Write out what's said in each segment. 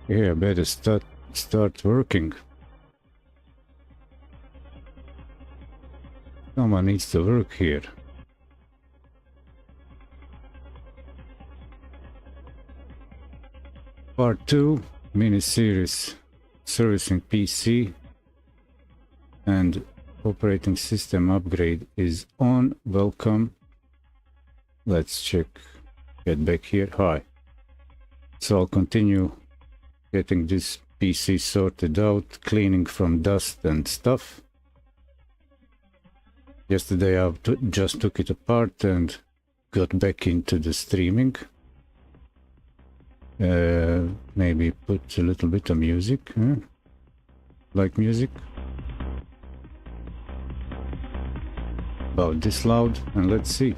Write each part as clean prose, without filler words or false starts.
Yeah, better start working. Someone needs to work here. Part 2 mini-series servicing PC and operating system upgrade is on. Welcome. Let's check. Get back here. Hi. So I'll continue getting this PC sorted out, cleaning from dust and stuff. Yesterday I just took it apart and got back into the streaming. Maybe put a little bit of music, huh? Like music. About this loud, and let's see.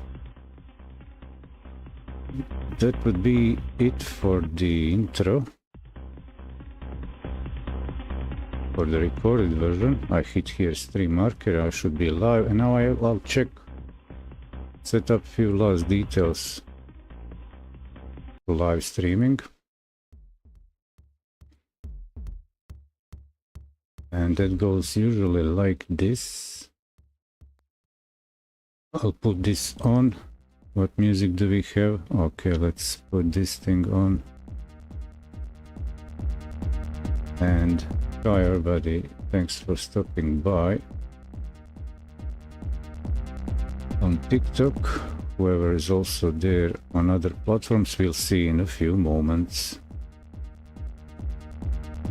That would be it for the intro. For the recorded version, I hit here stream marker, I should be live, and now I'll check, set up a few last details for live streaming. And that goes usually like this. I'll put this on. What music do we have? Okay, let's put this thing on. And hi everybody, thanks for stopping by on TikTok. Whoever is also there on other platforms, we'll see in a few moments.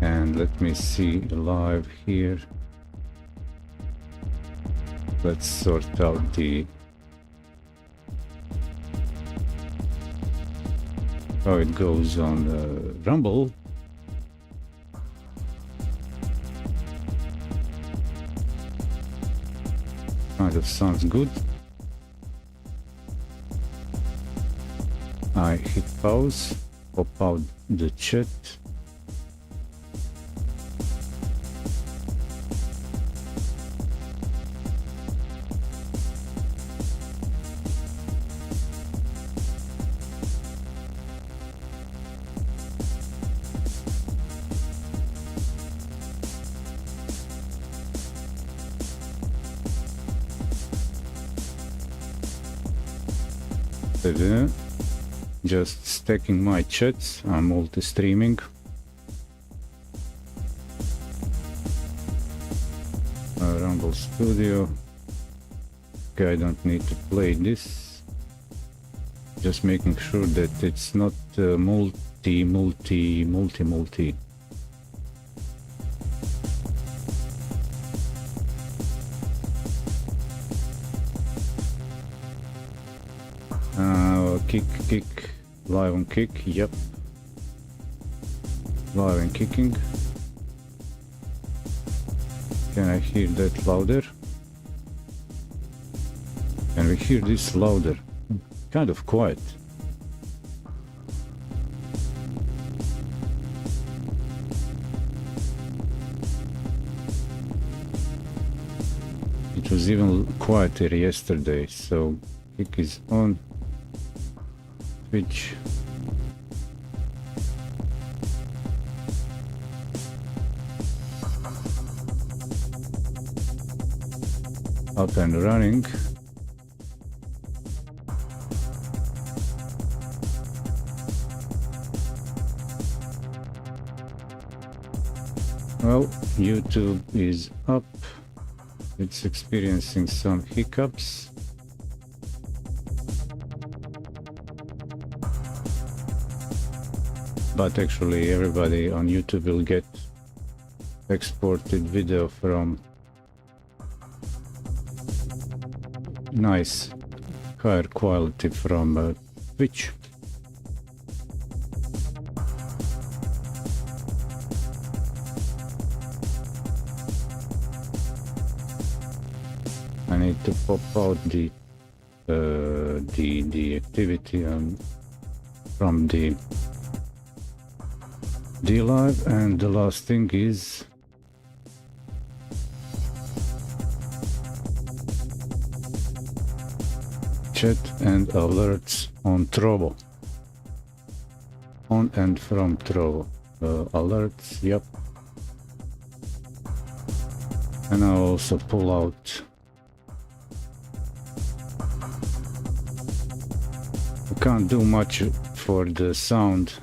And let me see live here. Let's sort out how it goes on Rumble. Kind of sounds good. I hit pause, pop out the chat. Just stacking my chats. I'm multi-streaming. Rumble Studio. Okay, I don't need to play this. Just making sure that it's not multi. Kick, live on kick, yep. Live and kicking. Can I hear that louder? Can we hear this louder? Kind of quiet. It was even quieter yesterday, so kick is on. Twitch. Up and running. Well, YouTube is up. It's experiencing some hiccups. But actually everybody on YouTube will get exported video from nice higher quality from Twitch. I need to pop out the activity from the DLive, and the last thing is chat and alerts on Trovo, on and from Trovo. alerts, yep. And I'll also pull out. I can't do much for the sound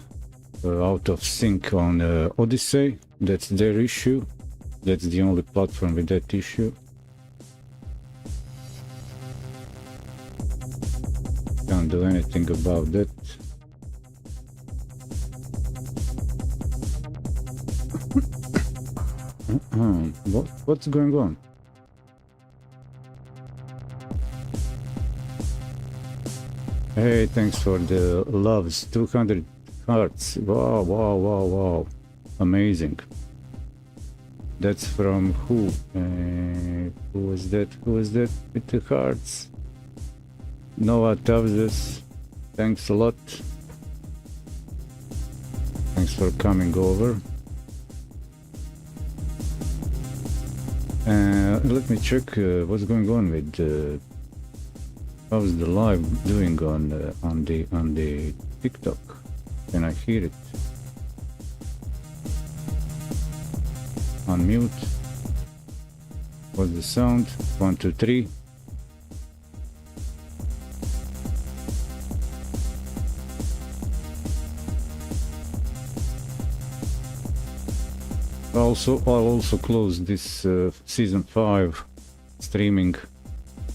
out of sync on Odyssey. That's their issue. That's the only platform with that issue. Can't do anything about that. What's going on? Hey, thanks for the loves. 200 hearts. Wow, wow, wow, wow. Amazing. That's from who? Who was that? Who was that with the hearts? Noah Tavzes. Thanks a lot. Thanks for coming over. Let me check what's going on with how's the live doing on the TikTok. Can I hear it? Unmute. What's the sound? 1, 2, 3. I'll also close this season 5 streaming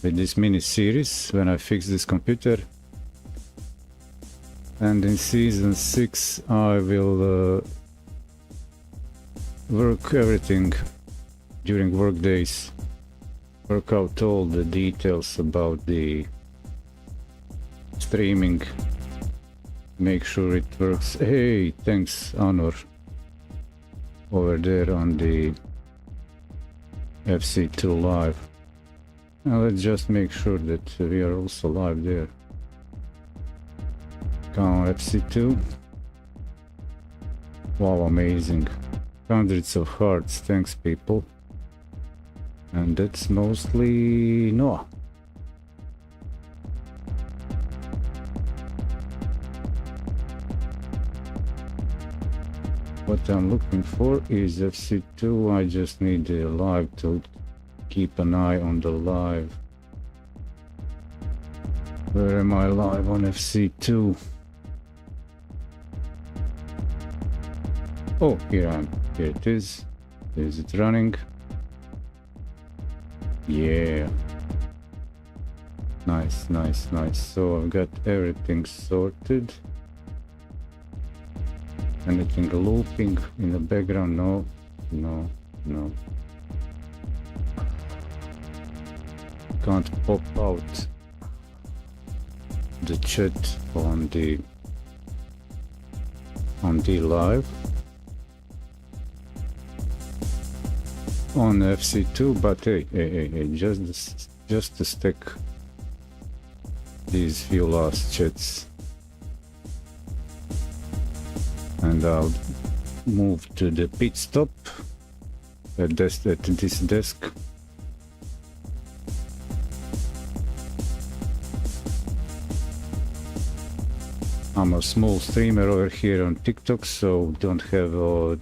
with this mini series when I fix this computer, and in season 6 I will work everything during work days, work out all the details about the streaming, make sure it works. Hey, thanks Honor over there on the FC2 live. Now let's just make sure that we are also live there. Come on, FC2. Wow, amazing. Hundreds of hearts, thanks people. And that's mostly Noah. What I'm looking for is FC2. I just need the live to keep an eye on the live. Where am I live on FC2? Oh, here I am. Here it is. Is it running? Yeah. Nice, nice, nice. So I've got everything sorted. Anything looping in the background? No, no, no. Can't pop out the chat on the live on FC2, but hey, just to stick these few last chats. And I'll move to the Pitstop at this desk. I'm a small streamer over here on TikTok, so don't have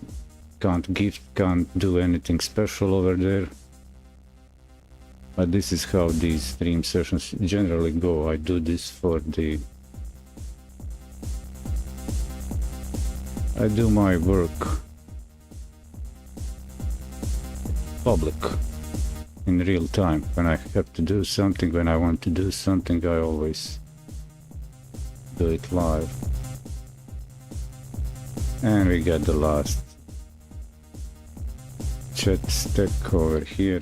can't gift, can't do anything special over there. But this is how these stream sessions generally go. I do this for the I do my work public in real time. When I have to do something, when I want to do something, I always do it live. And we got the last chat stack over here.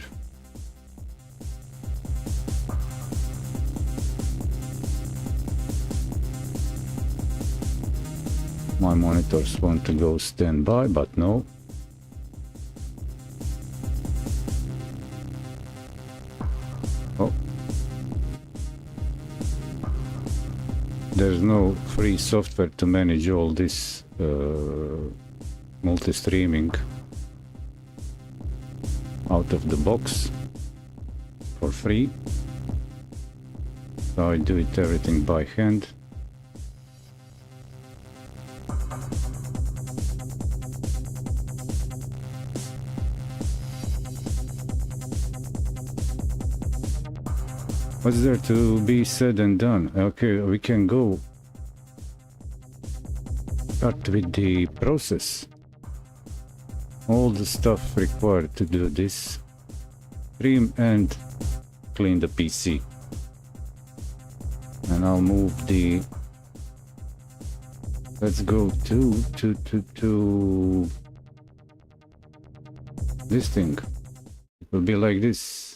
My monitors want to go standby, but no. Oh. There's no free software to manage all this multi-streaming out of the box for free. So I do it everything by hand. What's there to be said and done? Okay, we can go start with the process. All the stuff required to do this. Trim and clean the PC. And I'll move the... Let's go to this thing. It will be like this.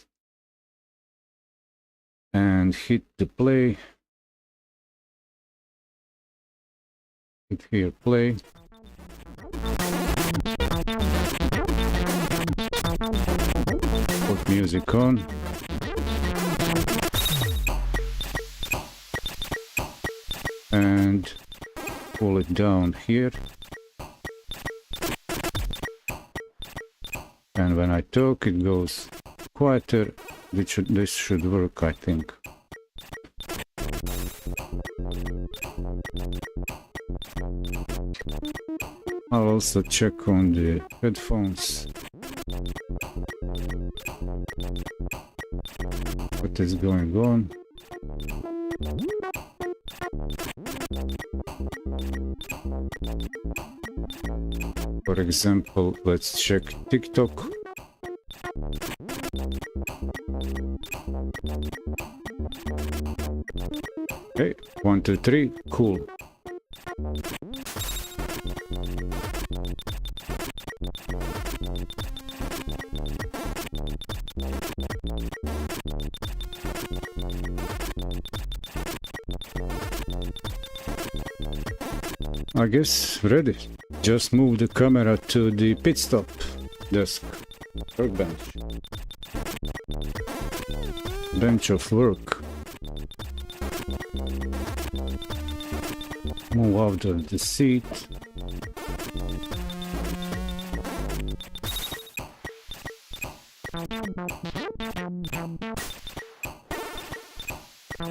And hit the play. Hit here play. Put music on. And pull it down here. And when I talk it goes quieter. This should work, I think. I'll also check on the headphones. What is going on? For example, let's check TikTok. Okay, 1, 2, 3, cool. I guess ready. Just move the camera to the Pitstop desk, workbench, bench of work. Move out of the seat.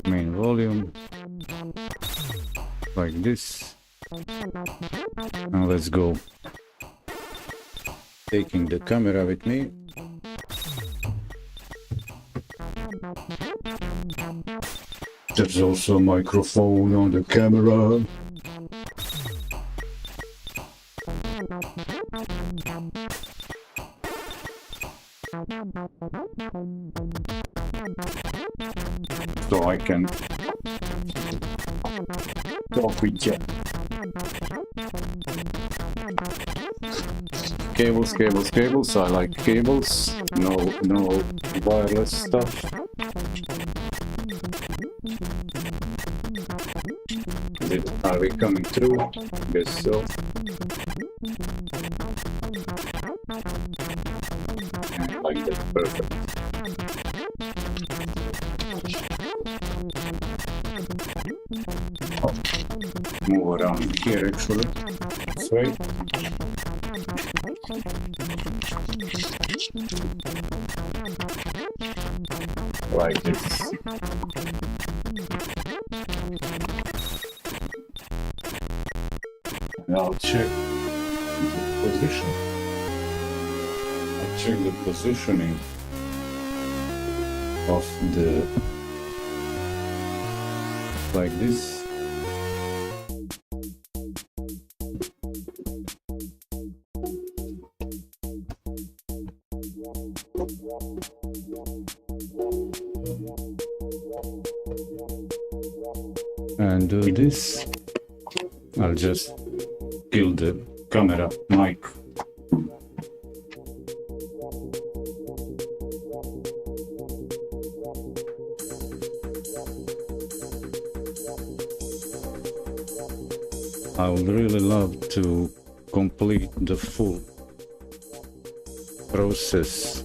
Main volume, like this. Now let's go. Taking the camera with me. There's also a microphone on the camera. So I can talk with you. Cables. I like cables. No wireless stuff. Are we coming through? Guess so. Like that, perfect. Oh. Move around here actually. This way. Like this. Now check the position. I'll check the positioning of the, like this. And do this. I'll just kill the camera mic. I would really love to complete the full process.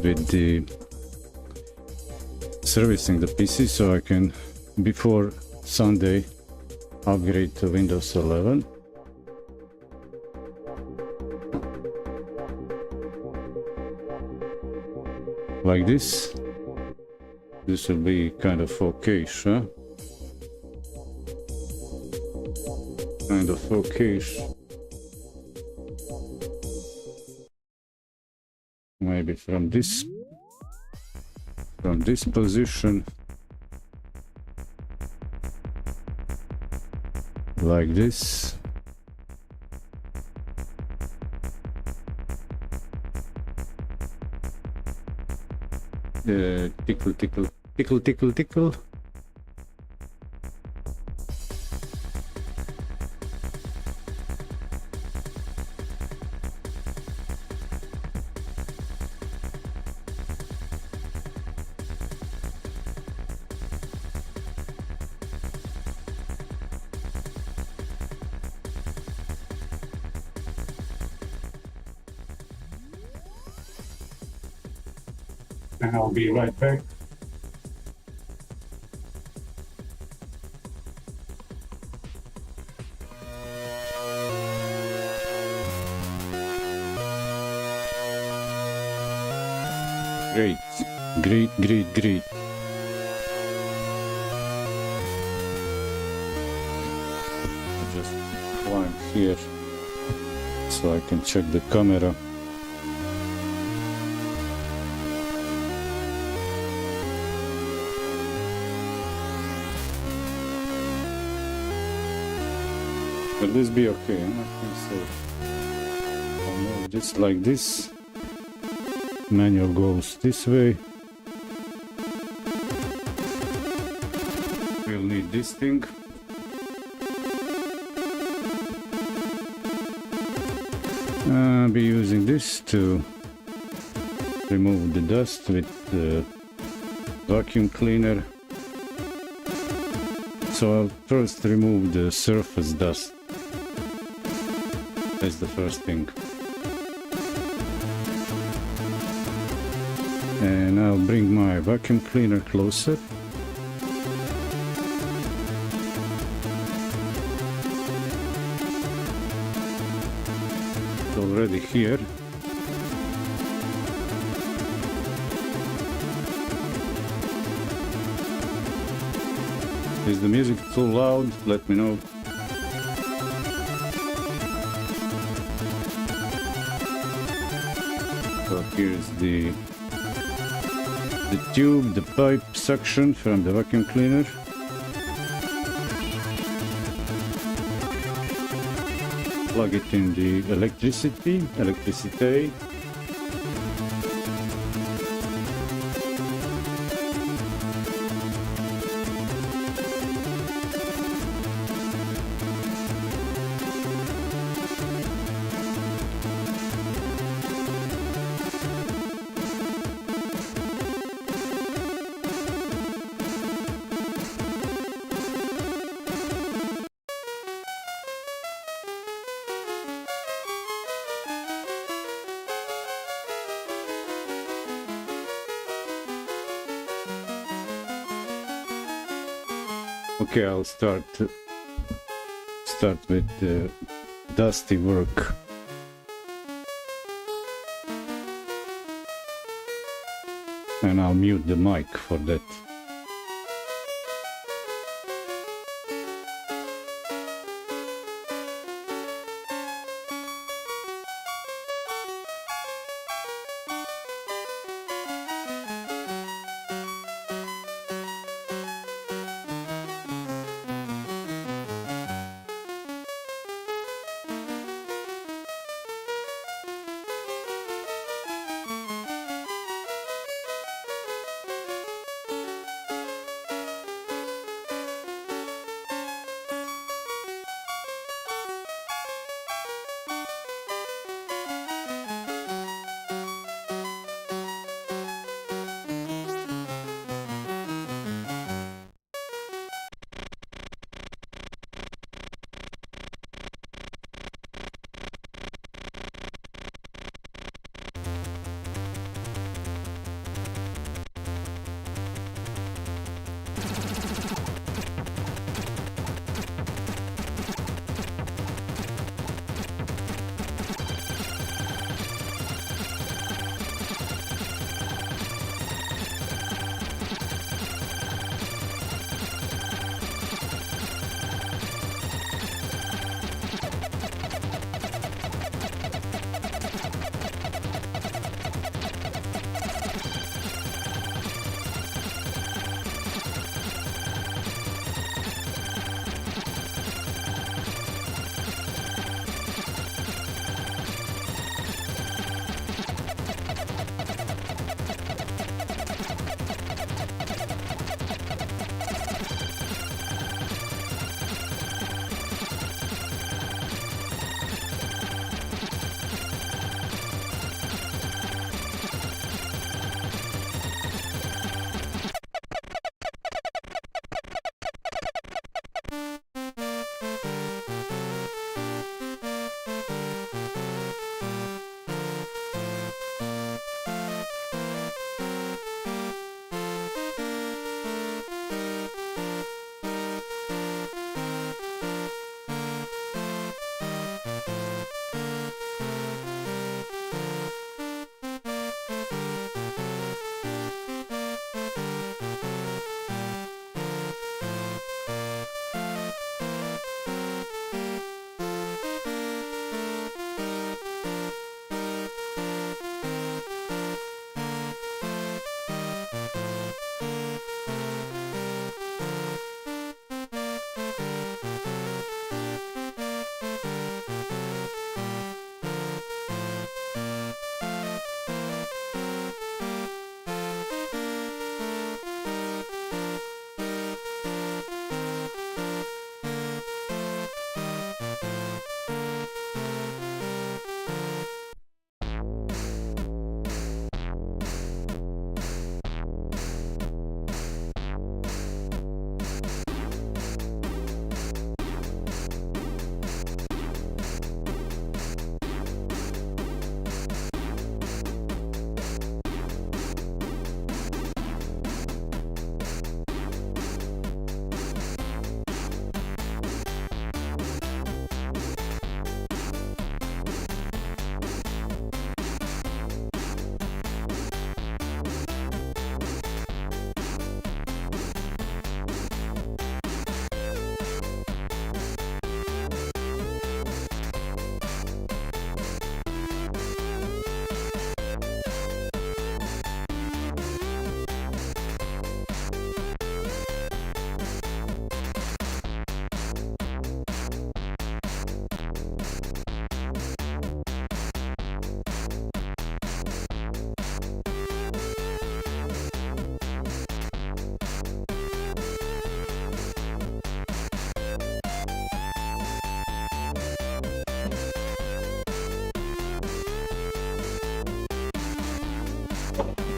With the servicing the PC, so I can before Sunday upgrade to Windows 11. Like this. This will be kind of okay-ish, huh? Kind of okay-ish. maybe from this position, like this. Tickle, tickle, tickle, tickle, tickle. And I'll be right back. Great, great, great, great. I just climb here so I can check the camera. Will this be okay? I think so. I'll move this like this. Manual goes this way. We'll need this thing. I'll be using this to remove the dust with the vacuum cleaner. So I'll first remove the surface dust. That's the first thing. And I'll bring my vacuum cleaner closer. It's already here. Is the music too loud? Let me know. So here's the tube, the pipe suction from the vacuum cleaner. Plug it in the electricity. Okay, I'll start with the dusty work. And I'll mute the mic for that.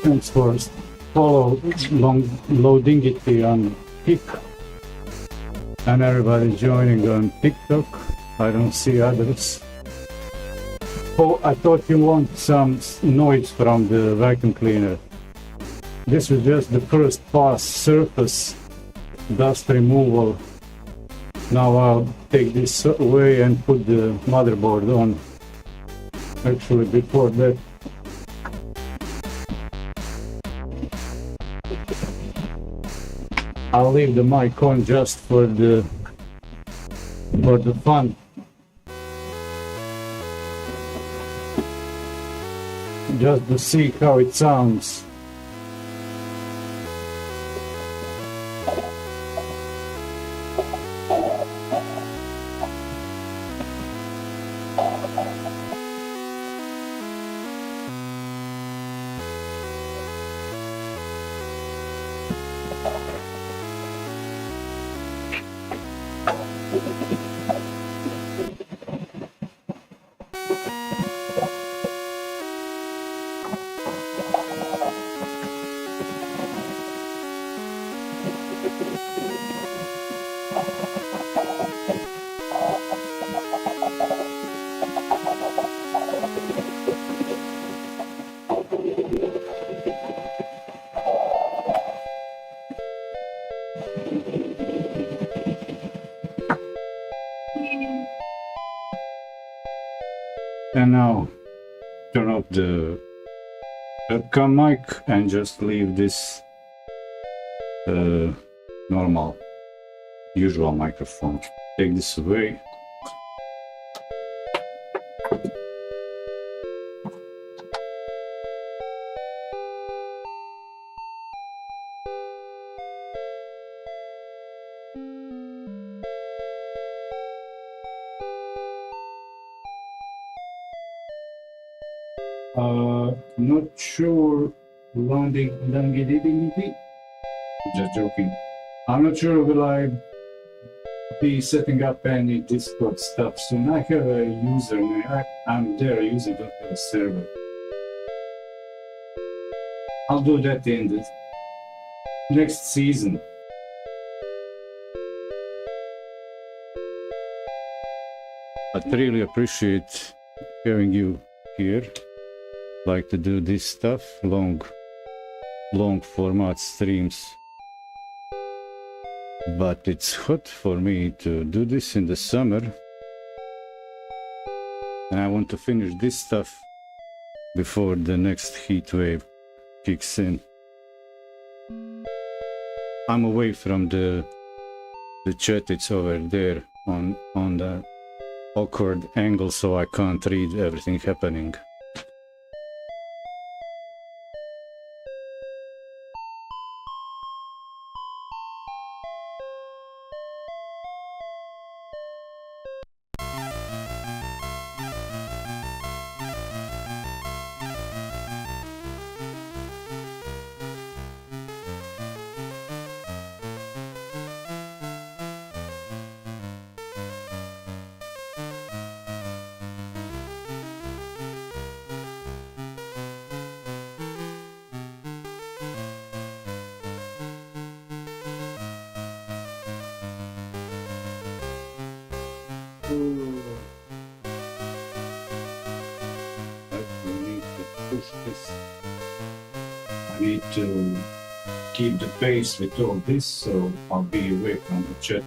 Thanks for loading it on Kick. And everybody joining on TikTok. I don't see others. Oh, I thought you want some noise from the vacuum cleaner. This was just the first pass surface dust removal. Now I'll take this away and put the motherboard on. Actually, before that, I'll leave the mic on just for the fun. Just to see how it sounds. And now turn off the webcam mic and just leave this normal, usual microphone. Take this away. Not sure. Just joking. I'm not sure will I be setting up any Discord stuff soon. I have a username. I'm there using a server. I'll do that in the next season. I really appreciate having you here. Like to do this stuff, long format streams. But it's hot for me to do this in the summer. And I want to finish this stuff before the next heat wave kicks in. I'm away from the chat, it's over there on the awkward angle, so I can't read everything happening. I need to keep the pace with all this, so I'll be away from the chat.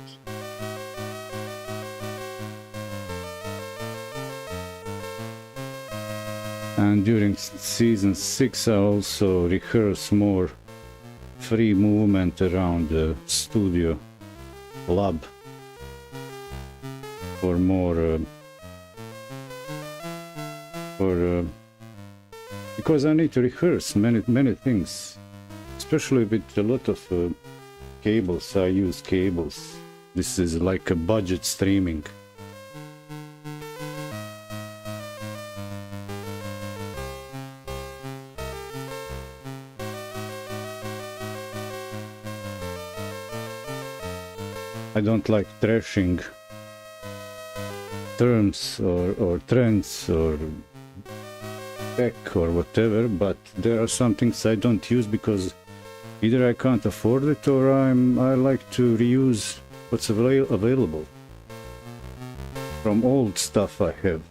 And during season 6 I also rehearse more free movement around the studio lab for more because I need to rehearse many things, especially with a lot of cables. I use cables. This is like a budget streaming. I don't like trashing terms or trends or tech or whatever, but there are some things I don't use because either I can't afford it or I like to reuse what's available from old stuff I have.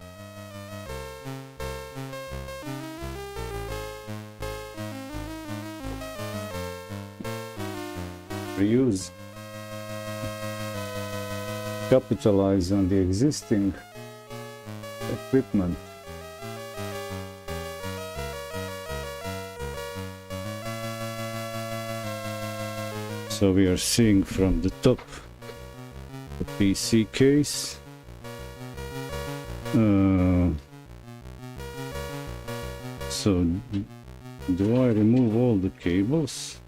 Reuse, capitalize on the existing equipment. So we are seeing from the top the PC case. So do I remove all the cables?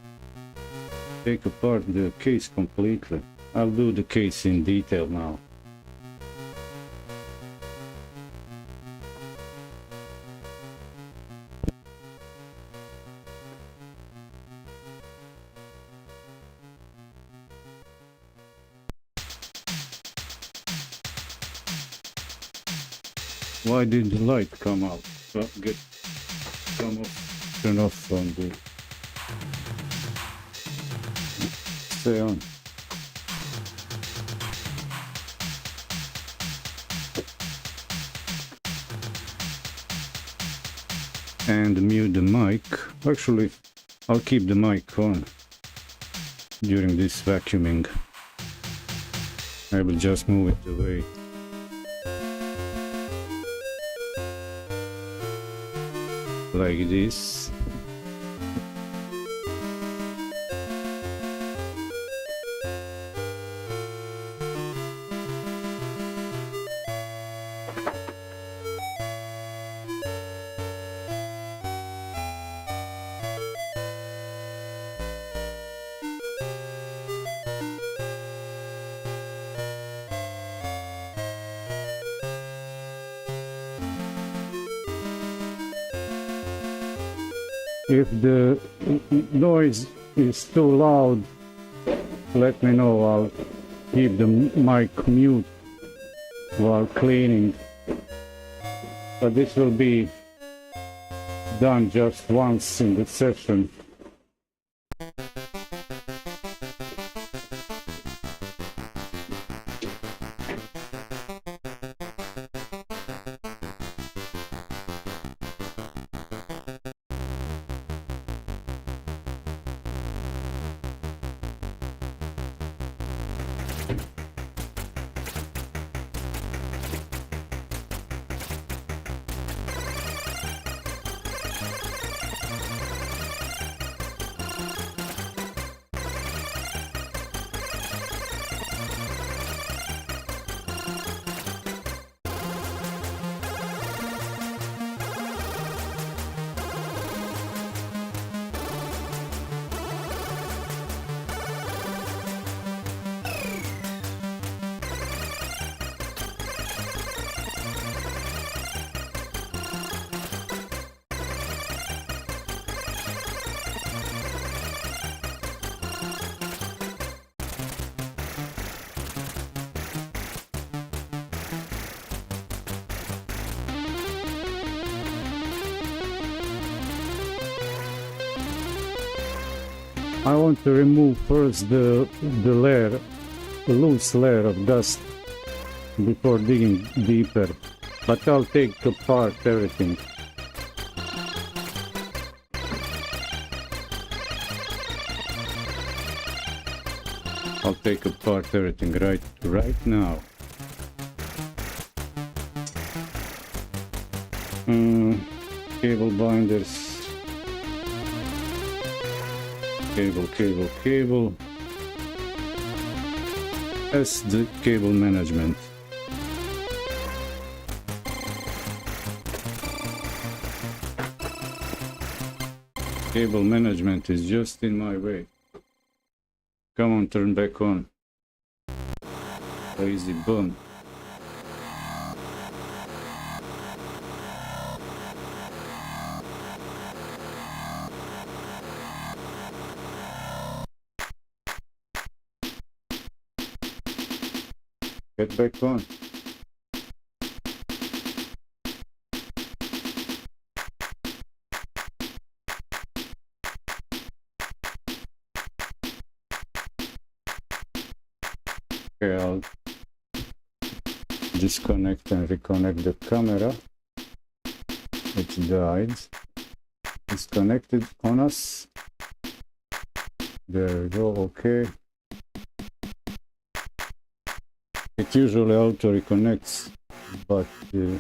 Take apart the case completely. I'll do the case in detail now. Why did the light come out? Well, turn off on the... Stay on. And mute the mic. Actually, I'll keep the mic on during this vacuuming. I will just move it away. Like this. If the noise is too loud, let me know. I'll keep the mic mute while cleaning. But this will be done just once in the session. I want to remove first the loose layer of dust before digging deeper, but I'll take apart everything. I'll take apart everything right now. Cable binders. Cable. That's the cable management. Cable management is just in my way. Come on, turn back on. Lazy bum. Get back on. disconnect and reconnect the camera. It died. Disconnected on us. There we go. Okay. It usually auto reconnects, but the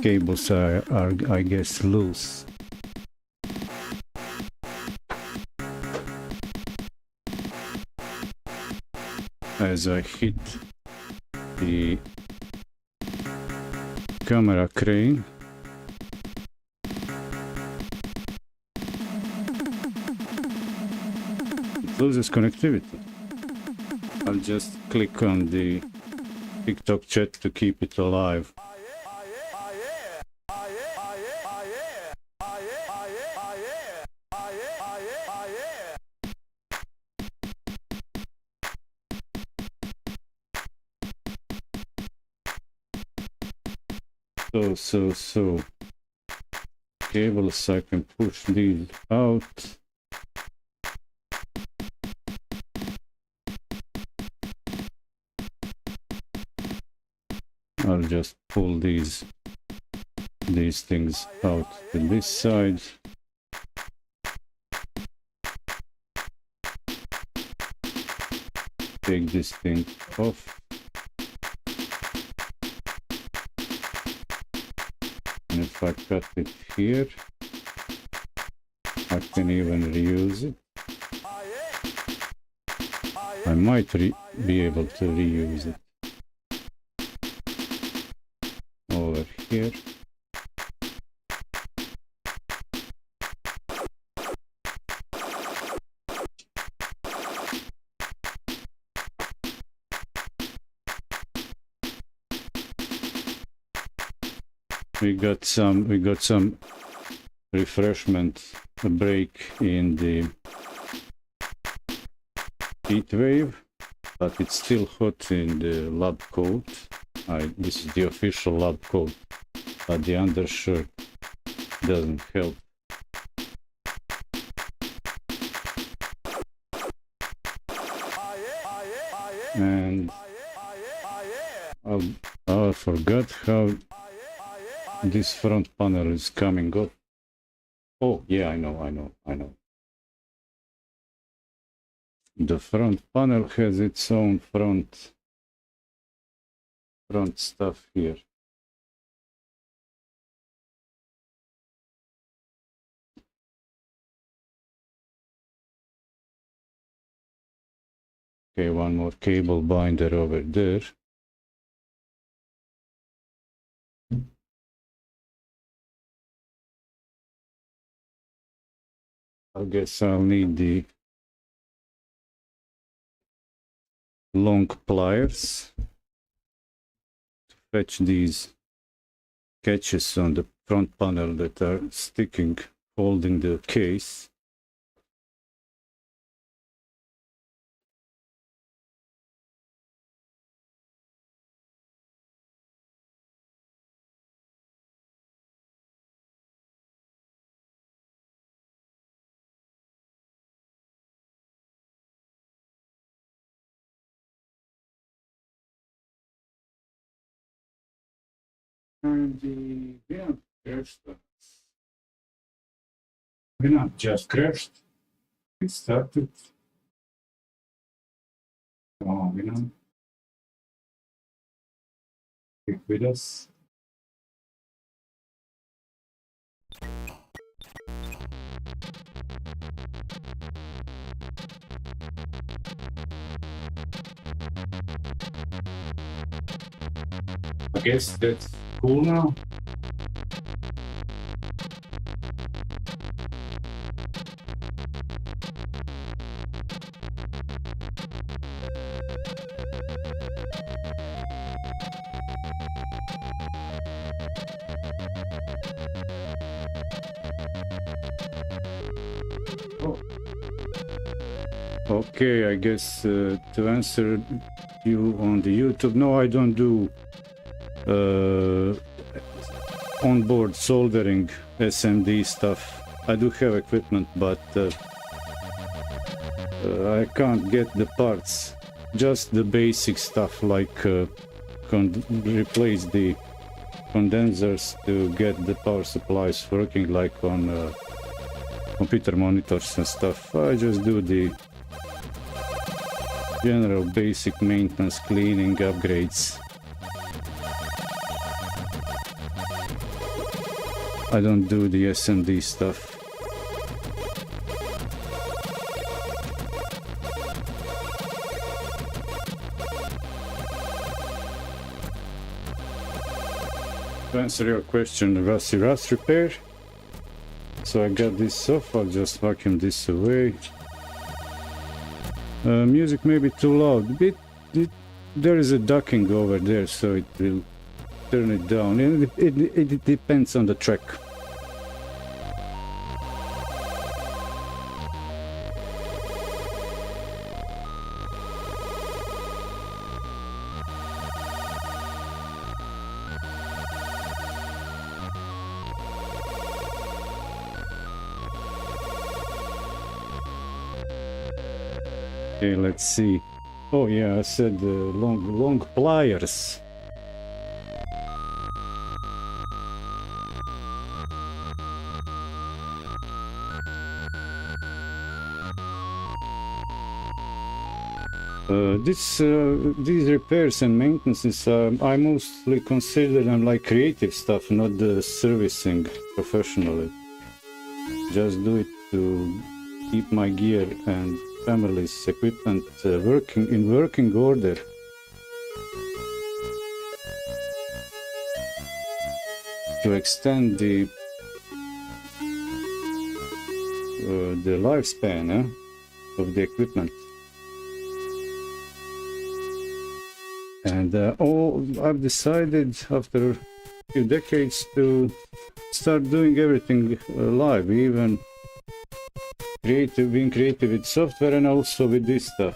cables are I guess loose. As I hit the camera crane, it loses connectivity. I'll just click on the TikTok chat to keep it alive. So cables, I can push these out. I'll just pull these things out to this side. Take this thing off. And if I cut it here, I can even reuse it. I might be able to reuse it. Over here. We got some refreshment, a break in the heat wave, but it's still hot in the lab coat. This is the official lab coat, but the undershirt doesn't help. And I forgot how this front panel is coming up. Oh yeah, I know. The front panel has its own front stuff here. Okay, one more cable binder over there. I guess I'll need the long pliers to fetch these catches on the front panel that are sticking, holding the case. And the VNAP crashed. VNAP just crashed. It started. Come on, VNAP. Stick with us. I guess that's cool now. Oh. Okay, I guess to answer you on the YouTube, no, I don't do onboard soldering SMD stuff. I do have equipment, but I can't get the parts. Just the basic stuff like replace the condensers to get the power supplies working like on computer monitors and stuff. I just do the general basic maintenance, cleaning, upgrades. I don't do the SMD stuff. To answer your question, Rusty Rust repair. So I got this off, I'll just vacuum this away. Music may be too loud. There is a ducking over there, so it will turn it down. And it depends on the track. Okay, let's see. Oh yeah, I said long pliers. These repairs and maintenances, I mostly consider them like creative stuff, not the servicing professionally. Just do it to keep my gear and family's equipment in working order. To extend the lifespan of the equipment. And I've decided after a few decades to start doing everything live, even being creative with software and also with this stuff.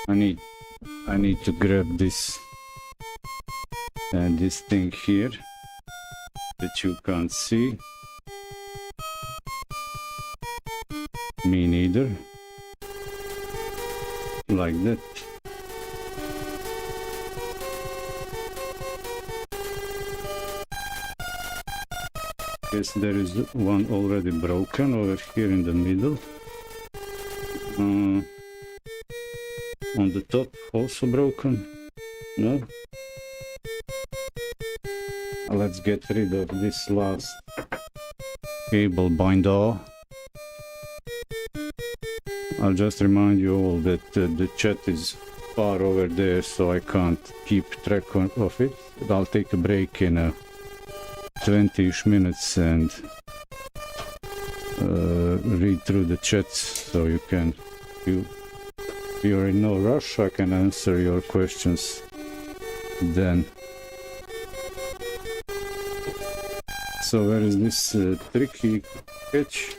I need to grab this and this thing here that you can't see. Me neither. Like that. Yes, there is one already broken over here in the middle. On the top also broken. No? Let's get rid of this last cable binder. I'll just remind you all that the chat is far over there, so I can't keep track of it. I'll take a break in 20-ish minutes and read through the chat, so you're in no rush. I can answer your questions then. So where is this tricky catch?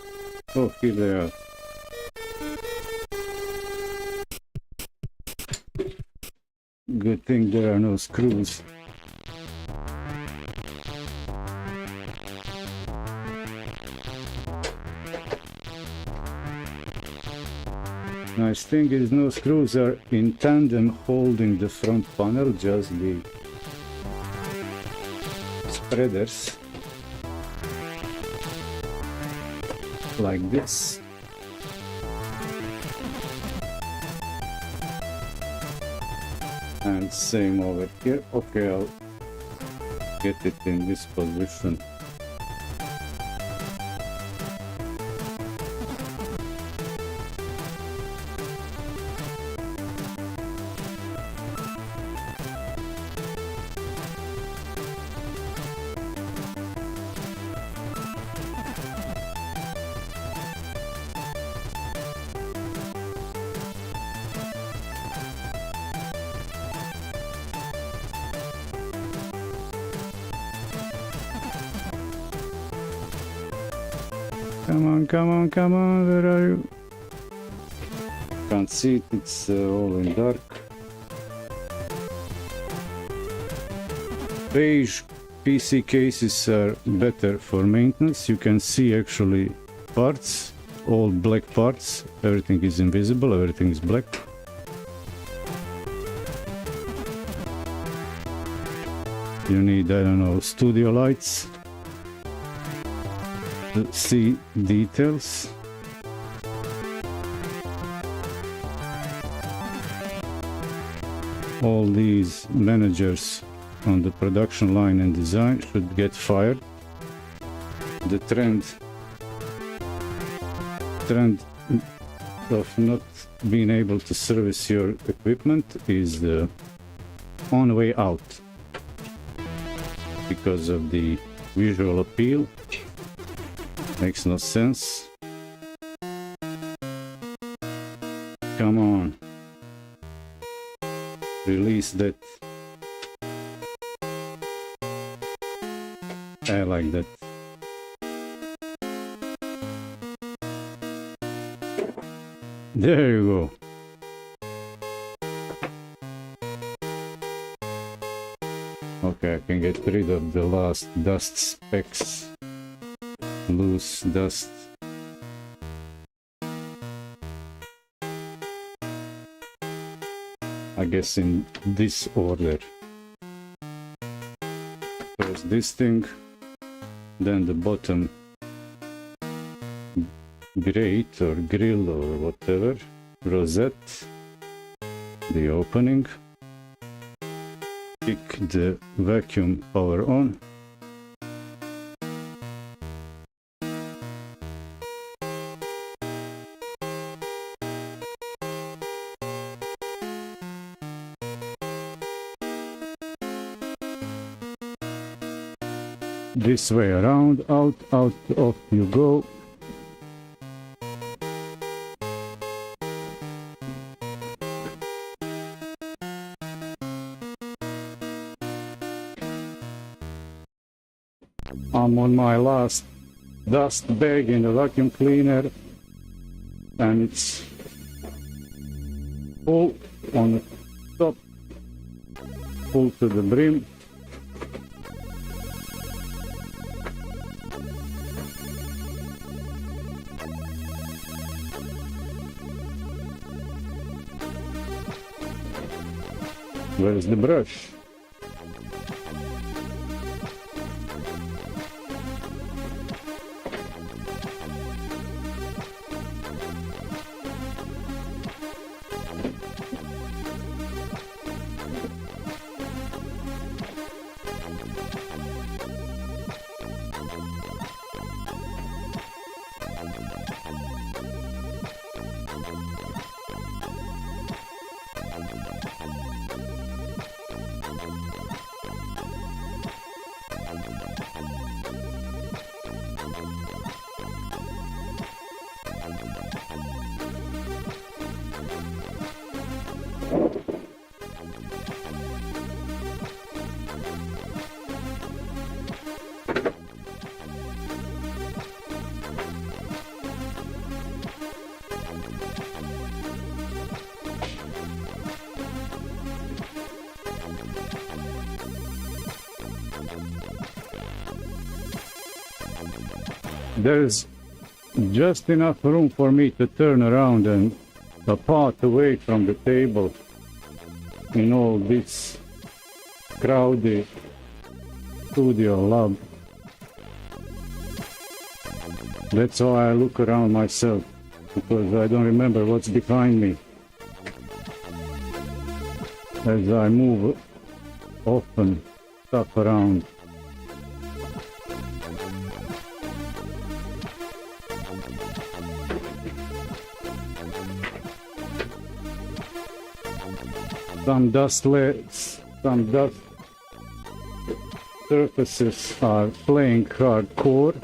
Oh, here they are. Good thing there are no screws. Nice thing is no screws are in tandem holding the front panel, just the spreaders. Like this. And same over here. Okay, I'll get it in this position. Come on, where are you? Can't see it, it's all in dark. Beige PC cases are better for maintenance. You can see actually parts all black parts. Everything is invisible, everything is black. You need, I don't know, studio lights to see details. All these managers on the production line and design should get fired. The trend of not being able to service your equipment is on the way out because of the visual appeal. Makes no sense. Come on, release that. I like that. There you go. Okay, I can get rid of the last dust specks, loose dust. I guess in this order. First this thing, then the bottom grate or grill or whatever, rosette, the opening, kick the vacuum power on, this way around, out, off you go. I'm on my last dust bag in the vacuum cleaner and it's full on the top, full to the brim. Where's the brush? There's just enough room for me to turn around and apart away from the table in all this crowded StudioLab. That's why I look around myself, because I don't remember what's behind me as I move often stuff around. Some dust surfaces are playing hardcore.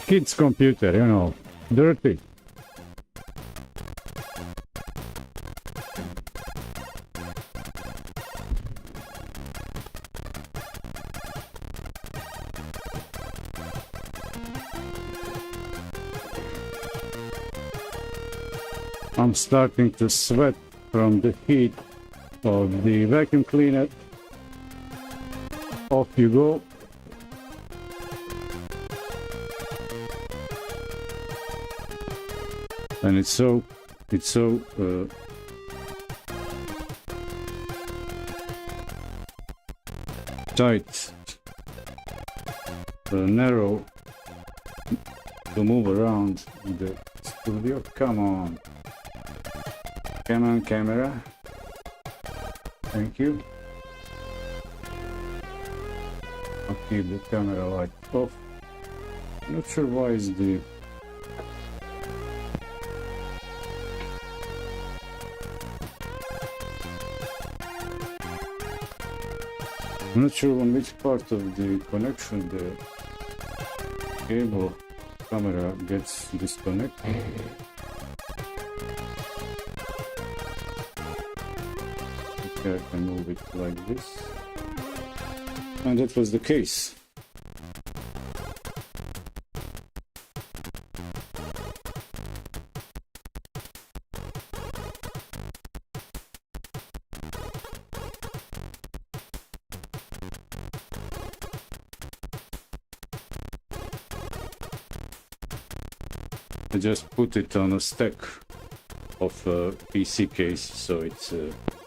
Kid's computer, you know, dirty. I'm starting to sweat from the heat of the vacuum cleaner. Off you go. And it's so tight, narrow to move around the studio. Come on, camera. Thank you. I'll keep the camera light off. Not sure why is the I'm not sure on which part of the connection the cable camera gets disconnected. Okay, I can move it like this. And that was the case. I just put it on a stack of a PC case, so it's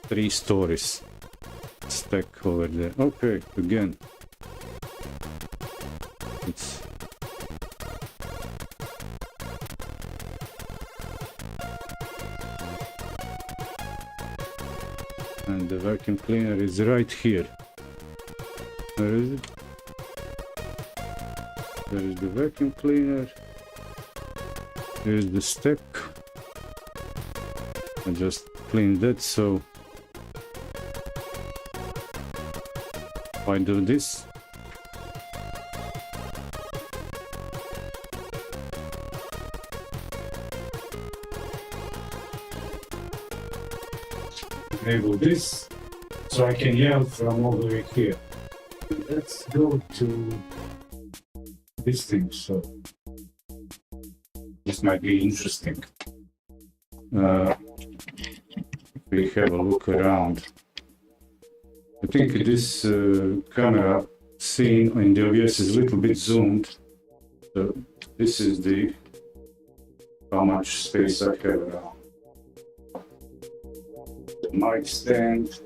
3 stories stack over there. Okay, again, it's and the vacuum cleaner is right here. Where is it? There is the vacuum cleaner. Here's the stack. I just cleaned that, so if I do this, enable this, so I can yell from all the way here. Let's go to this thing. So this might be interesting. We have a look around. I think this camera scene in the OBS is a little bit zoomed. So this is the how much space I have around. The mic stand,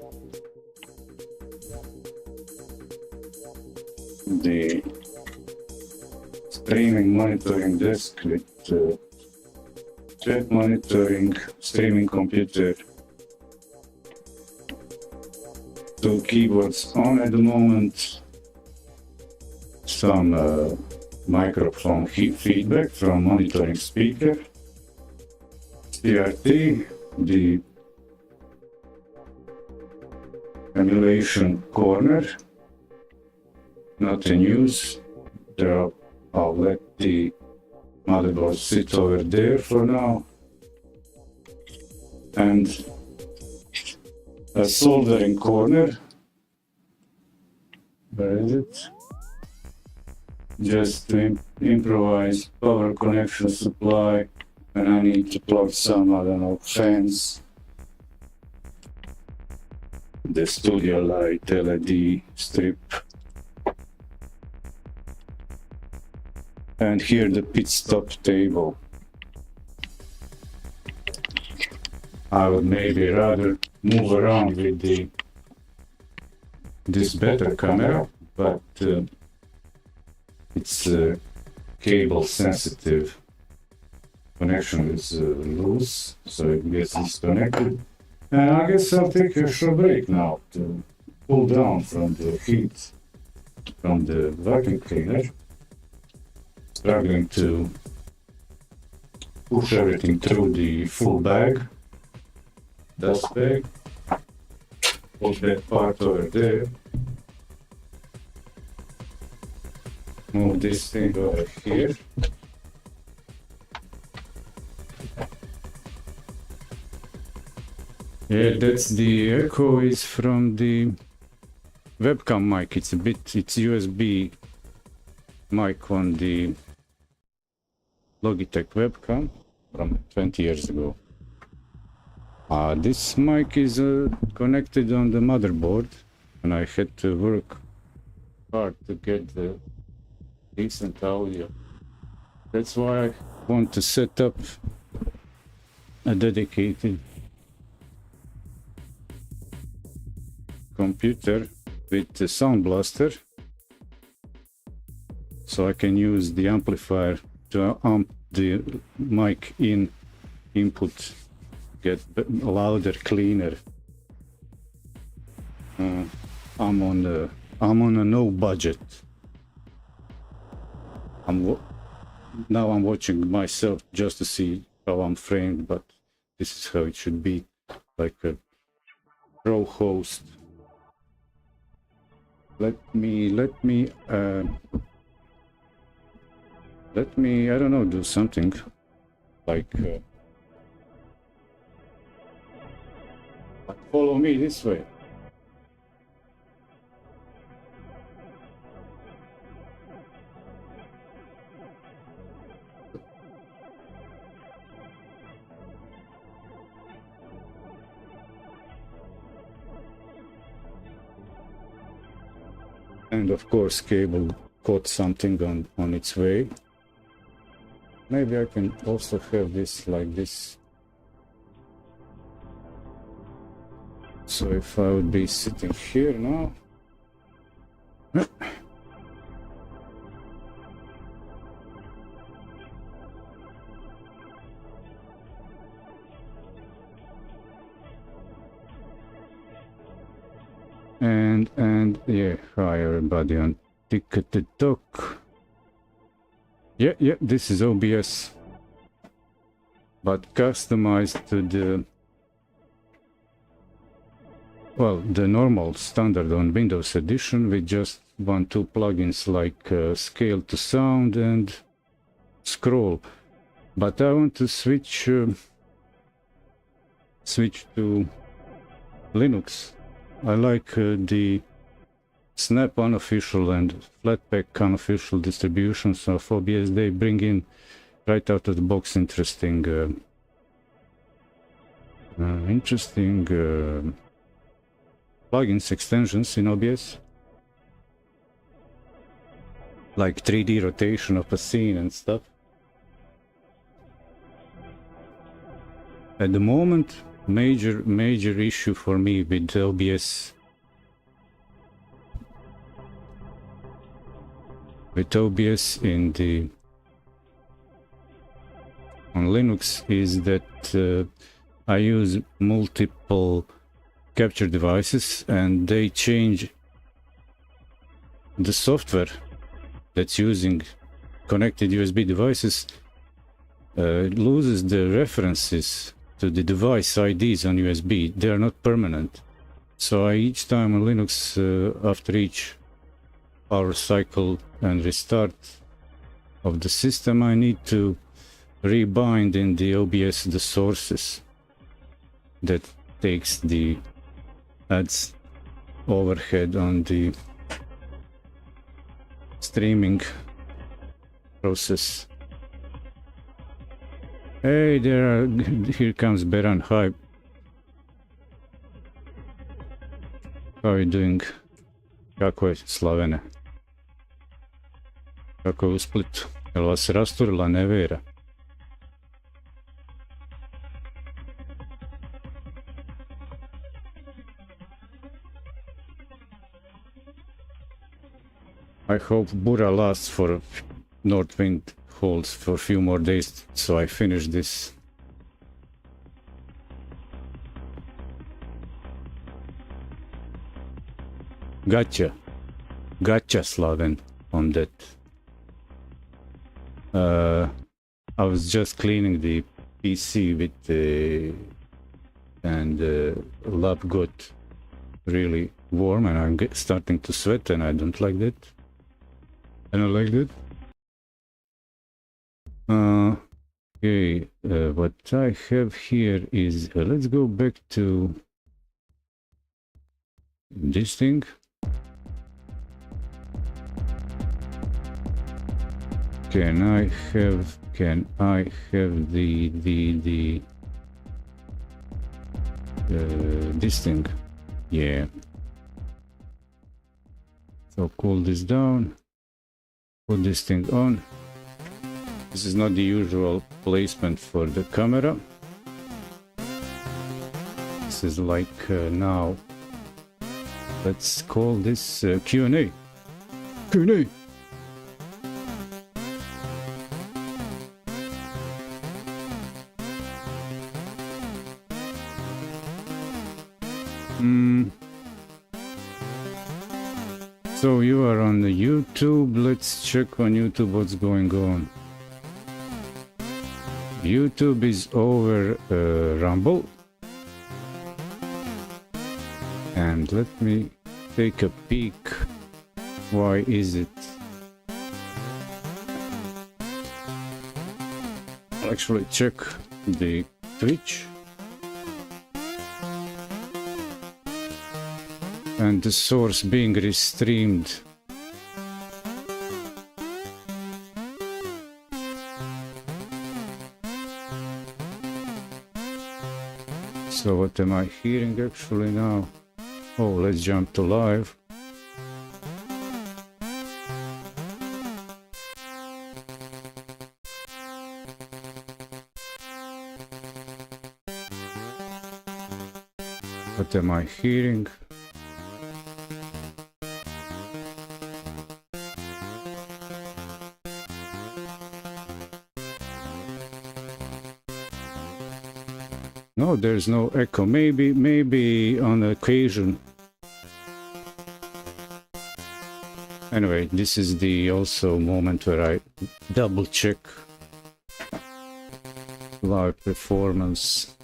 the streaming monitoring desk with chat monitoring, streaming computer, 2 keyboards on at the moment, some microphone feedback from monitoring speaker, CRT, the emulation corner, not in use. I'll let the motherboard sit over there for now, and a soldering corner. Where is it? Just to improvise power connection supply, and I need to plug some, I don't know, fans. The StudioLab LED strip. And here the Pitstop table. I would maybe rather move around with this better camera, but it's cable sensitive. Connection is loose, so it gets disconnected. And I guess I'll take a short break now to cool down from the heat from the vacuum cleaner. Struggling to push everything through the full bag, dust bag. Hold that part over there. Move this thing over here. Yeah, that's the echo is from the webcam mic. It's USB mic on the Logitech webcam from 20 years ago. This mic is connected on the motherboard, and I had to work hard to get the decent audio. That's why I want to set up a dedicated computer with the Sound Blaster, so I can use the amplifier to amp the mic in input, get louder, cleaner. I'm on a no budget. Now I'm watching myself just to see how I'm framed, but this is how it should be, like a pro host. Let me, I don't know, do something like, follow me this way. And of course, cable caught something on its way. Maybe I can also have this like this. So if I would be sitting here now. And yeah, hi everybody on Ticketed Talk. Yeah, this is OBS, but customized to the normal standard on Windows Edition with just 1-2 plugins like Scale to Sound and Scroll. But I want to switch to Linux. I like the Snap unofficial and Flatpak unofficial distributions of OBS. They bring in right out of the box interesting plugins, extensions in OBS, like 3D rotation of a scene and stuff. At the moment, major issue for me with OBS on Linux is that I use multiple capture devices, and they change the software that's using connected USB devices, loses the references to the device IDs on USB. They are not permanent. So each time on Linux, after each power cycle and restart of the system, I need to rebind in the OBS the sources that takes adds overhead on the streaming process. Hey, here comes Beran. Hi. How are you doing? Kako je, Slavene? Kako je u Splitu? Jel vas rasturila nevera? I hope Bura lasts for north wind holds for a few more days, so I finish this. Gotcha, Slaven, on that. I was just cleaning the PC with and lab got really warm and I'm starting to sweat, and I don't like that. I don't like that. Okay, what I have here is, let's go back to this thing. Can I have the this thing? Yeah. So cool this down, put this thing on. This is not the usual placement for the camera. This is like now. Let's call this Q&A. Q&A. So you are on the YouTube. Let's check on YouTube what's going on. YouTube is over Rumble. And let me take a peek. Why is it? I'll actually check the Twitch. And the source being restreamed. So what am I hearing actually now? Oh, let's jump to live. What am I hearing? No, there's no echo. Maybe on occasion. Anyway, this is the also moment where I double check live performance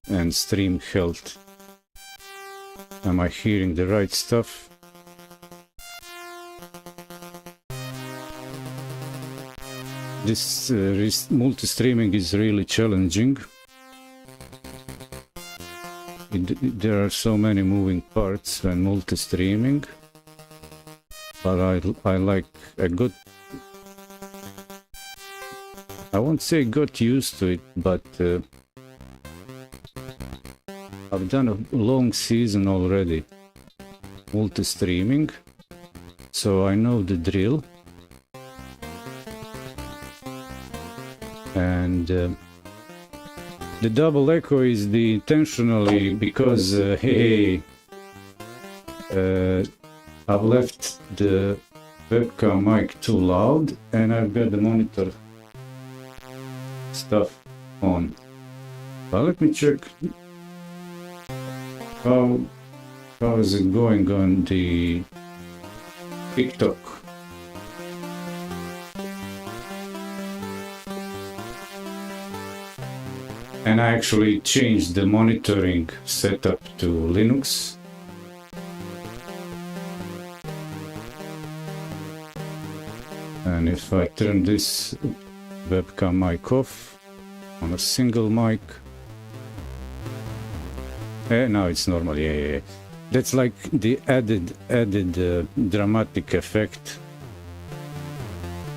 and stream health. Am I hearing the right stuff? This multi-streaming is really challenging. There are so many moving parts when multi-streaming, but I like a good, I won't say got used to it, but I've done a long season already multi-streaming, so I know the drill. And the double echo is the intentionally because hey, I've left the webcam mic too loud and I've got the monitor stuff on. But let me check how is it going on the TikTok. And I actually changed the monitoring setup to Linux. And if I turn this webcam mic off on a single mic, now it's normal. Yeah. That's like the added dramatic effect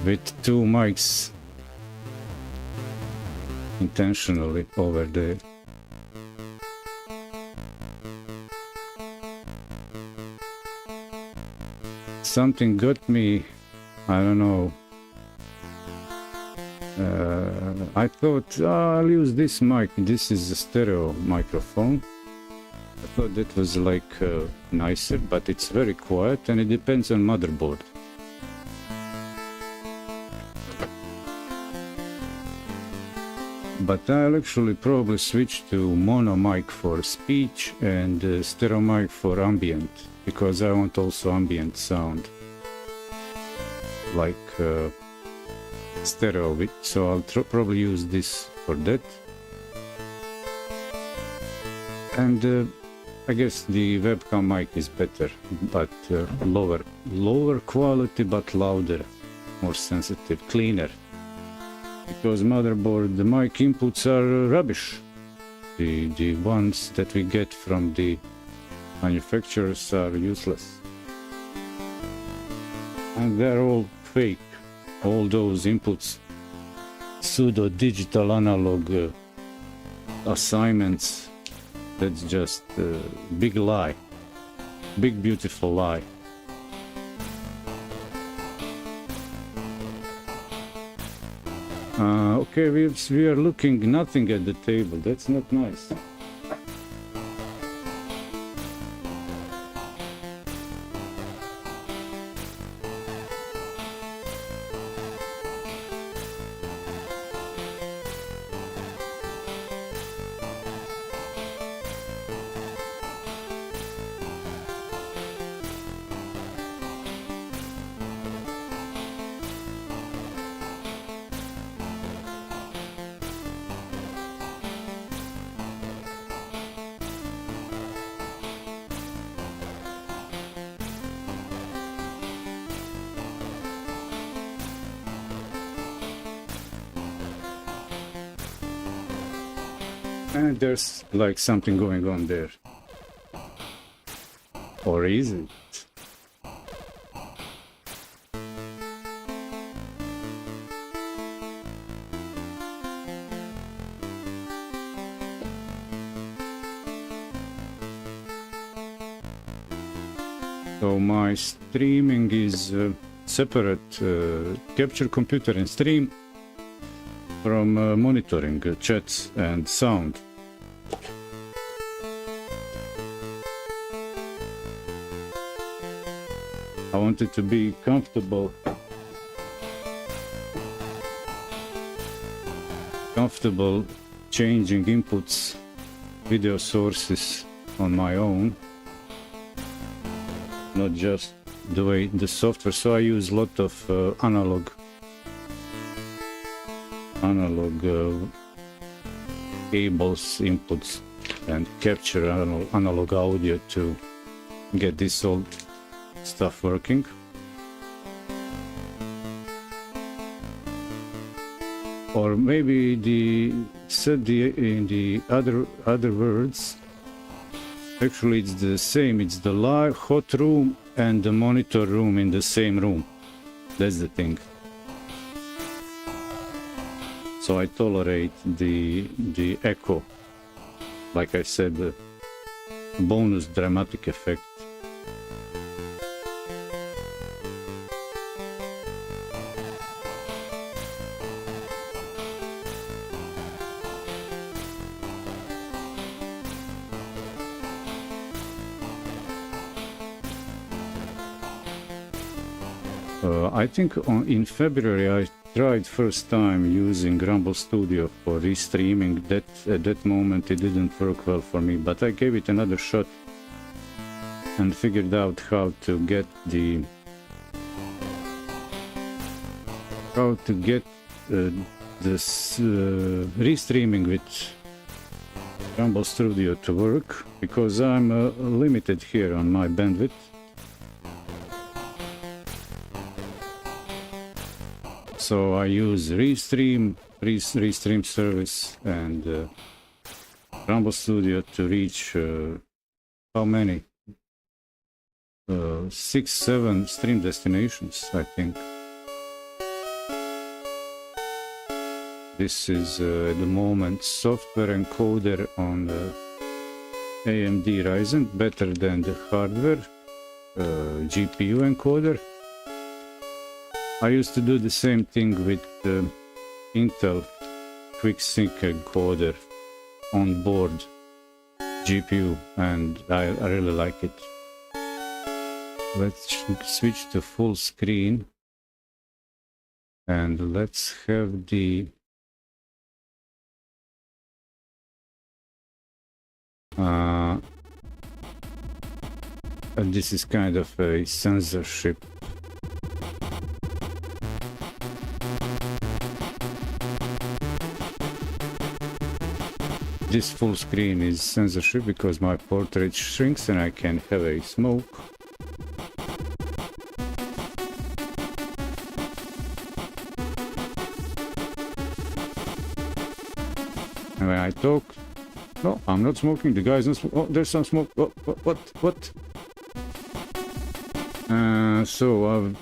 with two mics intentionally over there. Something got me, I don't know. I thought I'll use this mic. This is a stereo microphone. I thought that was like nicer, but it's very quiet and it depends on motherboard. But I'll actually probably switch to mono mic for speech and stereo mic for ambient, because I want also ambient sound like stereo, so I'll probably use this for that. And I guess the webcam mic is better, but lower quality, but louder, more sensitive, cleaner. Because motherboard, the mic inputs are rubbish. The ones that we get from the manufacturers are useless. And they're all fake. All those inputs, pseudo digital analog assignments. That's just a big lie, big beautiful lie. Okay, we are looking nothing at the table. That's not nice. And there's like something going on there. Or is it? So my streaming is separate capture computer and stream from monitoring chats and sound. I wanted to be comfortable changing inputs, video sources on my own, not just the way the software. So I use a lot of analog cables, inputs, and capture analog audio to get this all stuff working. Or maybe in the other words, actually it's the same. It's the live hot room and the monitor room in the same room. That's the thing. So I tolerate the echo, like I said, the bonus dramatic effect. I think in February I tried first time using Rumble Studio for restreaming. At that moment it didn't work well for me, but I gave it another shot and figured out how to get the this restreaming with Rumble Studio to work, because I'm limited here on my bandwidth. So I use restream service and Rumble Studio to reach how many? 6, 7 stream destinations, I think. This is at the moment software encoder on AMD Ryzen, better than the hardware GPU encoder. I used to do the same thing with Intel QuickSync encoder on board GPU, and I really like it. Let's switch to full screen and let's have the this is kind of a censorship. this full screen is censorship because my portrait shrinks and I can have a smoke. And when I talk, no, I'm not smoking, the guy's not smoking. Oh, there's some smoke. Oh, what? So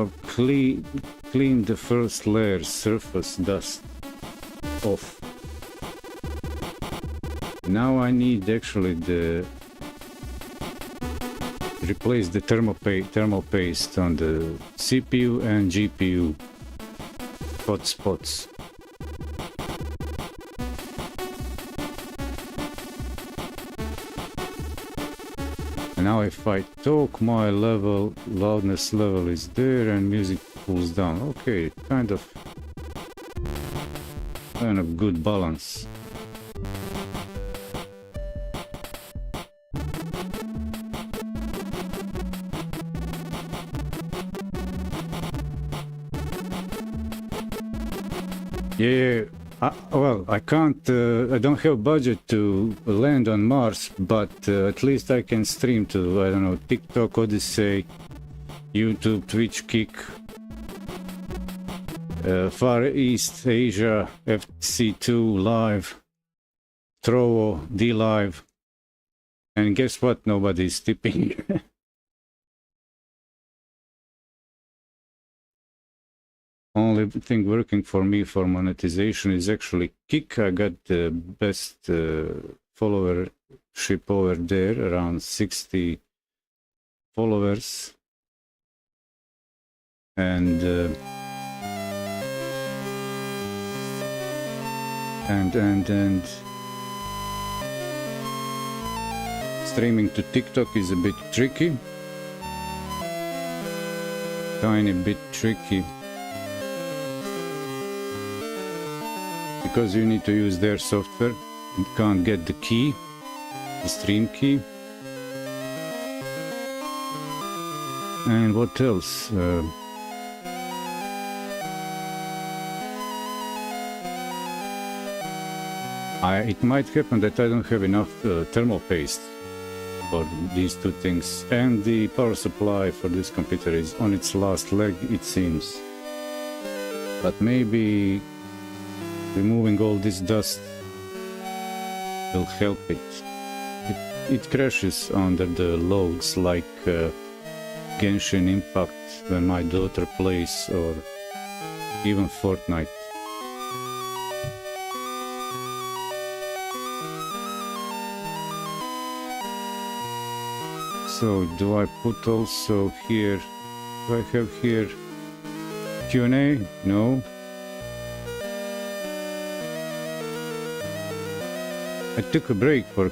I've cleaned the first layer, surface dust, off. Now I need actually replace the thermal paste on the CPU and GPU hot spots. Now if I talk, my loudness level is there and music pulls down. Okay, kind of good balance. Yeah. Well, I can't, I don't have budget to land on Mars, but at least I can stream to, I don't know, TikTok, Odyssey, YouTube, Twitch, Kick, Far East Asia, FC2 Live, Trovo, D Live, and guess what? Nobody's tipping. Only thing working for me for monetization is actually Kick. I got the best followership over there, around 60 followers, and streaming to TikTok is a bit tricky, tiny bit tricky. Because you need to use their software, you can't get the key, the stream key. And what else? It might happen that I don't have enough thermal paste for these two things, and the power supply for this computer is on its last leg, it seems. But maybe removing all this dust will help it. It crashes under the loads like Genshin Impact when my daughter plays, or even Fortnite. So do I put also here, do I have here Q&A? No. I took a break for a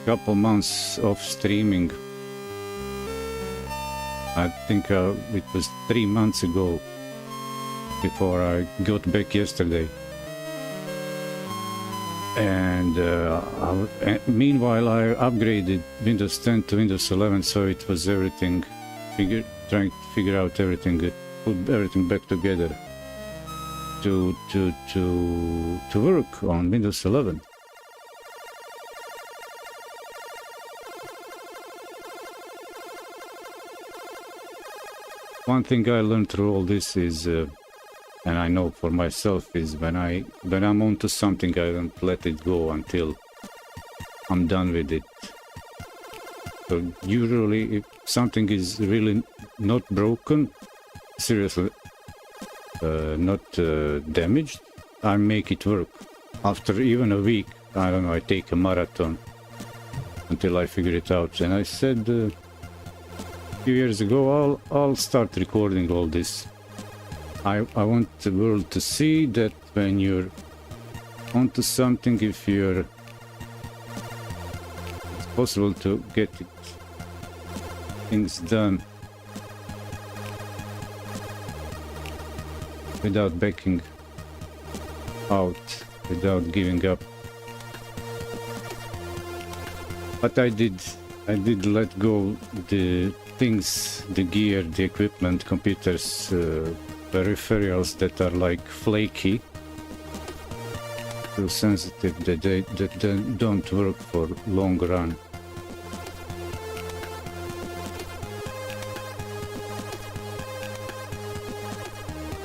couple months of streaming. I think it was 3 months ago before I got back yesterday. And meanwhile I upgraded Windows 10 to Windows 11, so it was everything, trying to figure out everything, put everything back together to work on Windows 11. One thing I learned through all this is, and I know for myself, is when I'm onto something, I don't let it go until I'm done with it. So usually, if something is really not broken, seriously not damaged, I make it work. After even a week, I don't know, I take a marathon until I figure it out. And I said a few years ago, I'll start recording all this. I want the world to see that when you're onto something, it's possible to get things done without backing out, without giving up. But I did let go the things, the gear, the equipment, computers, peripherals that are like flaky, too sensitive that they don't work for long run.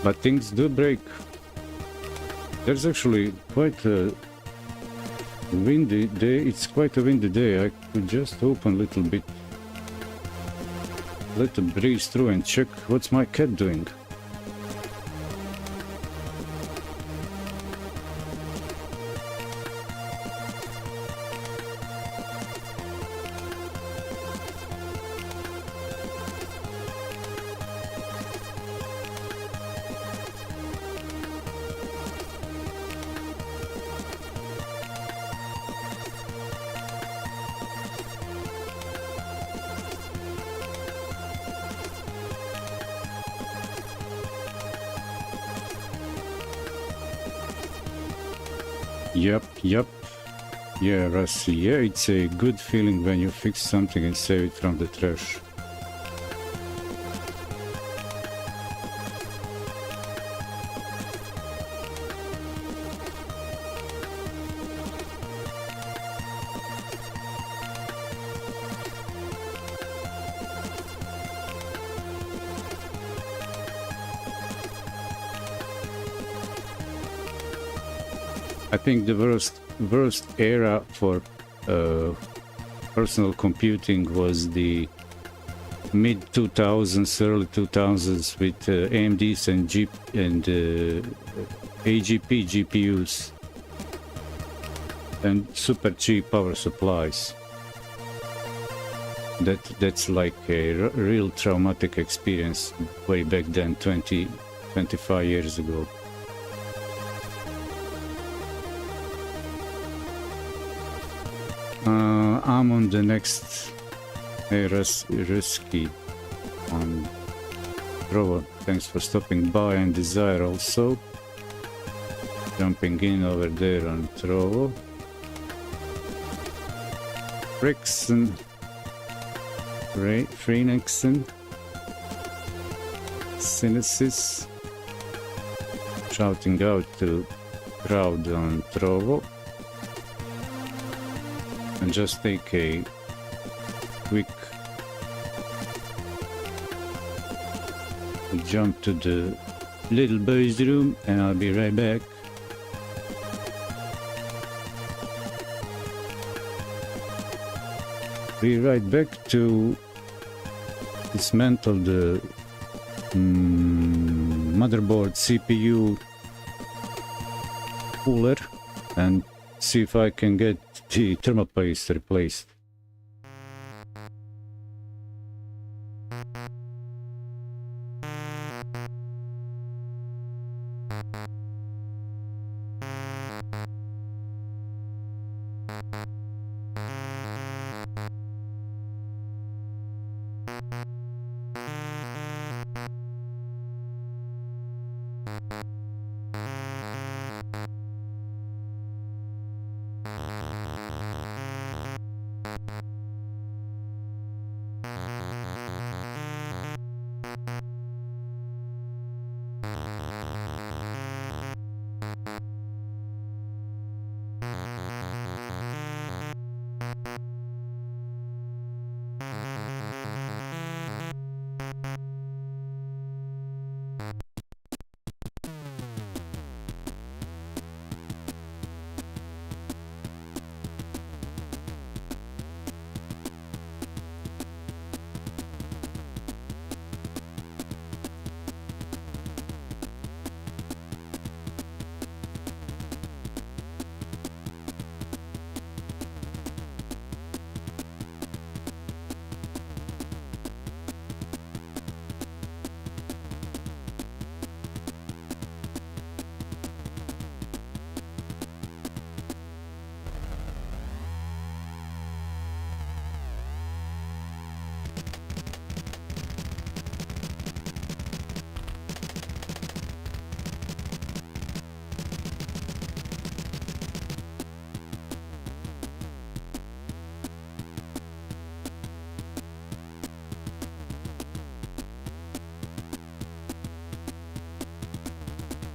But things do break. There's actually quite a windy day. It's quite a windy day. I could just open a little bit, let the breeze through and check what's my cat doing. Yep. Yeah, Rusty. Yeah, it's a good feeling when you fix something and save it from the trash. I think the worst era for personal computing was the mid 2000s, early 2000s with AMDs and AGP GPUs and super cheap power supplies. That's like a real traumatic experience way back then, 25 years ago. I'm on the next risky on Trovo. Thanks for stopping by, and Desire also jumping in over there on Trovo. Frickson, Freenexen, Synesis, shouting out to crowd on Trovo. And just take a quick jump to the little boy's room, and I'll be right back. Be right back to dismantle the motherboard CPU cooler and see if I can get the thermal paste replaced.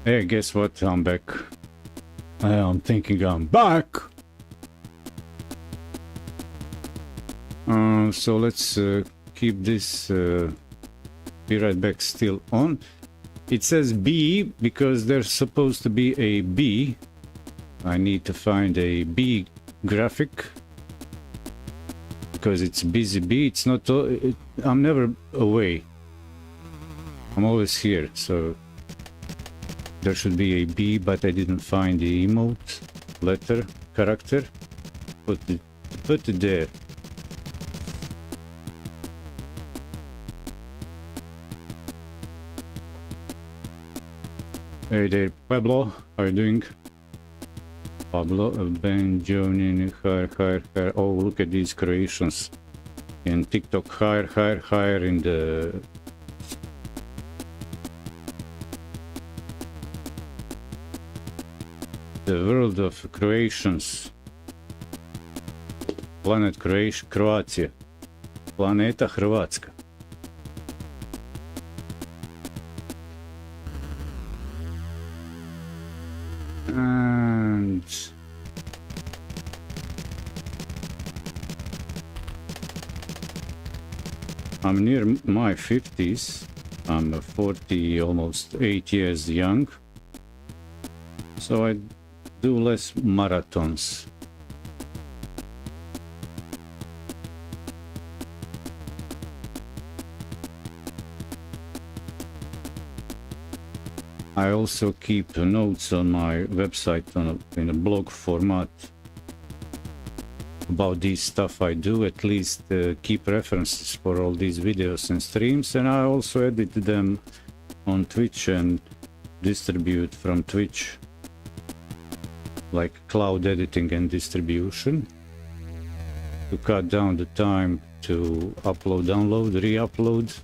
Hey, guess what? I'm back. I'm thinking I'm back. So let's keep this be right back still on. It says B because there's supposed to be a B. I need to find a B graphic because it's busy B. It's not. I'm never away. I'm always here. So there should be a B, but I didn't find the emote letter character. Put it there. Hey there, Pablo. How are you doing? Pablo, Benjonin, hire. Oh, look at these creations in TikTok. Hire in the world of creations. Planet Croatia. Planeta Hrvatska. And I'm near my 50s. I'm 40, almost 8 years young. So I do less marathons. I also keep notes on my website in a blog format about this stuff I do, at least keep references for all these videos and streams, and I also edit them on Twitch and distribute from Twitch, like cloud editing and distribution, to cut down the time to upload, download, re-upload.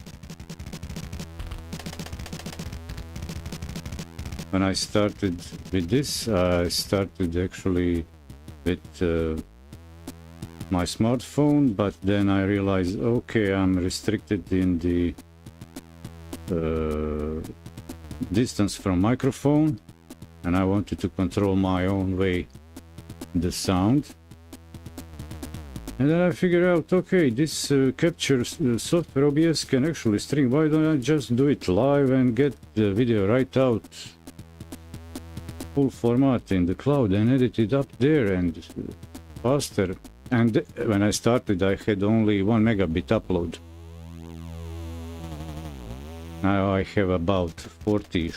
When I started with this, I started actually with my smartphone, but then I realized, okay, I'm restricted in the distance from microphone, and I wanted to control my own way the sound. And then I figured out, okay, this capture software OBS can actually stream. Why don't I just do it live and get the video right out, full format in the cloud, and edit it up there and faster. And when I started, I had only 1 megabit upload. Now I have about 40-ish.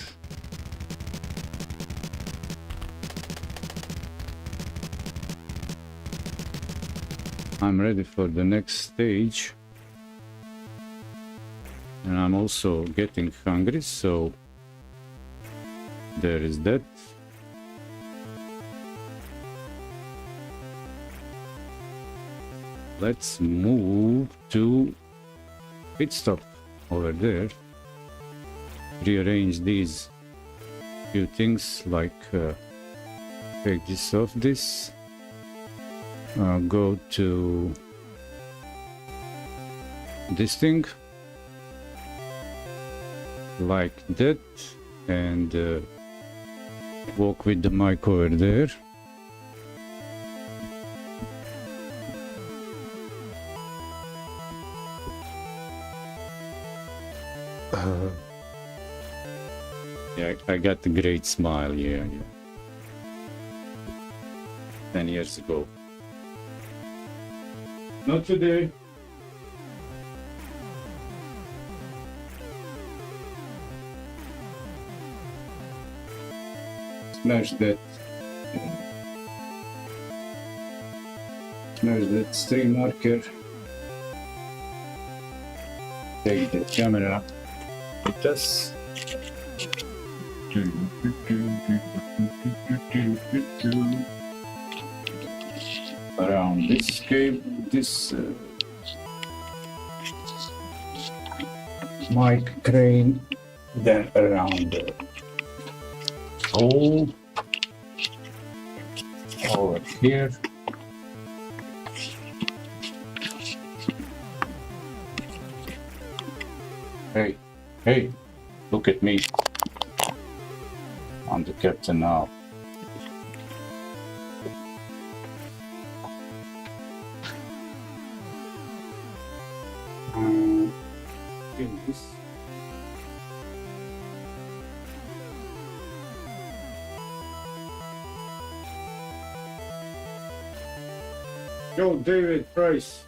I'm ready for the next stage. And I'm also getting hungry, so there is that. Let's move to Pitstop over there. Rearrange these few things, like take this off this. Go to this thing, like that, and walk with the mic over there. Yeah, I got a great smile, yeah. 10 years ago. Not today. Smash that. Smash that stream marker. Take the camera with us. Around this cable, this mic crane, then around the hole over here. Hey, look at me. I'm the captain now. kill this. Yo, David Price.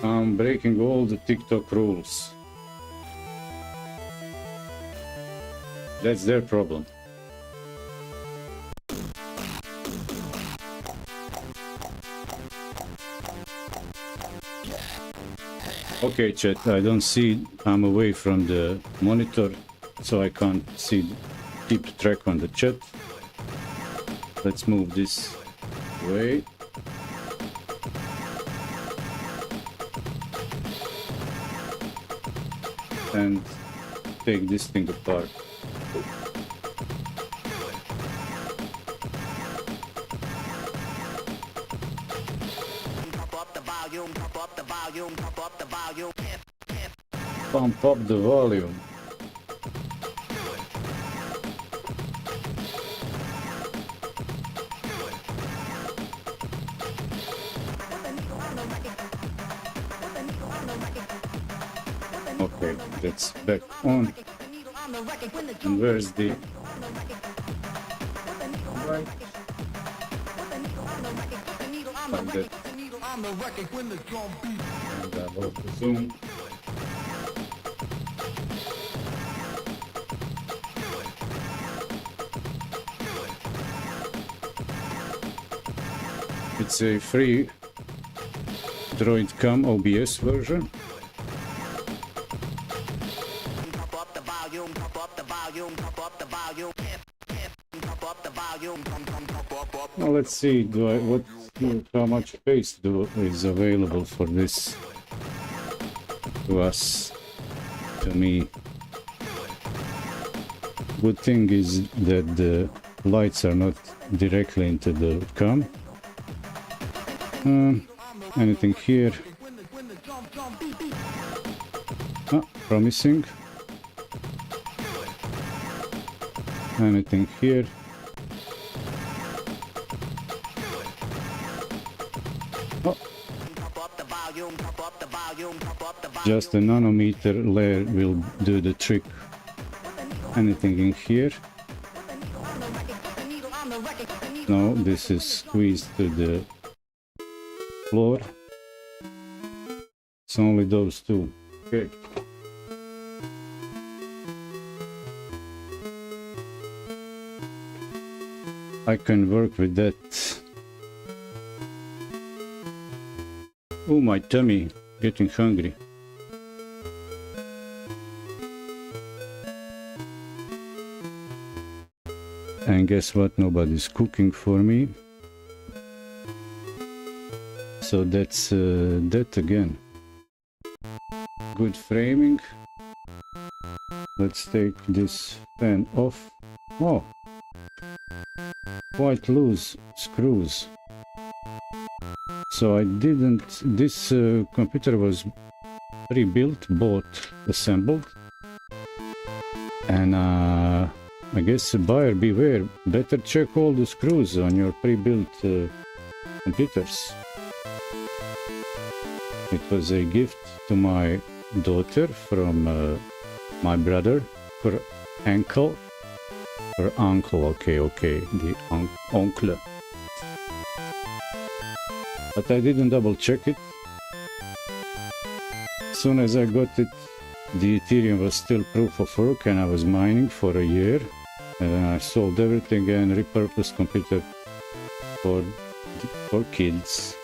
I'm breaking all the TikTok rules. That's their problem. Okay, chat, I don't see, I'm away from the monitor, so I can't keep track on the chat. Let's move this away. And take this thing apart. Pump up the volume. Okay, that's back on. And where's the right? Like that. And I will the zoom. It's a free Droid.com OBS version. Now let's see, how much space is available for this to me. Good thing is that the lights are not directly into the cam. Anything here? Promising. Anything here? Oh. Just a nanometer layer will do the trick. Anything in here? No, this is squeezed to the floor. It's only those two. Okay. I can work with that. Oh, my tummy, getting hungry. And guess what? Nobody's cooking for me. So that's that again. Good framing. Let's take this fan off. Oh, quite loose screws. So I didn't. This computer was pre-built, bought, assembled, and I guess buyer beware. Better check all the screws on your pre-built computers. It was a gift to my daughter from my brother, her uncle, okay, the uncle. But I didn't double check it. As soon as I got it, the Ethereum was still proof of work and I was mining for a year. And then I sold everything and repurposed computer for kids.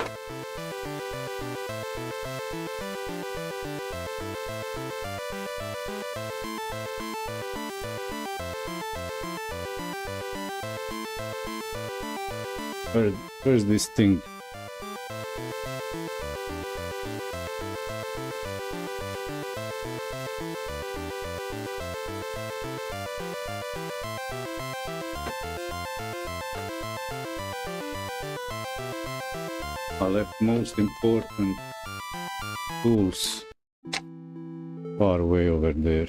Where's this thing? I left most important tools far away over there.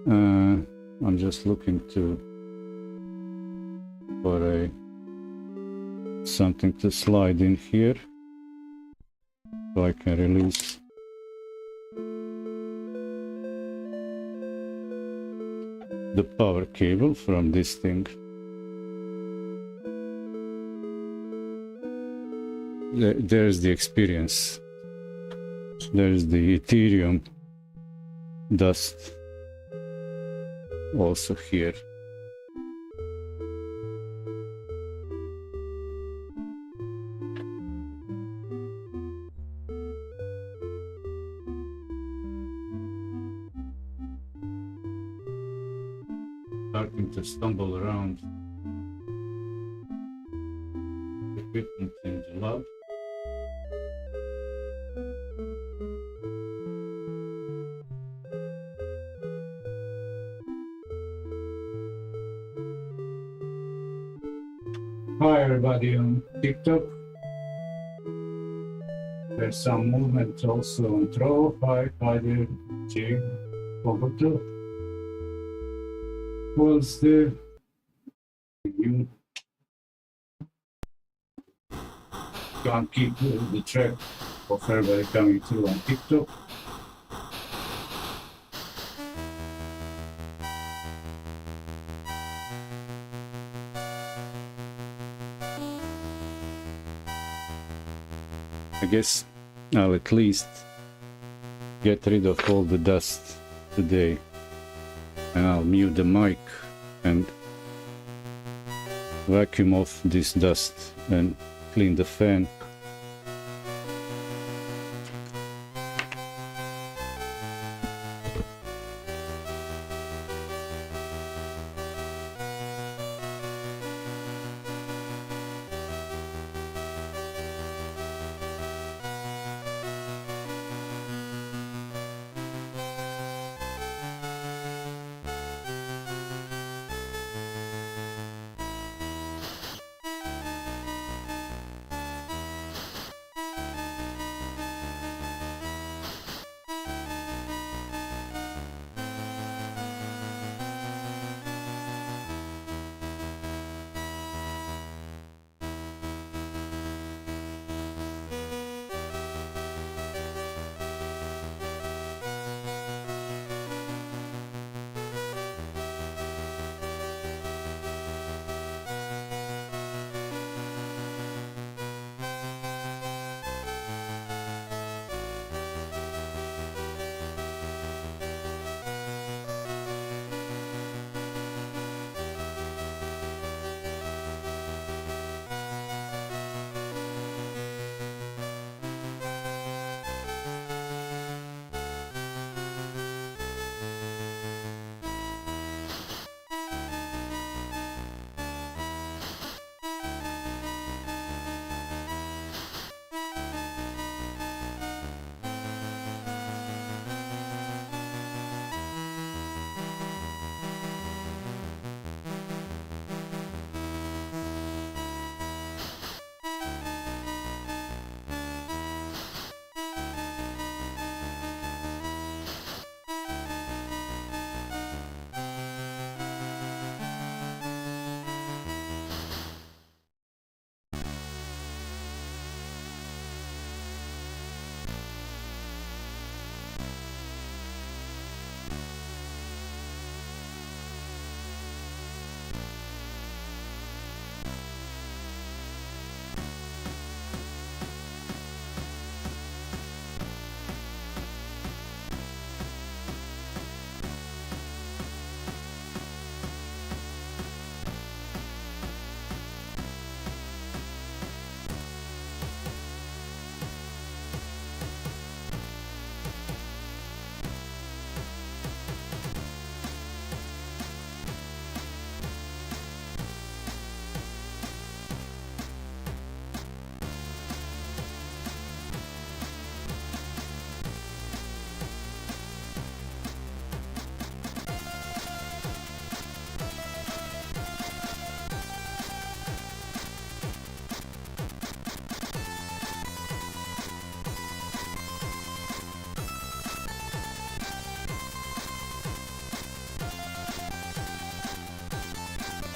I'm just looking for something to slide in here so I can release the power cable from this thing. There's the experience. There's the Ethereum dust also here. Starting to stumble around equipment in the lab. Hi everybody on TikTok. There's some movement also on Throw. Hi there, Jay, Bogoto. Who else there? You can't keep the track of everybody coming through on TikTok. I guess I'll at least get rid of all the dust today, and I'll mute the mic and vacuum off this dust and clean the fan.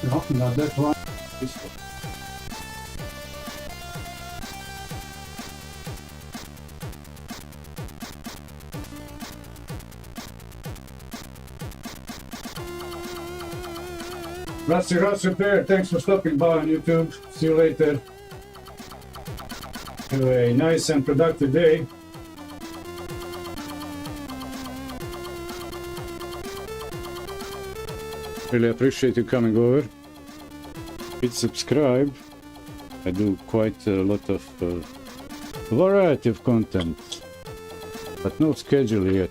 No, not that one. This one. Russ Repair, thanks for stopping by on YouTube. See you later. Have a nice and productive day. Really appreciate you coming over. Hit subscribe. I do quite a lot of variety of content, but no schedule yet.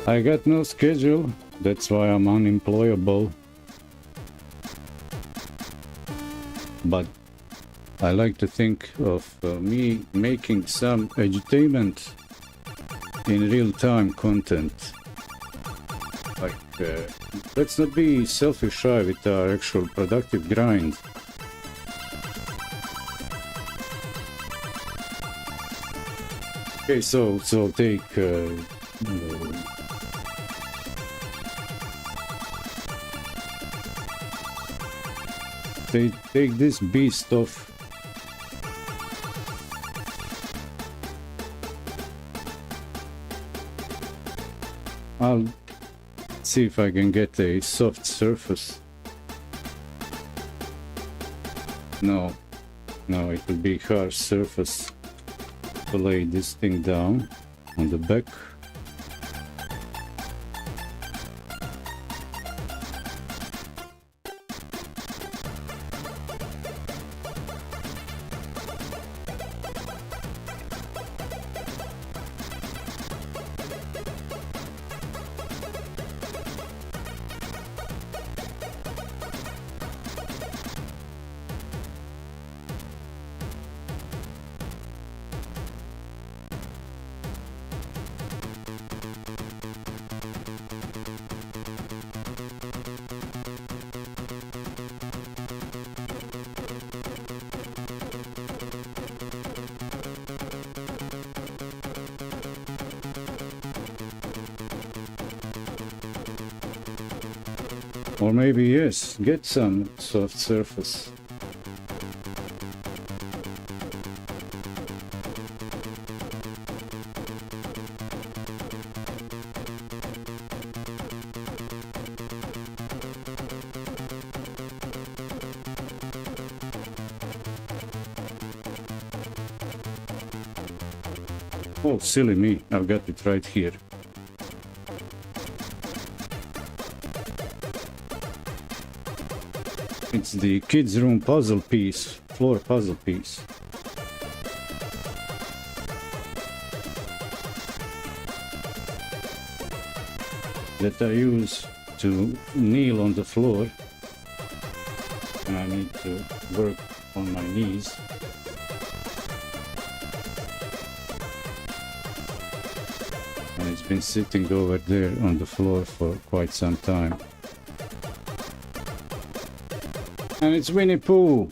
I got no schedule, that's why I'm unemployable. But I like to think of me making some edutainment in real-time content. Like, let's not be selfish shy with our actual productive grind. Okay, so take take this beast off. I'll see if I can get a soft surface. No, it will be hard surface to lay this thing down on the back. Or maybe yes, get some soft surface. Oh, silly me, I've got it right here. It's the kids' room puzzle piece, floor puzzle piece. That I use to kneel on the floor when I need to work on my knees. And it's been sitting over there on the floor for quite some time. And it's Winnie Pooh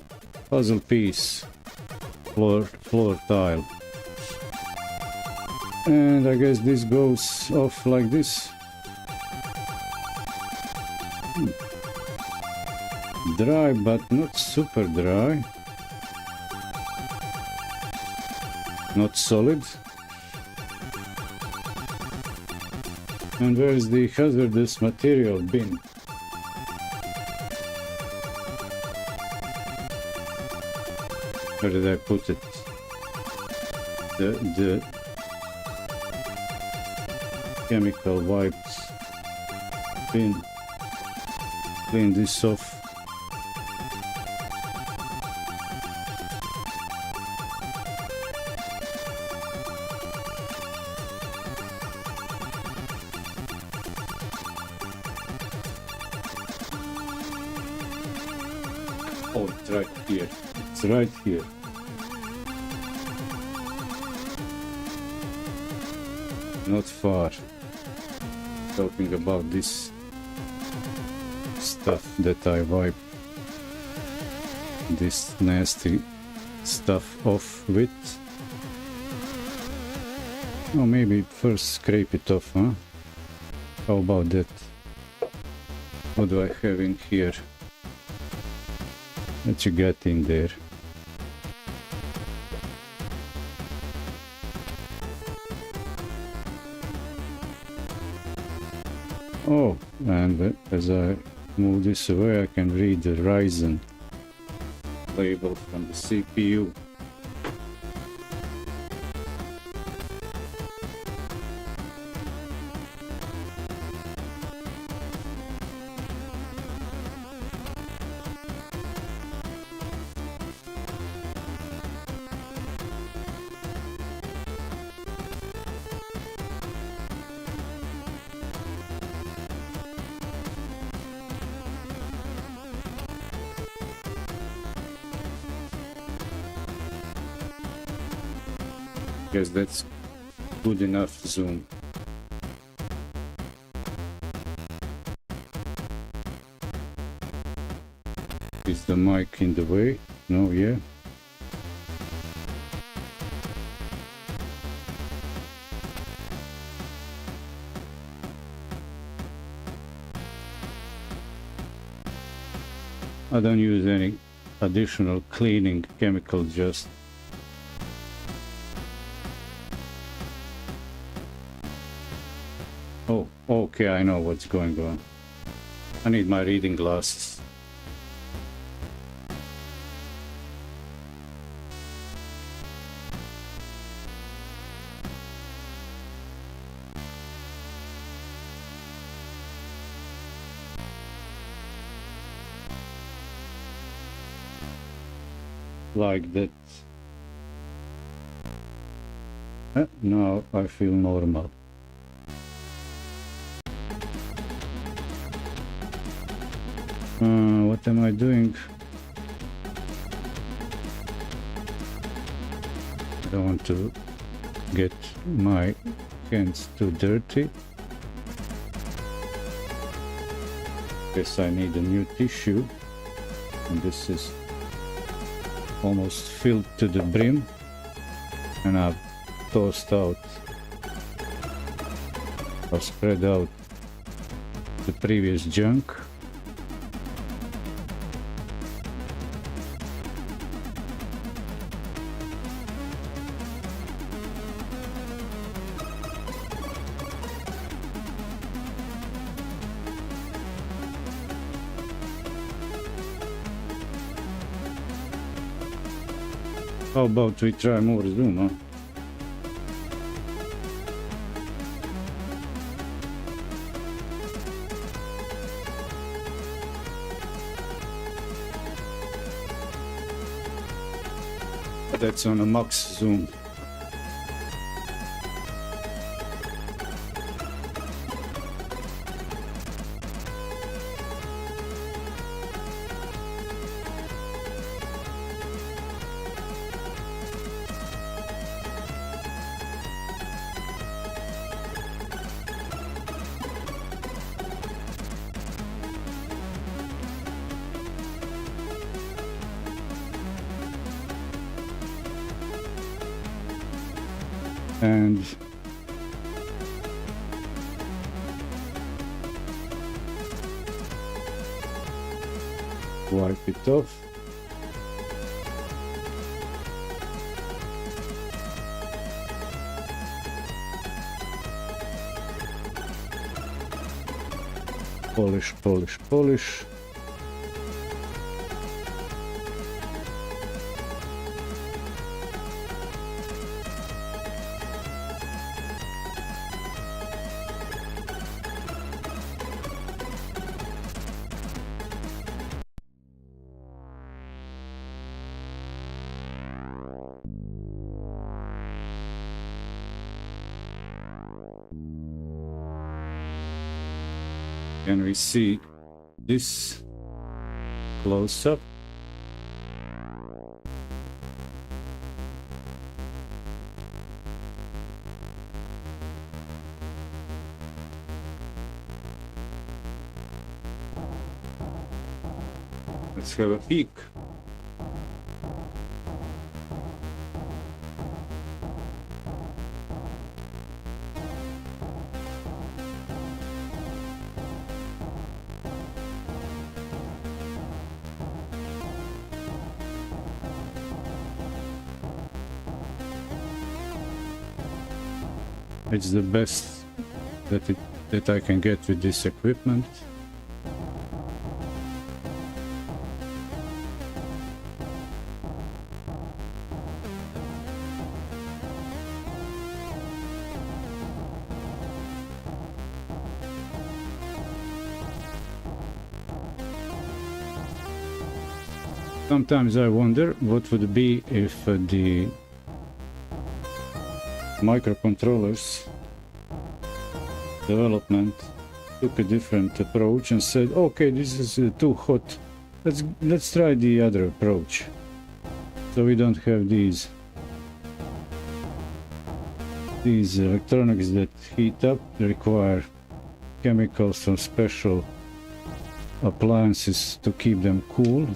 puzzle piece, floor tile. And I guess this goes off like this. Dry, but not super dry. Not solid. And where's the hazardous material bin? Where did I put it? The chemical wipes bin. Clean this off. Oh, it's right here. It's right here. Not far. Talking about this stuff that I wipe this nasty stuff off with. Oh, maybe first scrape it off, huh? How about that? What do I have in here? What you got in there? Oh, and as I move this away, I can read the Ryzen label from the CPU. Guess that's good enough zoom. Is the mic in the way? No, yeah. I don't use any additional cleaning chemical, just oh, okay, I know what's going on. I need my reading glasses. Like that. Now I feel normal. What am I doing? I don't want to get my hands too dirty. Guess I need a new tissue, and this is almost filled to the brim, and I've tossed out or spread out the previous junk. How about we try more zoom, huh? That's on a max zoom. And wipe it off. Polish, polish, polish. Can we see this close up? Let's have a peek. It's the best that I can get with this equipment. Sometimes I wonder what would be if the microcontrollers development took a different approach and said, okay, this is too hot, let's try the other approach, so we don't have these electronics that heat up, require chemicals or special appliances to keep them cool.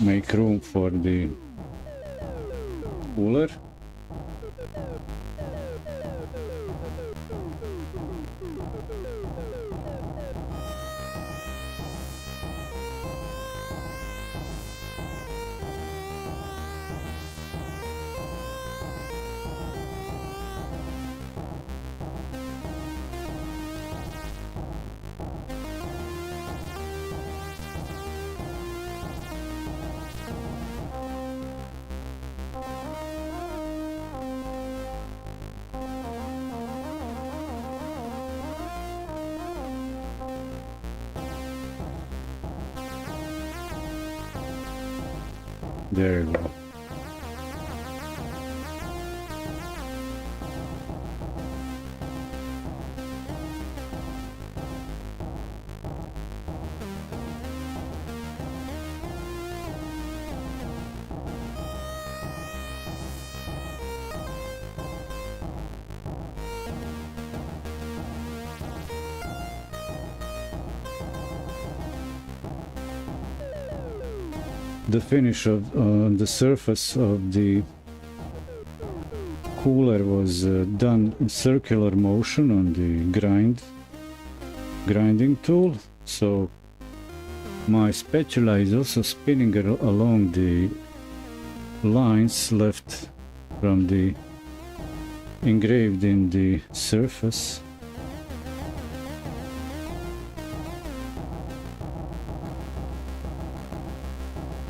Make room for the cooler. There you go. The finish of the surface of the cooler was done in circular motion on the grinding tool, so my spatula is also spinning along the lines left from the engraved in the surface.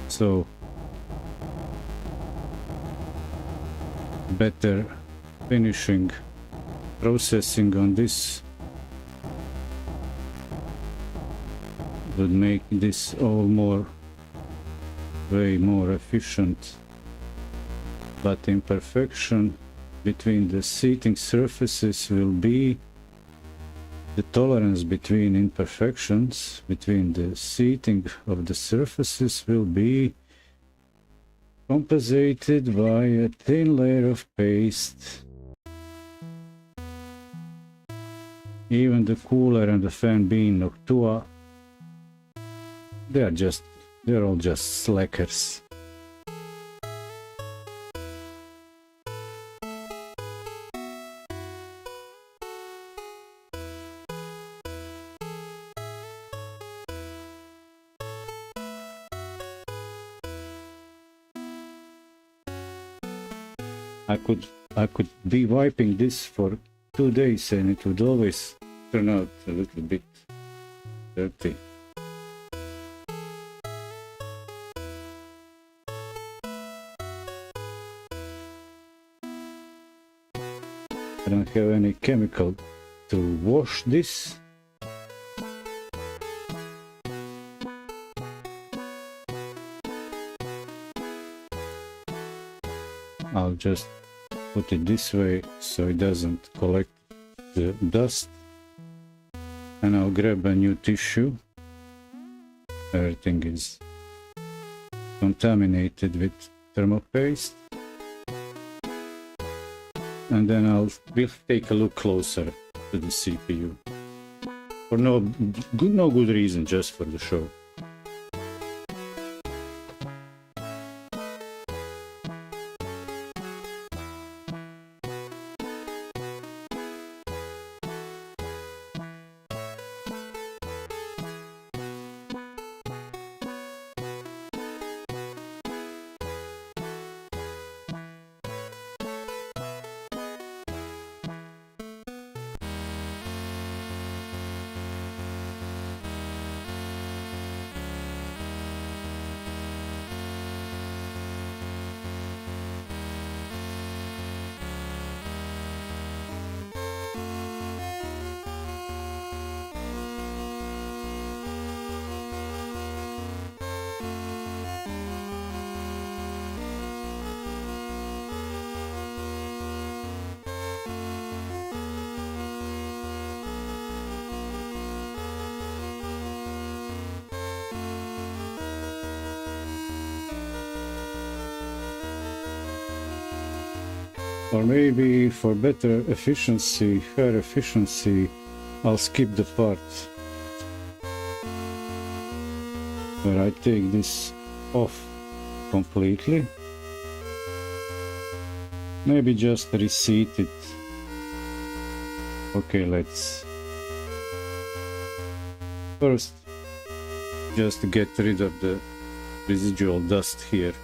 So better finishing processing on this would make this all way more efficient, but imperfection between the seating surfaces will be the tolerance between imperfections between the seating of the surfaces will be compensated by a thin layer of paste. Even the cooler and the fan being Noctua, they're all just slackers. I could be wiping this for 2 days and it would always turn out a little bit dirty. I don't have any chemical to wash this. I'll just put it this way so it doesn't collect the dust, and I'll grab a new tissue. Everything is contaminated with thermopaste, and then we'll take a look closer to the CPU for no good reason, just for the show. Or maybe for better efficiency, higher efficiency, I'll skip the part where I take this off completely. Maybe just reseat it. Okay, let's first just get rid of the residual dust here.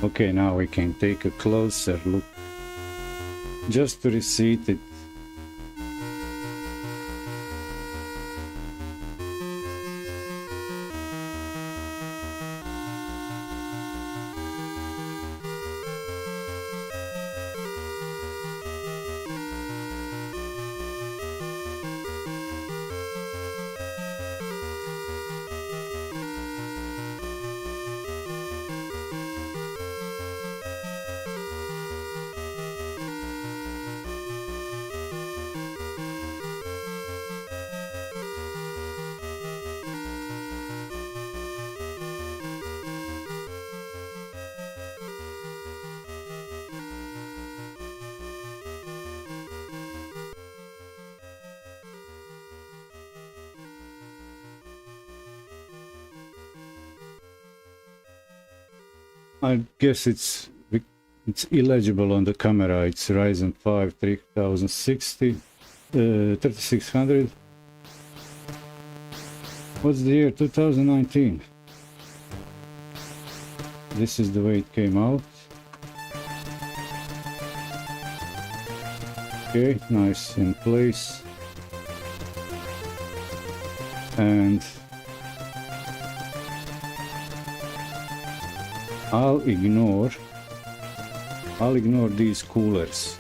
Okay, now we can take a closer look, just to reseat it. I guess it's illegible on the camera. It's Ryzen 5 3060, 3600. What's the year? 2019. This is the way it came out. Okay, nice in place. And I'll ignore these coolers.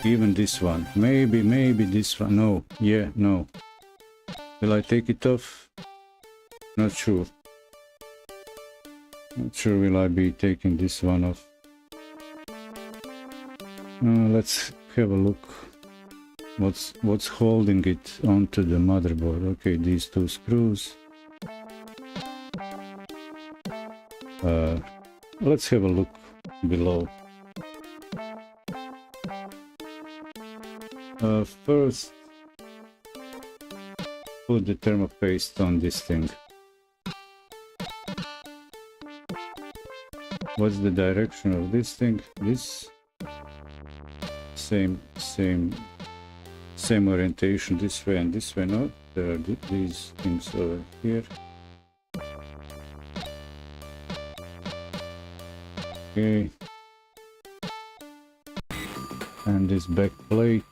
Even this one. Maybe this one. No. Yeah, no. Will I take it off? Not sure. Not sure will I be taking this one off. Let's have a look. What's holding it onto the motherboard? Okay, these two screws. Let's have a look below. First, put the thermopaste on this thing. What's the direction of this thing? This same orientation this way and this way. No, there are these things over here. Okay, and this back plate.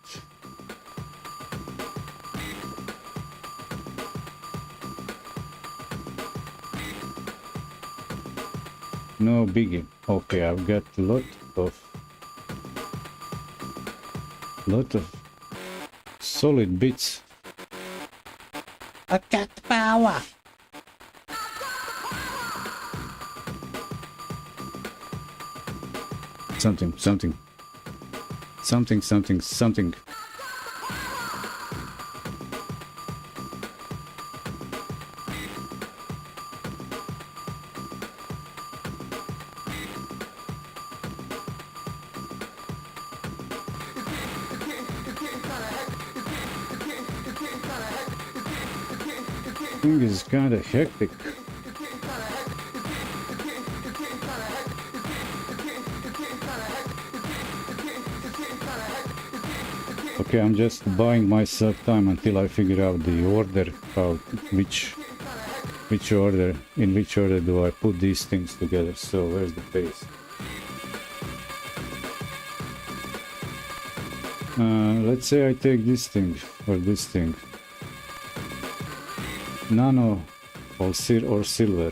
No biggie. Okay, I've got a lot of solid bits. I got power. Something. Thing is kind of hectic. Okay, I'm just buying myself time until I figure out the order, in which order do I put these things together. So where's the base? Let's say I take this thing or this thing, nano or silver.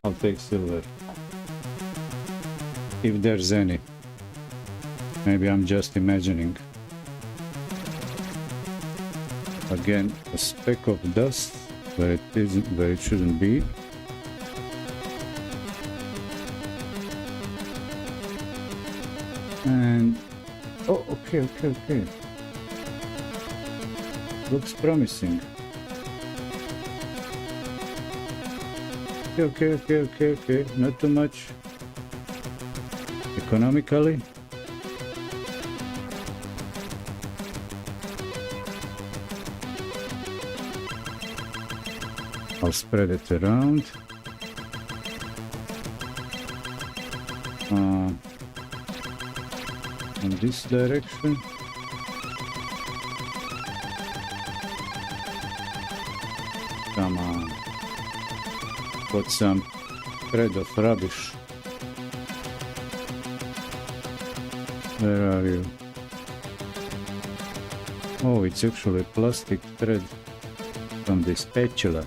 I'll take silver, if there's any. Maybe I'm just imagining. Again, a speck of dust where it isn't, where it shouldn't be. And oh, okay. Looks promising. Okay. Not too much. Economically. I'll spread it around. In this direction. Come on. Got some thread of rubbish. Where are you? Oh, it's actually plastic thread from the spatula.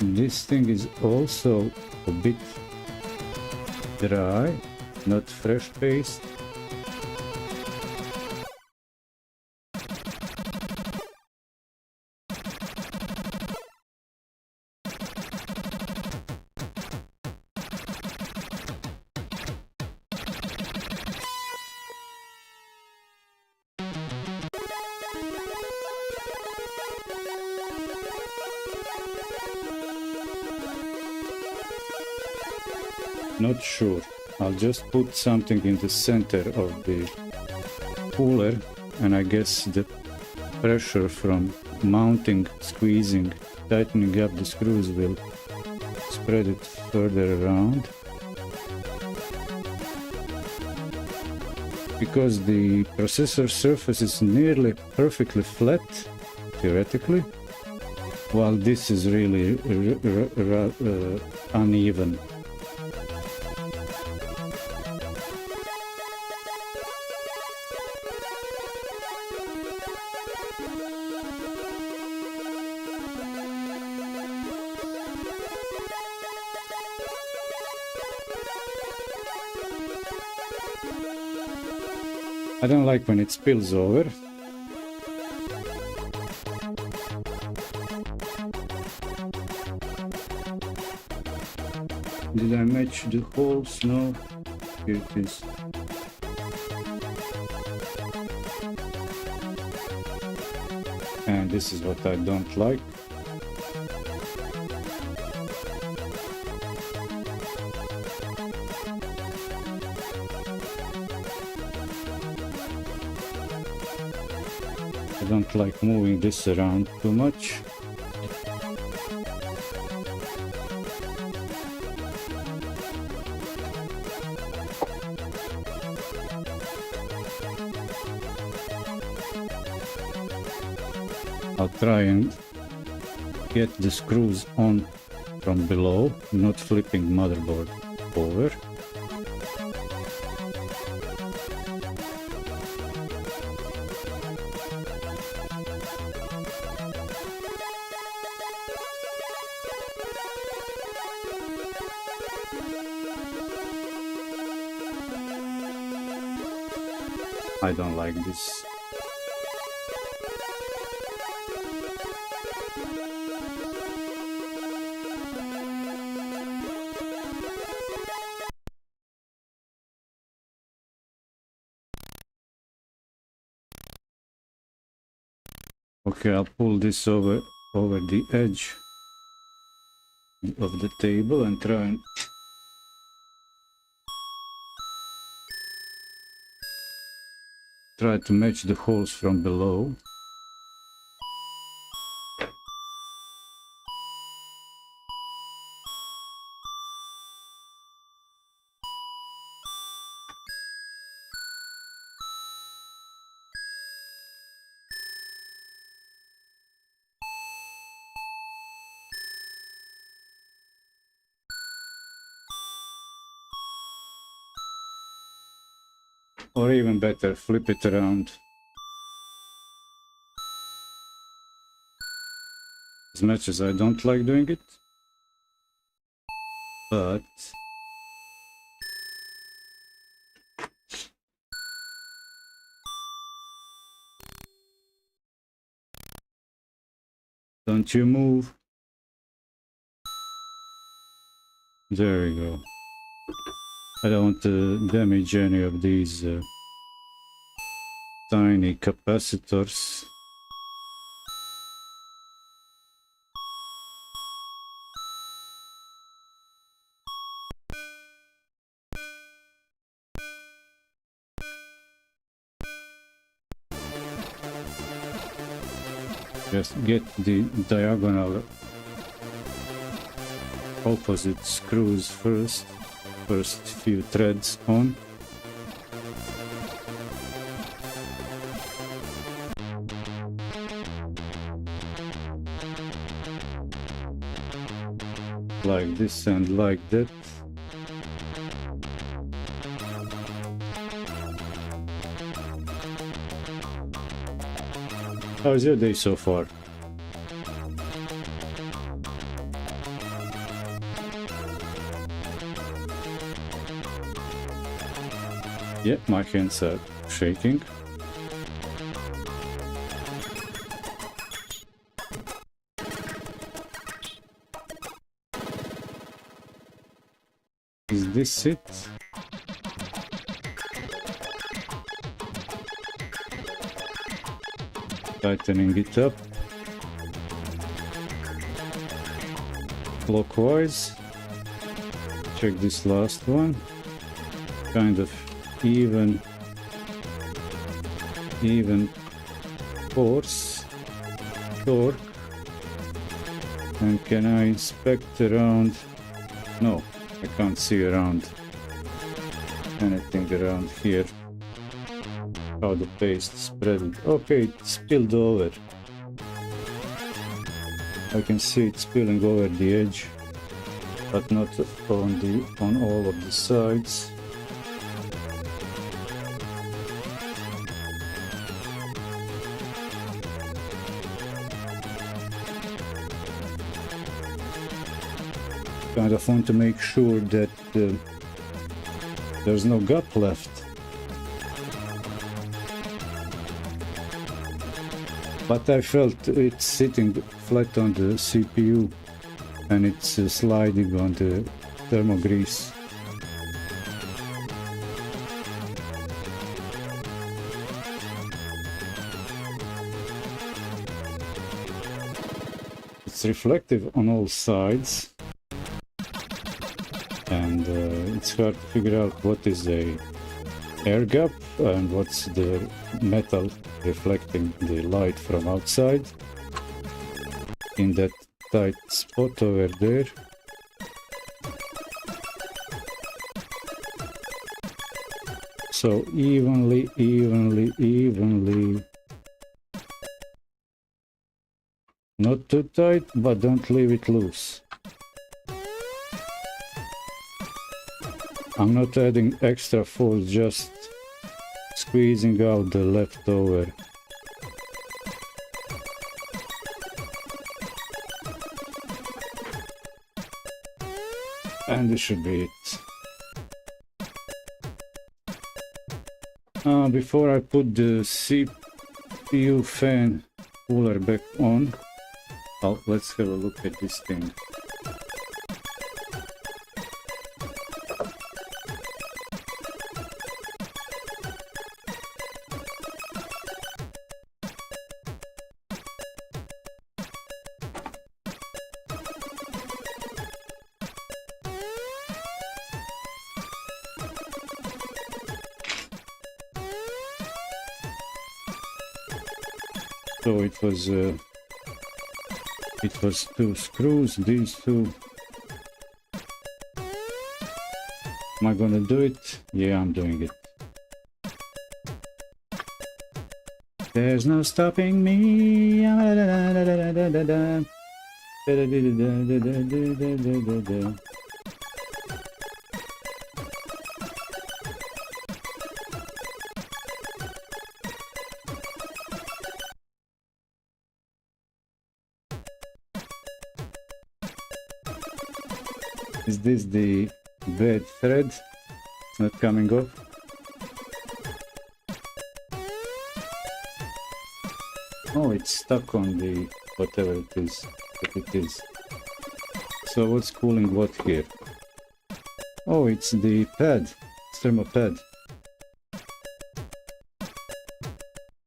This thing is also a bit dry, not fresh paste. Not sure. I'll just put something in the center of the cooler, and I guess the pressure from mounting, squeezing, tightening up the screws will spread it further around. Because the processor surface is nearly perfectly flat, theoretically, while this is really uneven. I don't like when it spills over. Did I match the holes? No. Here it is. And this is what I don't like. I don't like moving this around too much. I'll try and get the screws on from below, not flipping motherboard over. I don't like this. Okay, I'll pull this over the edge. of the table and try to match the holes from below. Or even better, flip it around. As much as I don't like doing it, but don't you move. There we go. I don't want to damage any of these tiny capacitors. Just get the diagonal opposite screws first few threads on. Like this and like that. How's your day so far? Yeah, my hands are shaking. Is this it? Tightening it up clockwise. Check this last one. Kind of even force, torque. And can I inspect around? No, I can't see around anything around here. How the paste spread. Okay, it spilled over. I can see it spilling over the edge, but not on all of the sides. Kind of want to make sure that there's no gap left. But I felt it's sitting flat on the CPU and it's sliding on the thermal grease. It's reflective on all sides, and it's hard to figure out what is a air gap and what's the metal reflecting the light from outside in that tight spot over there. So evenly, not too tight, but don't leave it loose. I'm not adding extra force, just squeezing out the leftover. And this should be it. Before I put the CPU fan cooler back on, let's have a look at this thing. So it was 2 screws, these 2. Am I gonna do it? Yeah, I'm doing it. There's no stopping me. Is this the bad thread? It's not coming off. Oh, it's stuck on the whatever it is that it is. So what's cooling what here? Oh, it's the pad. It's thermopad.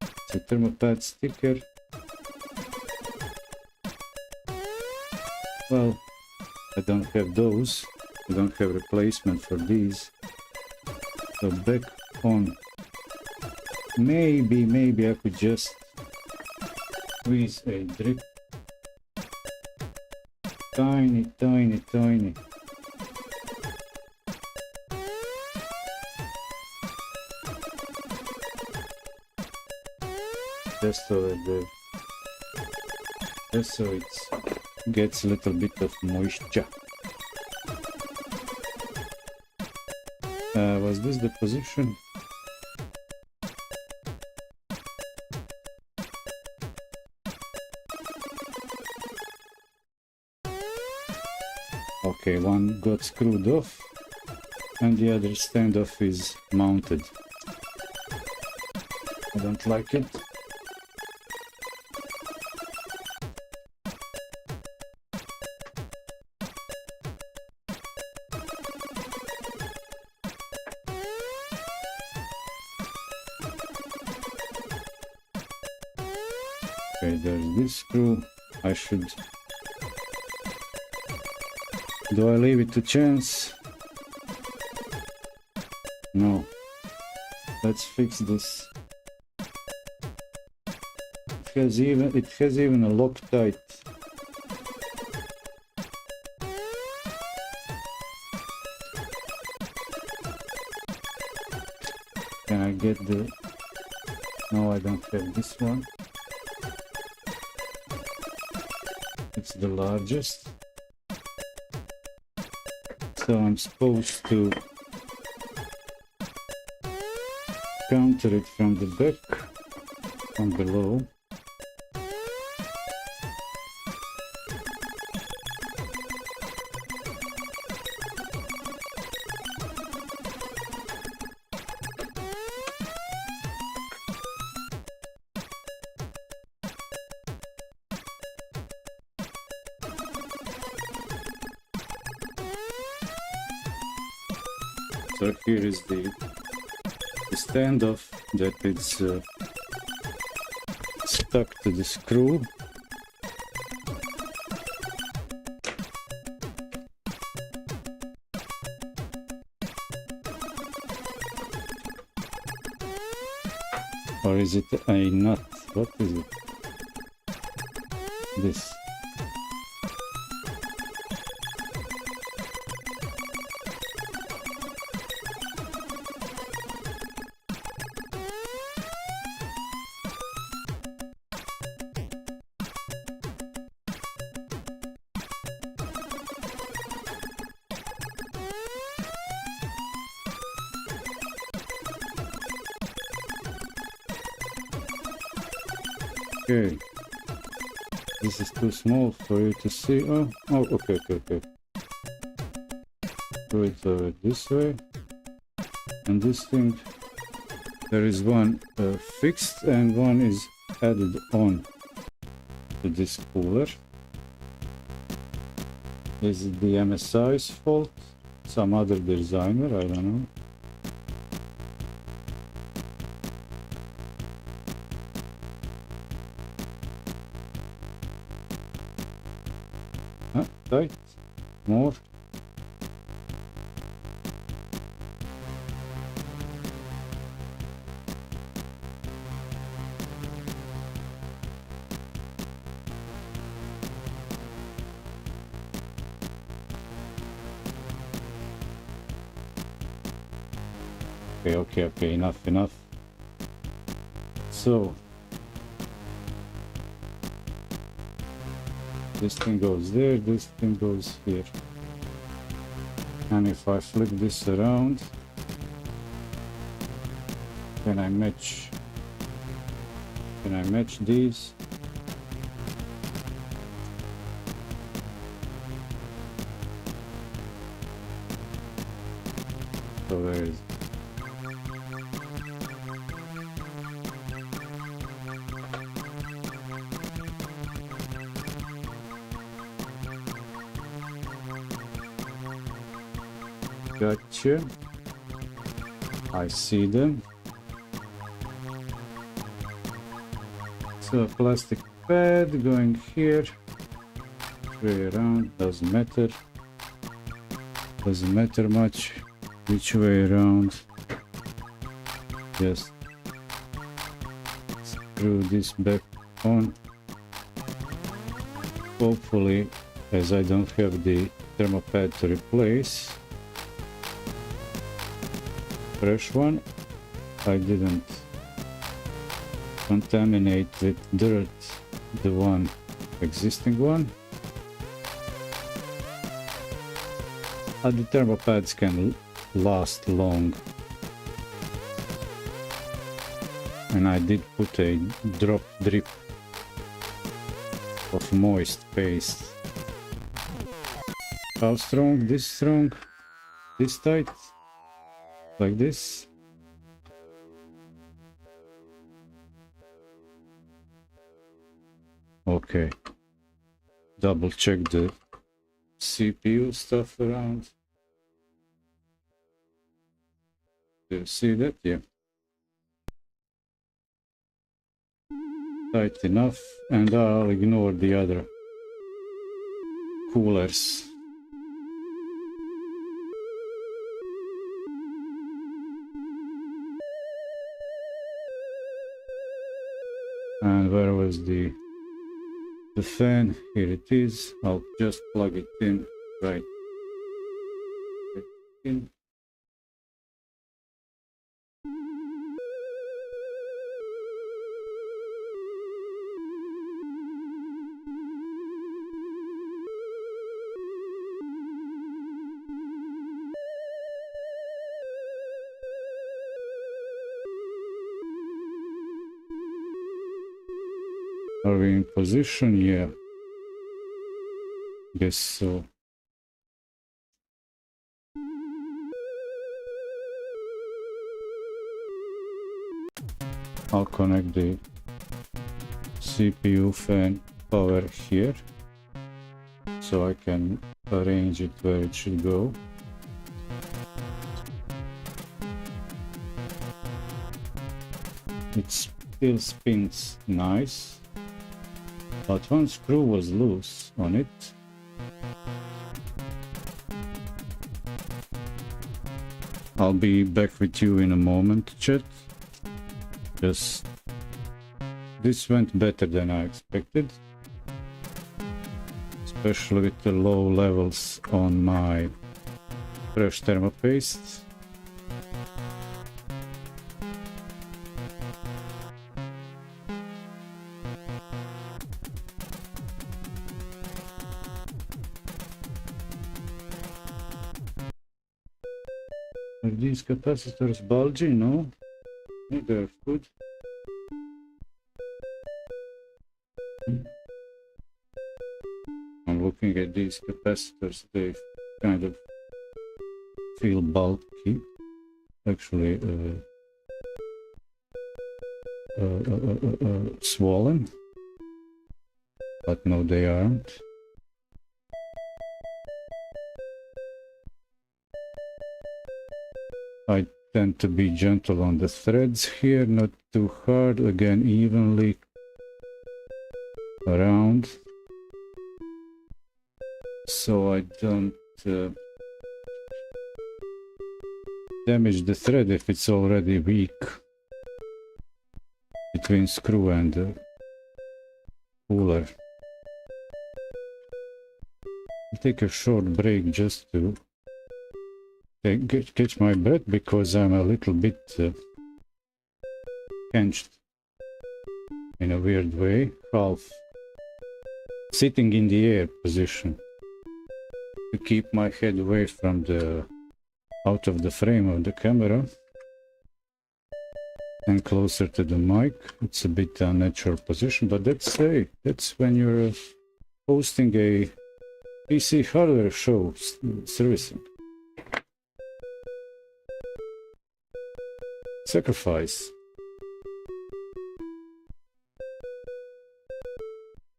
It's a thermopad sticker. Well, I don't have those. I don't have replacement for these. So back on. Maybe I could just squeeze a drip. Tiny. Just so it gets a little bit of moisture. Was this the position? Okay, one got screwed off and the other standoff is mounted. I don't like it. Okay, there's this screw. I should... Do I leave it to chance? No. Let's fix this. It has even a Loctite. Can I get the... No, I don't have this one. It's the largest. So I'm supposed to counter it from the back, from below. So here is the standoff that is stuck to the screw. Or is it a nut? What is it? This. Okay, this is too small for you to see. Oh, okay. Do it this way. And this thing, there is one fixed and one is added on to this cooler. Is it the MSI's fault? Some other designer? I don't know. Tight. More. Okay, enough. So this thing goes there, this thing goes here. And if I flip this around, can I match these? So there is. Gotcha. I see them. So plastic pad going here, way around, doesn't matter much which way around. Just screw this back on. Hopefully, as I don't have the thermopad to replace, fresh one, I didn't contaminate with dirt the existing one. The thermopads can last long, and I did put a drip of moist paste. How strong? This tight, like this. Okay, double check the CPU stuff around. Do you see that? Yeah. Tight enough, and I'll ignore the other coolers. And where was the fan? Here it is. I'll just plug it in right in. Are we in position? Yeah. Guess so. I'll connect the CPU fan power here, so I can arrange it where it should go. It still spins nice, but one screw was loose on it. I'll be back with you in a moment, chat. Just this went better than I expected, especially with the low levels on my fresh thermopaste. Are these capacitors bulging? No, they're good. I'm looking at these capacitors, they kind of feel bulky, actually swollen, but no, they aren't. I tend to be gentle on the threads here, not too hard, again evenly around, so I don't damage the thread if it's already weak between screw and cooler. I'll take a short break just to catch my breath because I'm a little bit hunched in a weird way, half sitting in the air position to keep my head away from the out of the frame of the camera and closer to the mic. It's a bit unnatural position, but that's when you're hosting a PC hardware show servicing. Sacrifice.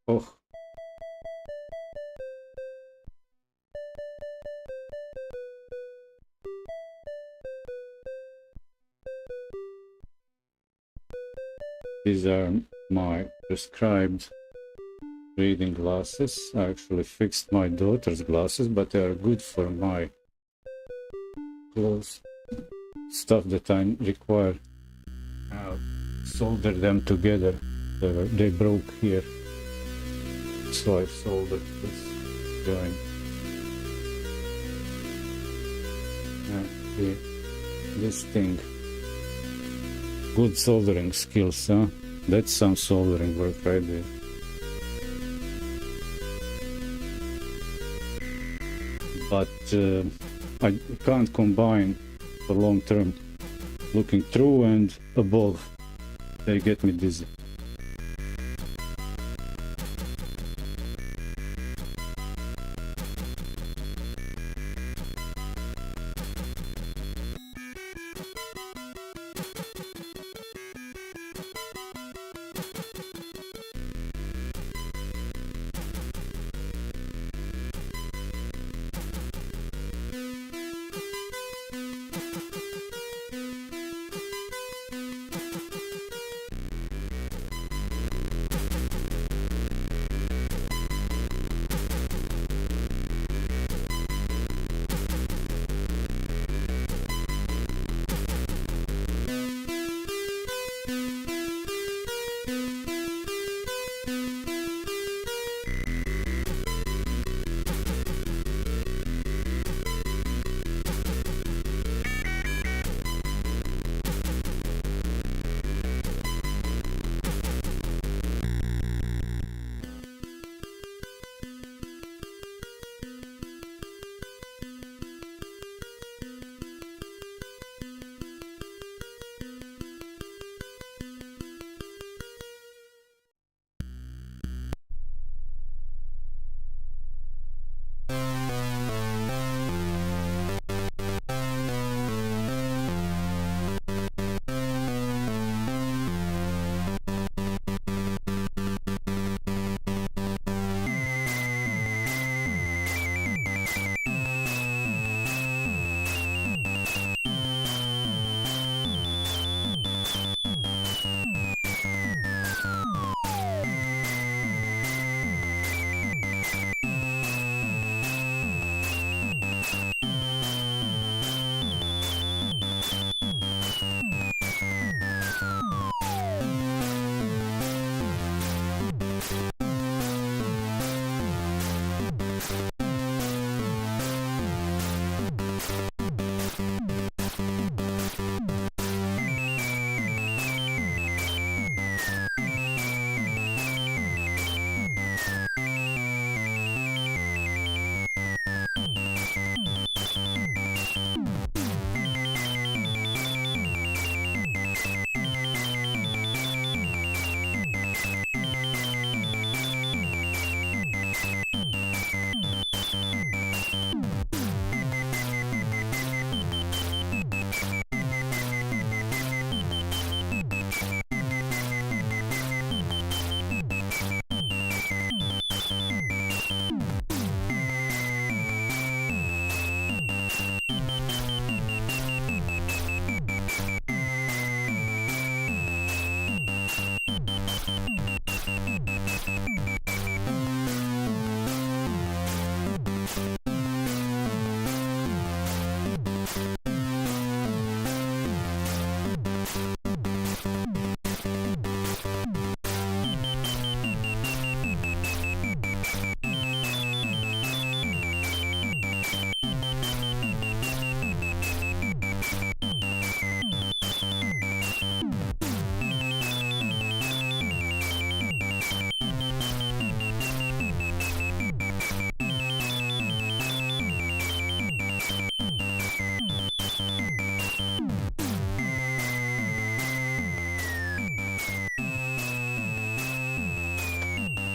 Oh. These are my prescribed reading glasses. I actually fixed my daughter's glasses, but they are good for my close stuff that I require. Solder them together. They broke here, so I soldered this joint. This thing. Good soldering skills, huh? That's some soldering work right there. But I can't combine for long term. Looking through and above, they get me dizzy.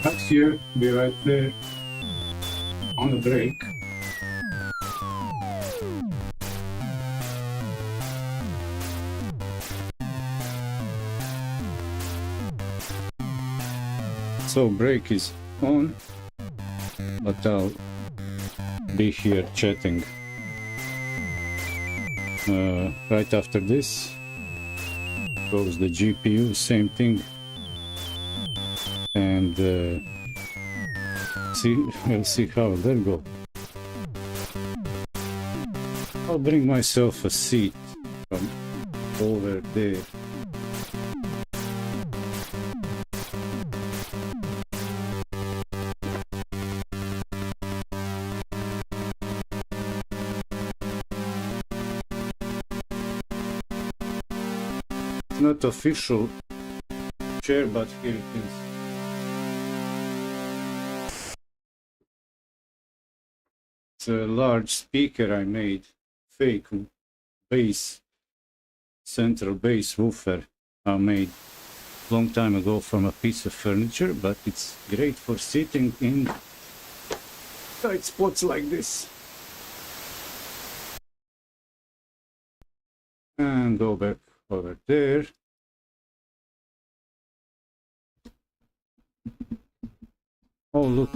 Right here, be right there on the break. So break is on, but I'll be here chatting right after this. Goes the GPU, same thing, and we'll see how that goes. I'll bring myself a seat from over there. It's not official chair, but here it is. It's a large speaker I made, fake bass, central bass woofer I made long time ago from a piece of furniture, but it's great for sitting in tight spots like this. And go back over there. Oh look,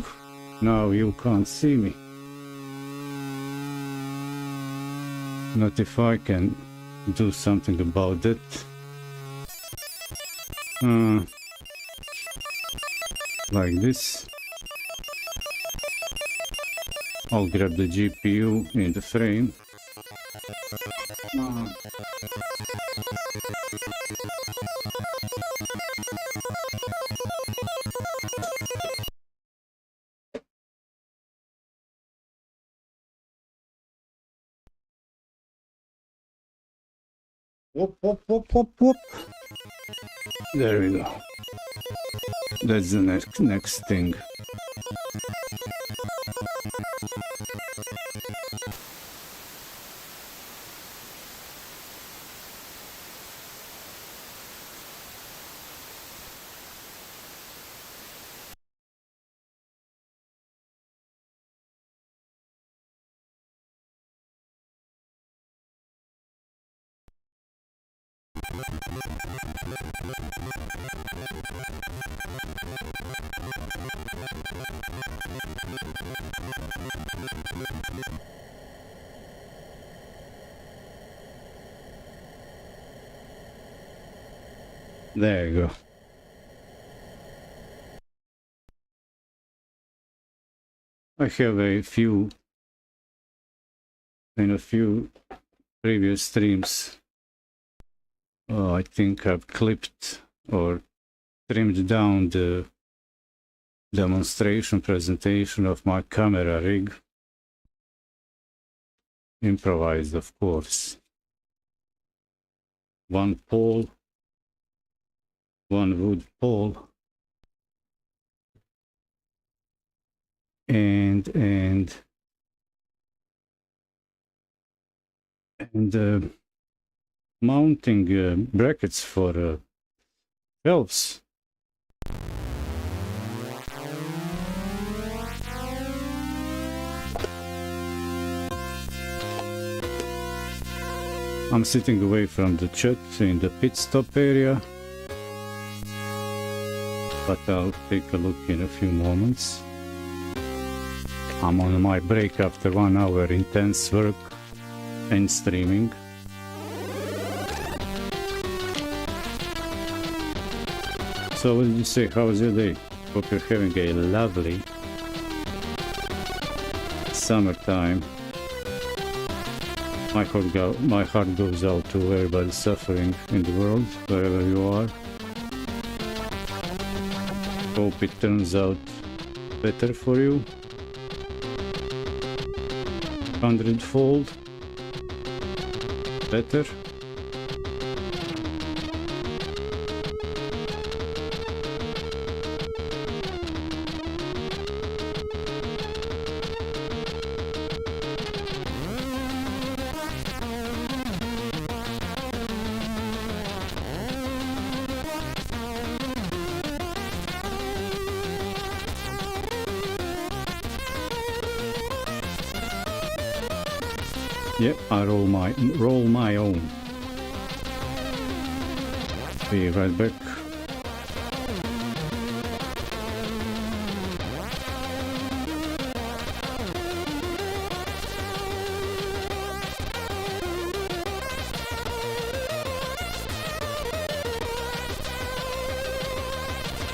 now you can't see me. Not if I can do something about that. Like this. I'll grab the GPU in the frame. Whoop, whoop, whoop, whoop, whoop. There we go. That's the next thing. There you go. I have a few previous streams. I think I've clipped or trimmed down the demonstration presentation of my camera rig. Improvised, of course. One pole, one wood pole, and mounting brackets for shelves. I'm sitting away from the chat in the Pitstop area, but I'll take a look in a few moments. I'm on my break after 1 hour intense work and streaming. So what did you say? How was your day? Hope you're having a lovely summertime. My heart goes out to everybody suffering in the world, wherever you are. Hope it turns out better for you. 100-fold better. Yeah, I roll my own. Be right back.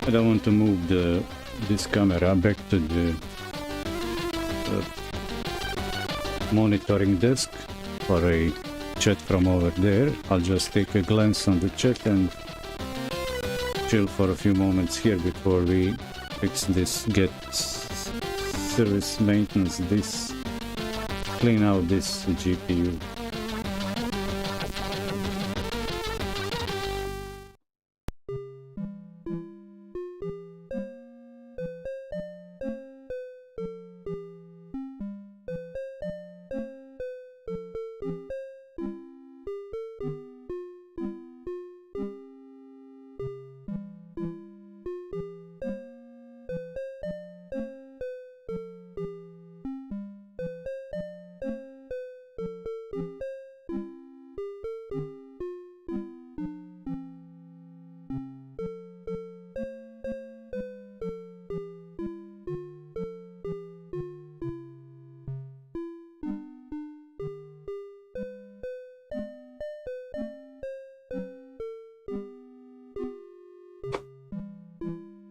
I don't want to move this camera back to the monitoring desk for a chat from over there. I'll just take a glance on the chat and chill for a few moments here before we fix this, get service maintenance this, clean out this GPU.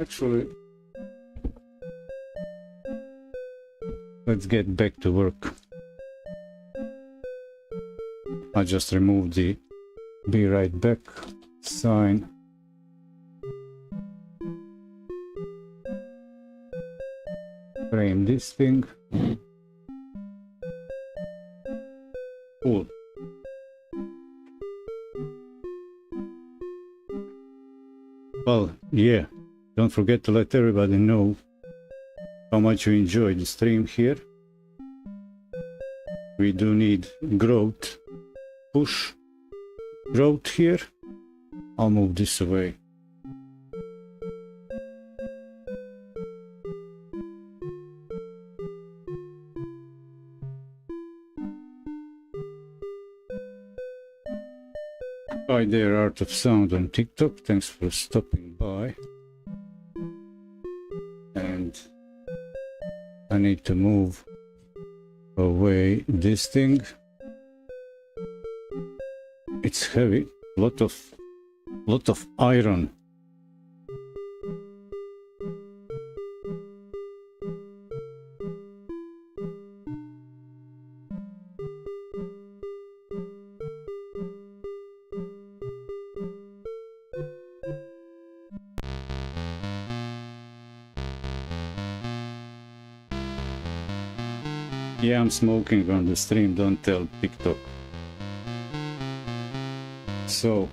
Actually, let's get back to work. I just removed the be right back sign. Frame this thing. Cool. Well, yeah. Don't forget to let everybody know how much you enjoyed the stream here. We do need growth, push growth here. I'll move this away. Hi there, Art of Sound on TikTok. Thanks for stopping by. And I need to move away this thing. It's heavy, lot of iron. Yeah, I'm smoking on the stream, don't tell TikTok. So,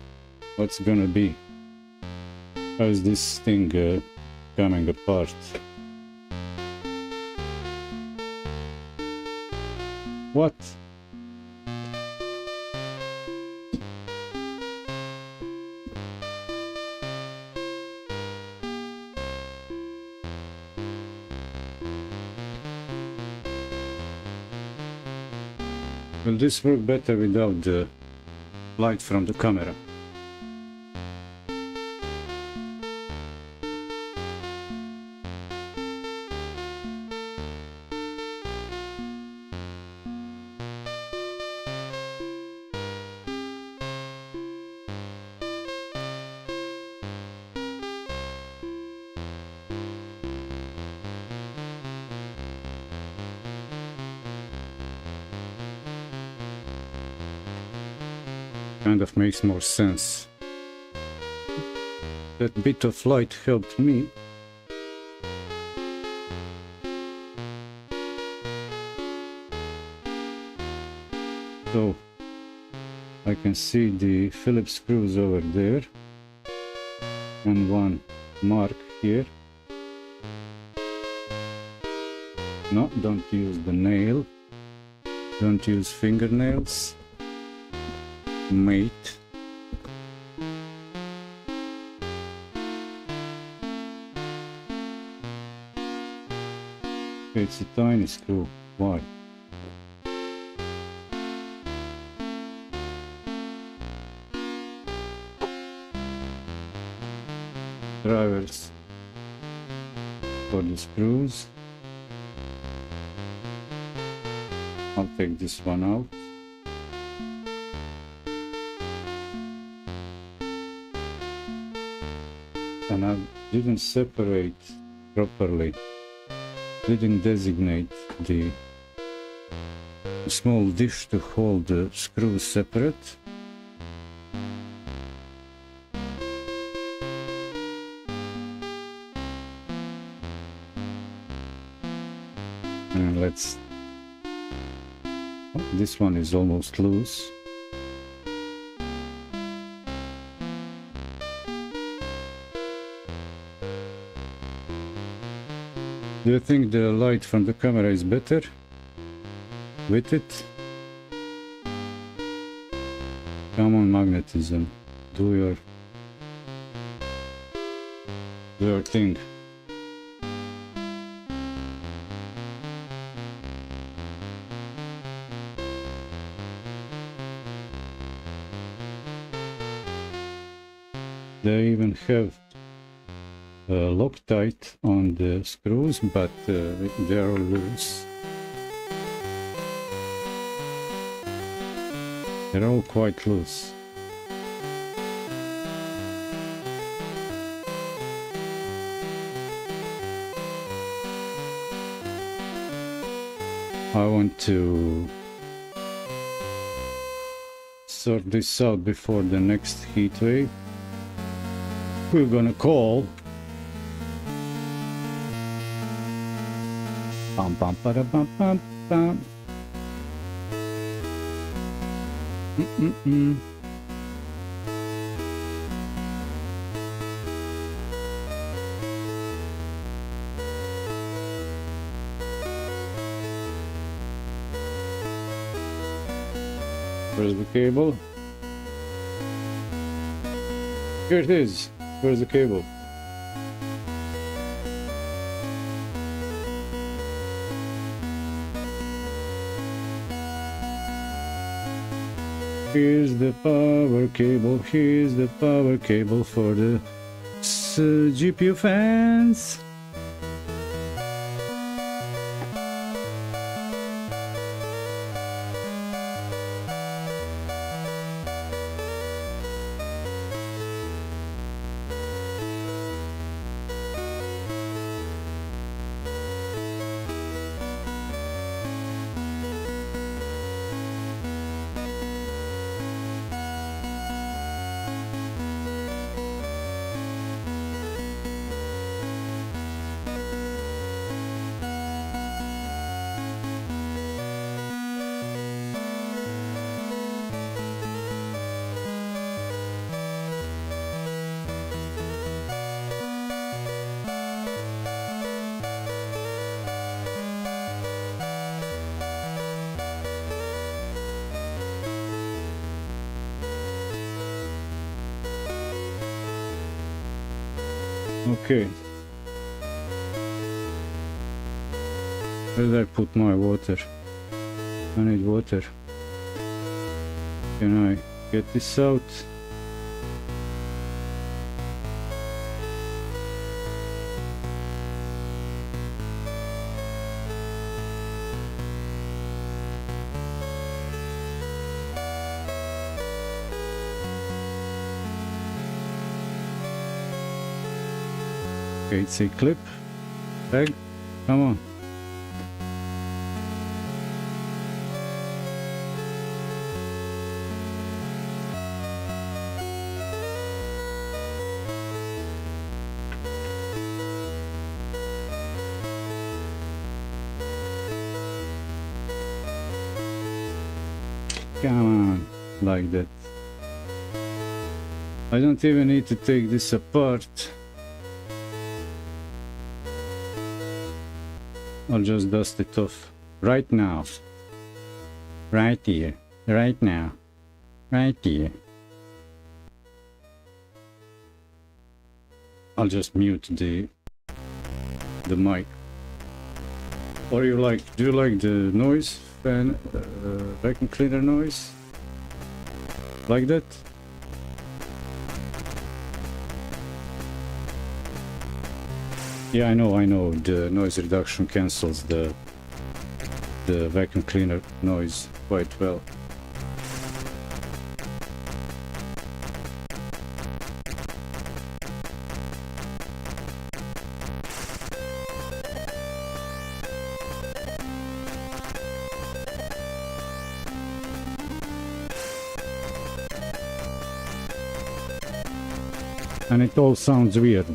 what's gonna be? How's this thing coming apart? What? Will this work better without the light from the camera? Kind of makes more sense. That bit of light helped me. So I can see the Phillips screws over there and one mark here. No, don't use the nail. Don't use fingernails. Mate. It's a tiny screw. Why? drivers for the screws. I'll take this one out. And I didn't separate properly, didn't designate the small dish to hold the screws separate. And let's, this one is almost loose. Do you think the light from the camera is better with it? Come on, magnetism, do your thing. They even have Loctite on the screws, but they are loose. They're all quite loose. I want to sort this out before the next heat wave. We're gonna call bum bum ba da bum bum bum. Where's the cable? Here it is. Where's the cable? Here's the power cable. Here's the power cable for the GPU fans. Okay. Where did I put my water? I need water. Can I get this out? Okay, it's a clip. Bag. Come on. Come on, like that. I don't even need to take this apart. I'll just dust it off right now. Right here. Right now. Right here. I'll just mute the mic. Or do you like the noise fan, vacuum cleaner noise? Like that? Yeah, I know. The noise reduction cancels the vacuum cleaner noise quite well. And it all sounds weird.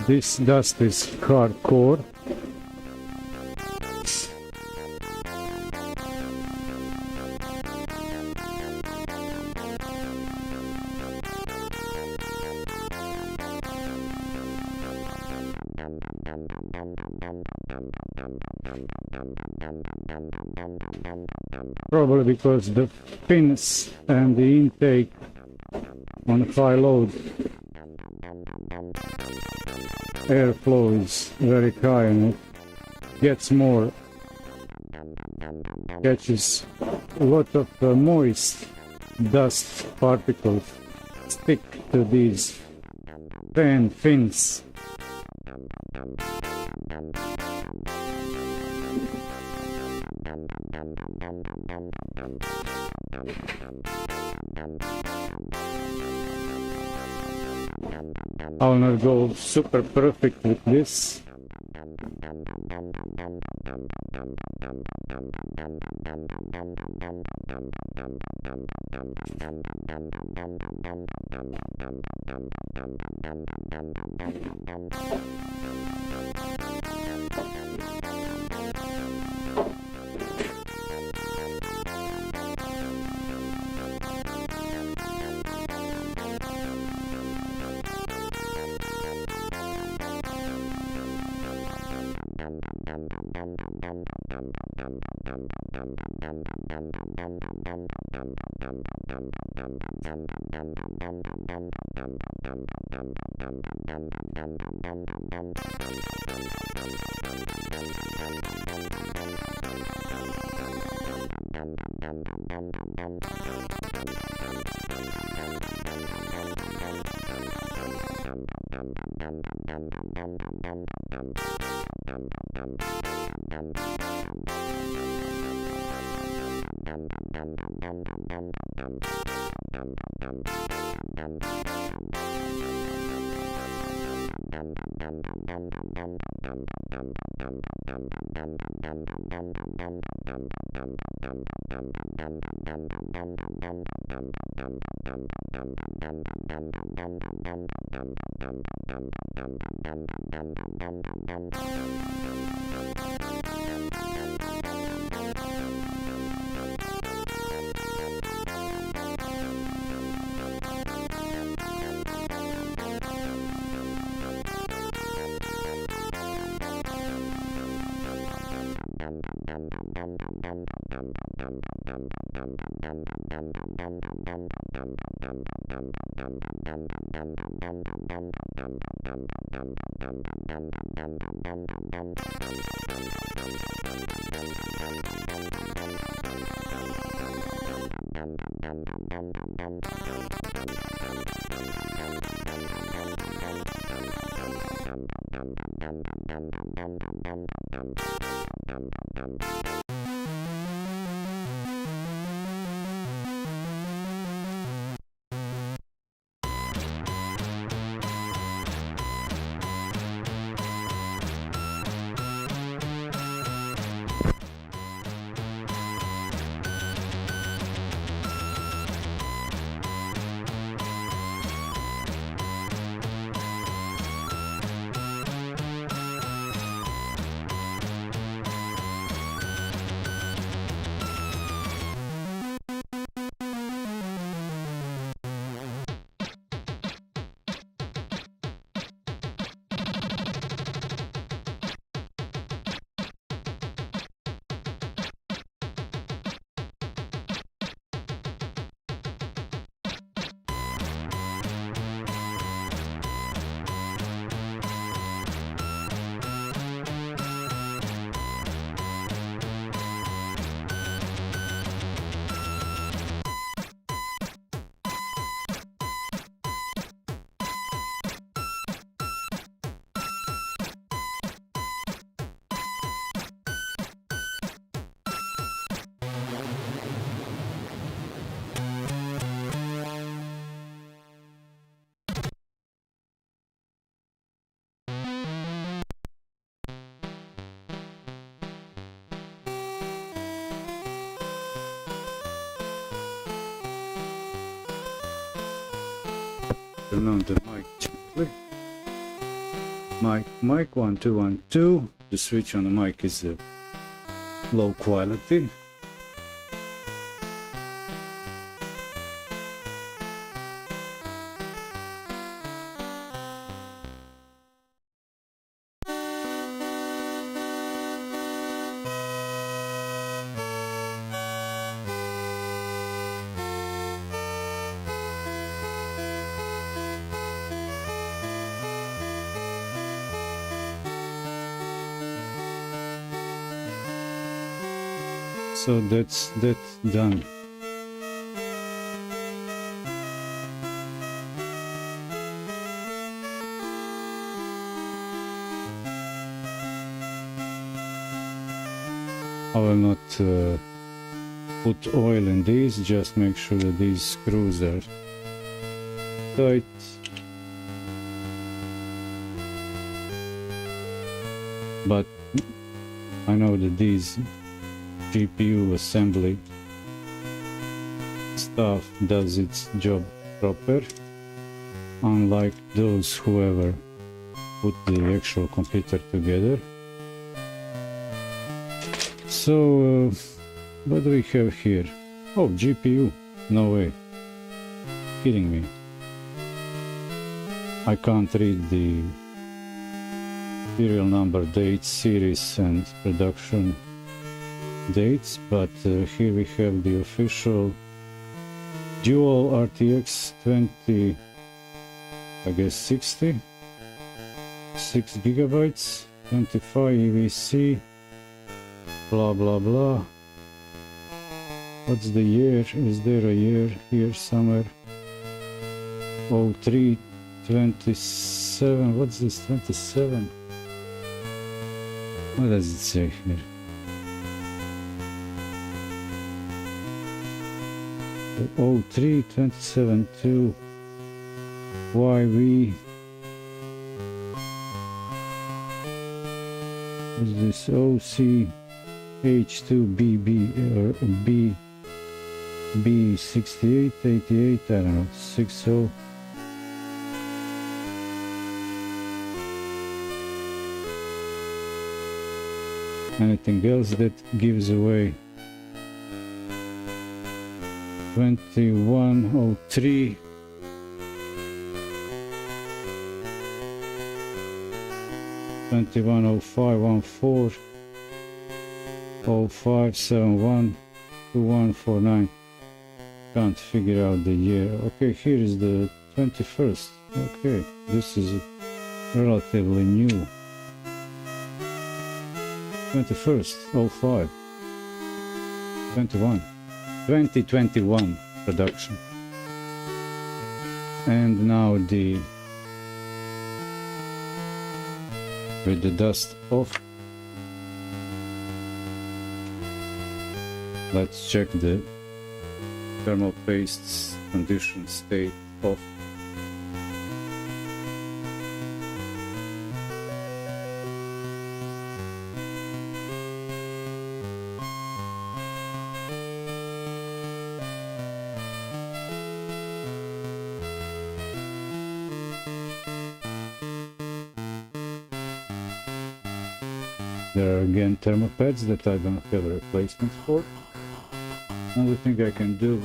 This dust is hardcore. Probably because the fins and the intake on high load airflow is very high and it gets more, catches a lot of moist dust particles stick to these fan fins. I'll not go super perfect with this. Turn on the mic gently. Mic 1 2 1 2. The switch on the mic is low quality. So that's done. I will not put oil in these, just make sure that these screws are tight. But I know that these GPU assembly stuff does its job proper, unlike those whoever put the actual computer together. So what do we have here? Oh, GPU. No way. Kidding me. I can't read the serial number, dates, series and production dates, but here we have the official dual RTX 20, I guess 60, 6 gigabytes, 25 EVC, blah blah blah. What's the year? Is there a year here somewhere? 03 27. What's this? 27? What does it say here? 03 27 2 YV. Is this OC H2BB or B68 88? I don't know. 60. Anything else that gives away? 2103, 210514, 0571, 2149. Can't figure out the year. Okay, here is the 21st. Okay, this is relatively new. 21st, 05, 21. 2021 production. And now the with the dust off. Let's check the thermal paste's condition state off. There are again thermopads that I don't have a replacement for. Only thing I can do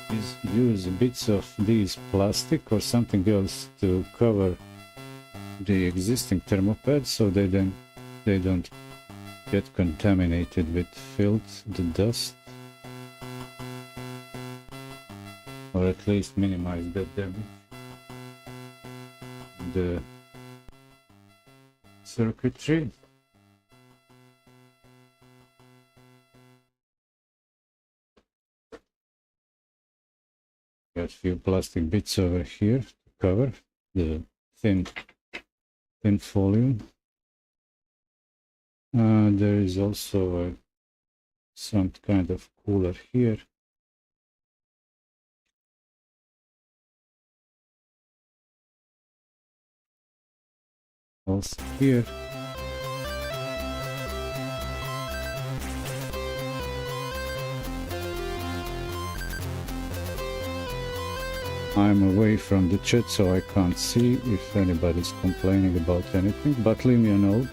is use bits of these plastic or something else to cover the existing thermopads so they don't get contaminated with filth, the dust, or at least minimize that damage. The circuitry. Got a few plastic bits over here to cover the thin folium. There is also some kind of cooler here. Also here. I'm away from the chat, so I can't see if anybody's complaining about anything, but leave me a note.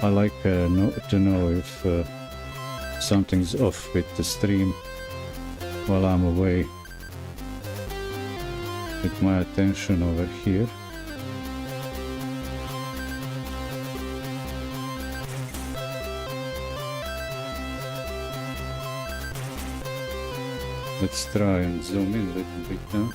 I like to know if something's off with the stream while I'm away with my attention over here. Let's try and zoom in a little bit now.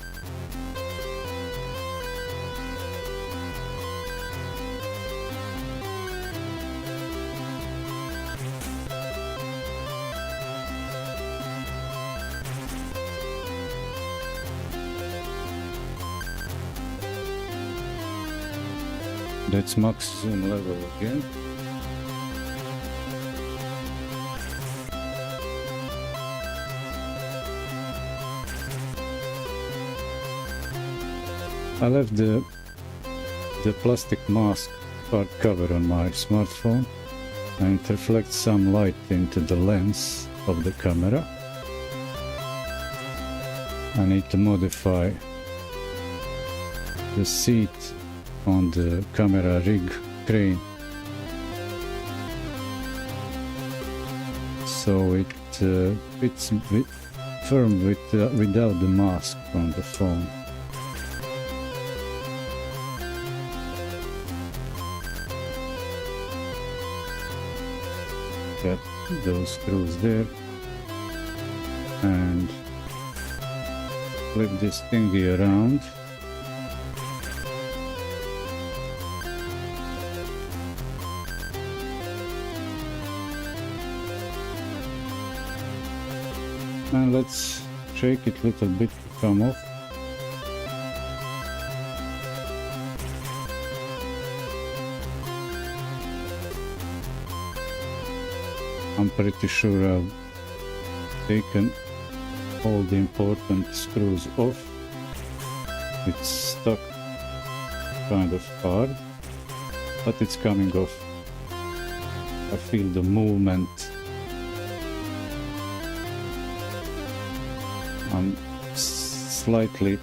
That's max zoom level again. I left the plastic mask part cover on my smartphone, and it reflects some light into the lens of the camera. I need to modify the seat on the camera rig crane so it fits firm without the mask on the phone. Got those screws there, and flip this thingy around. And let's shake it a little bit to come off. I'm pretty sure I've taken all the important screws off. It's stuck kind of hard, but it's coming off. I feel the movement. I'm slightly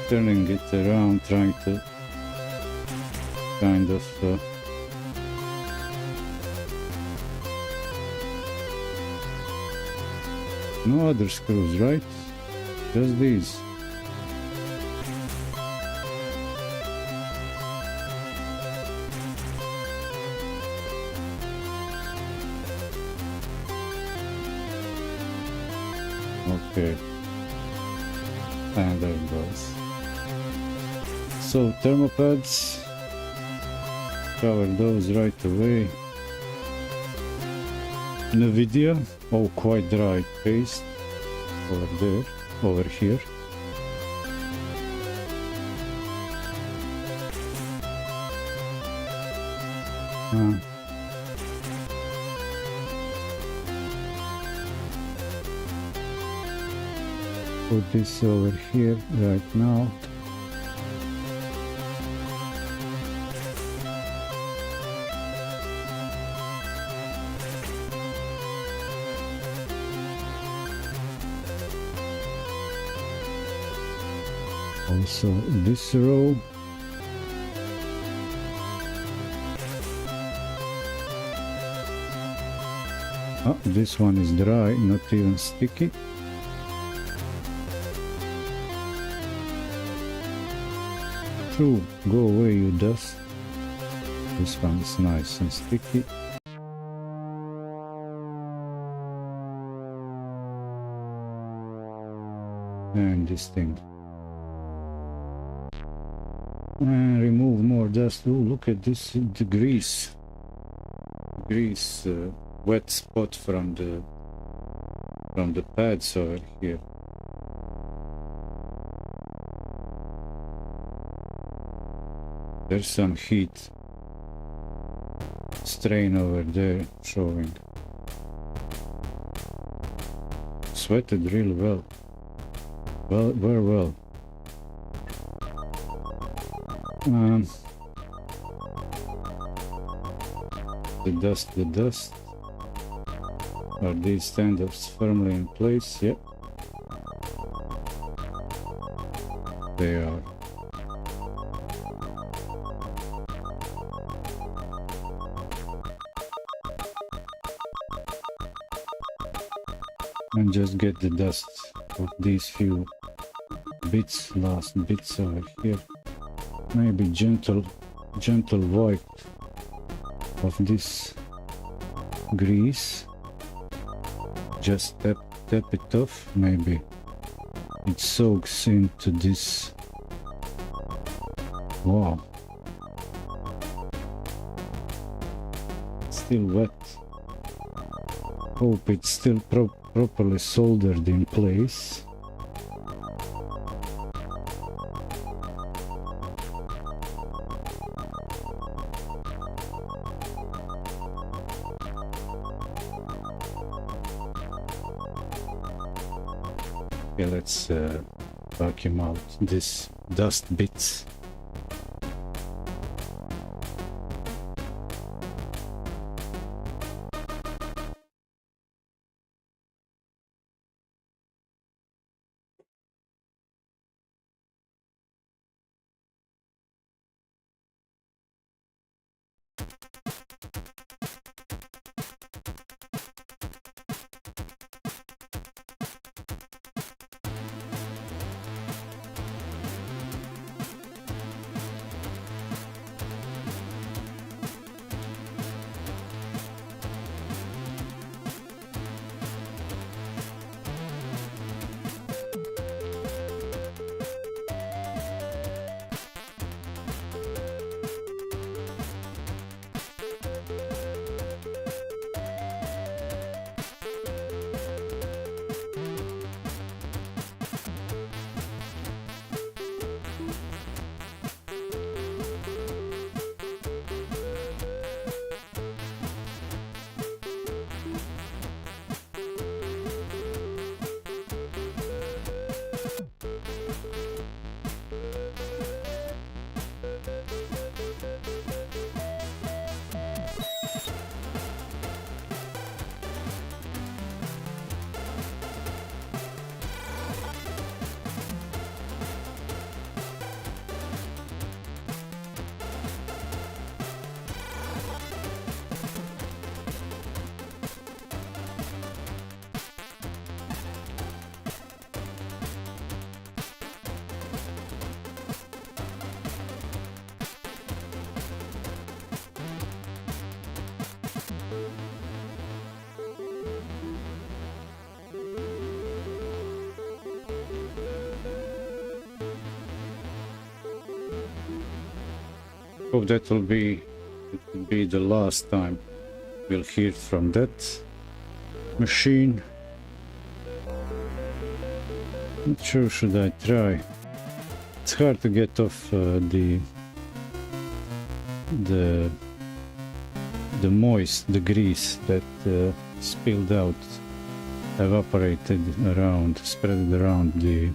turning it around, trying to kind of no other screws, right? Just these. Okay. And there it goes. So thermopads, cover those right away. NVIDIA, oh, quite dry paste over there, over here. Put this over here right now. Also this row. Oh, this one is dry, not even sticky. True, go away you dust. This one is nice and sticky. And this thing. And remove more dust. Oh, look at this, the grease. Wet spot from the pads over here. There's some heat strain over there showing. Sweated real well. Very well. The dust. Are these stand-ups firmly in place? Yep. They are. And just get the dust of these few bits, last bits over here. Maybe gentle wipe of this grease. Just tap it off. Maybe it soaks into this. Wow. Still wet. Hope it's still properly soldered in place. Okay, let's vacuum out this dust bits. Hope that will be the last time we'll hear from that machine. Not sure, should I try? It's hard to get off the the grease that spilled out, evaporated around, spread around the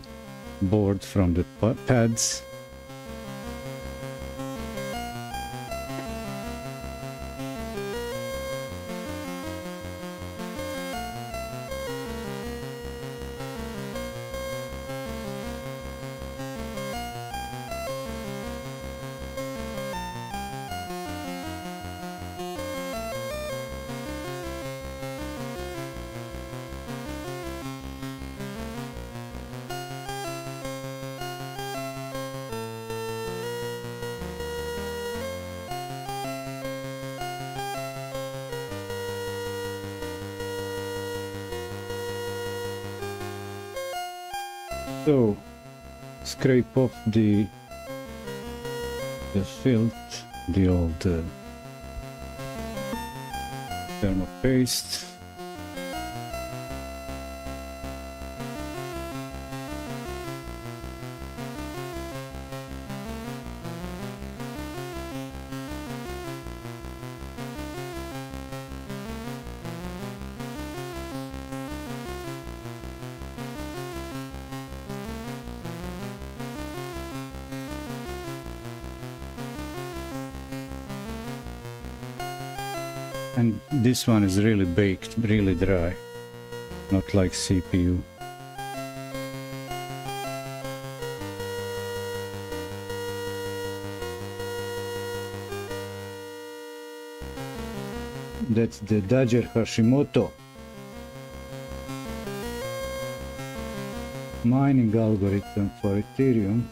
board from the pads. So scrape off the filth, the old thermal paste. And this one is really baked, really dry, not like CPU. That's the Dodger Hashimoto mining algorithm for Ethereum.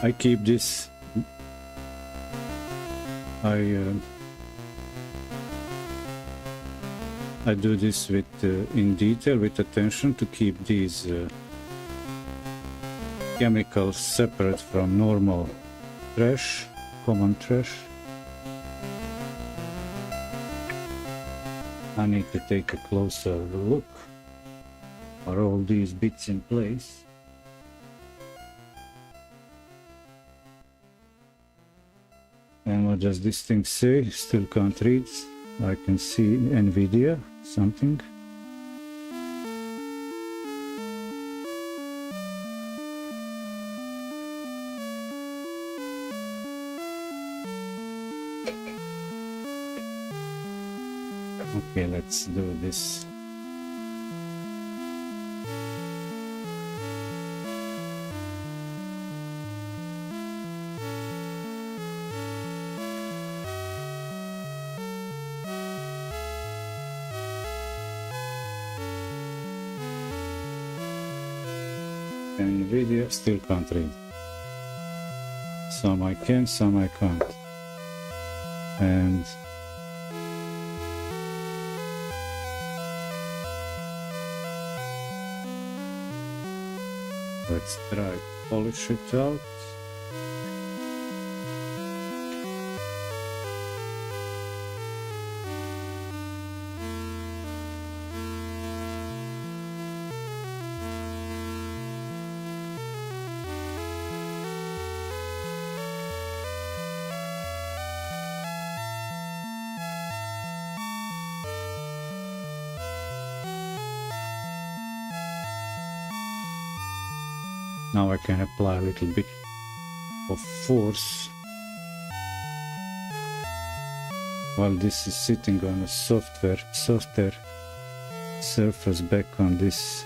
I keep this. I do this with in detail, with attention, to keep these chemicals separate from normal trash, common trash. I need to take a closer look. Are all these bits in place? And what does this thing say? Still can't read. I can see NVIDIA, something. Okay, let's do this. NVIDIA still can't read. Some I can, some I can't. And let's try to polish it out. Now I can apply a little bit of force. while this is sitting on a softer surface back on this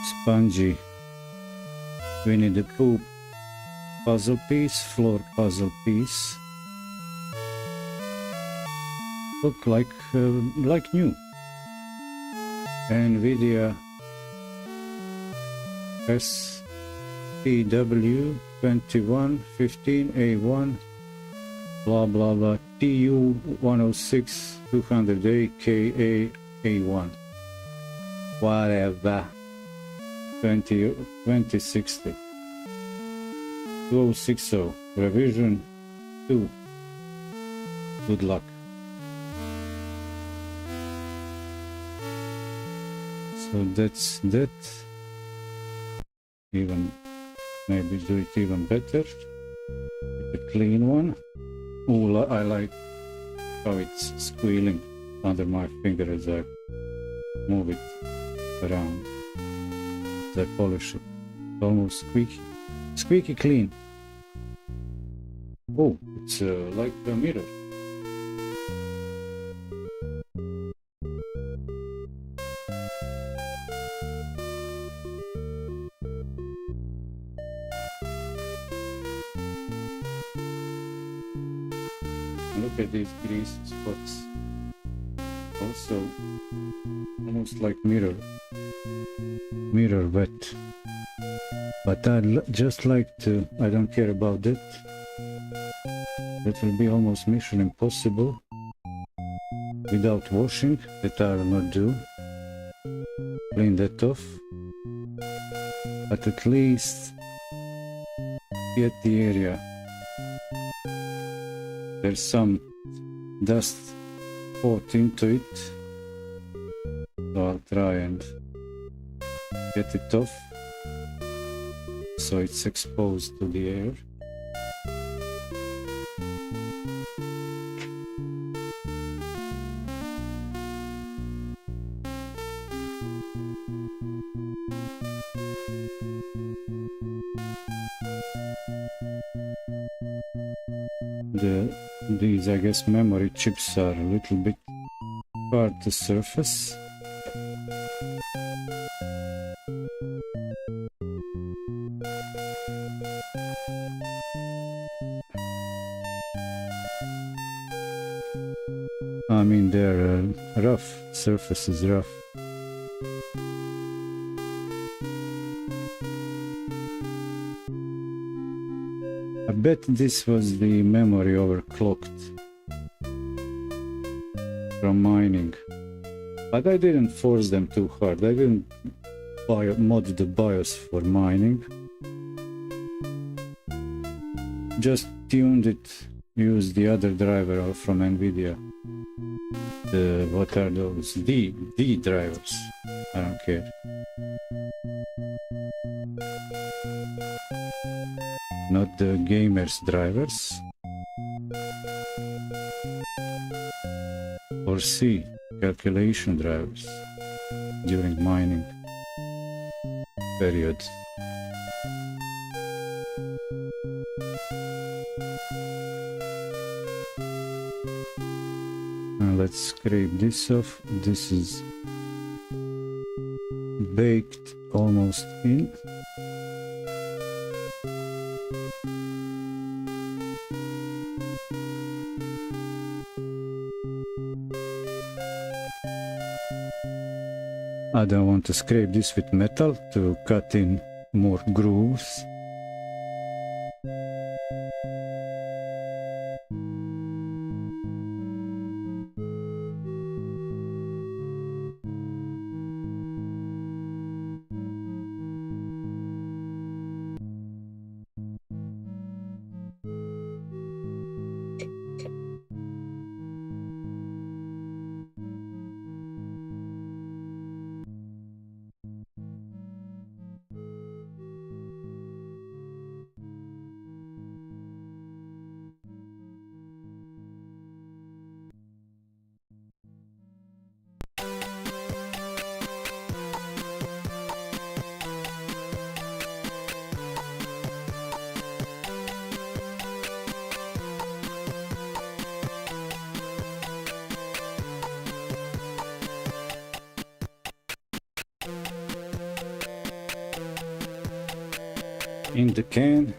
spongy Winnie the Pooh puzzle piece, floor puzzle piece. Look like new. NVIDIA SPW2115A1 blah blah blah TU106 200A KA1 whatever 2060 2060 revision 2. Good luck. So that's that. Even maybe do it even better. The clean one. Oh, I like how it's squealing under my finger as I move it around. As I polish it. It's almost squeaky clean. Oh, it's like a mirror. Look at these grease spots. Also, almost like mirror wet. But just like to, I don't care about that. That will be almost mission impossible without washing. That I will not do. Clean that off. But at least get the area. There's some dust poured into it, so I'll try and get it off so it's exposed to the air. These, I guess, memory chips are a little bit hard to surface. I mean, they're rough, surface is rough. I bet this was the memory overclocked from mining, but I didn't force them too hard. I didn't mod the BIOS for mining, just tuned it, used the other driver from NVIDIA. What are those? D drivers. I don't care. Not the gamers drivers. Or C calculation drivers during mining period. And let's scrape this off. This is baked almost in. I don't want to scrape this with metal to cut in more grooves. in the can.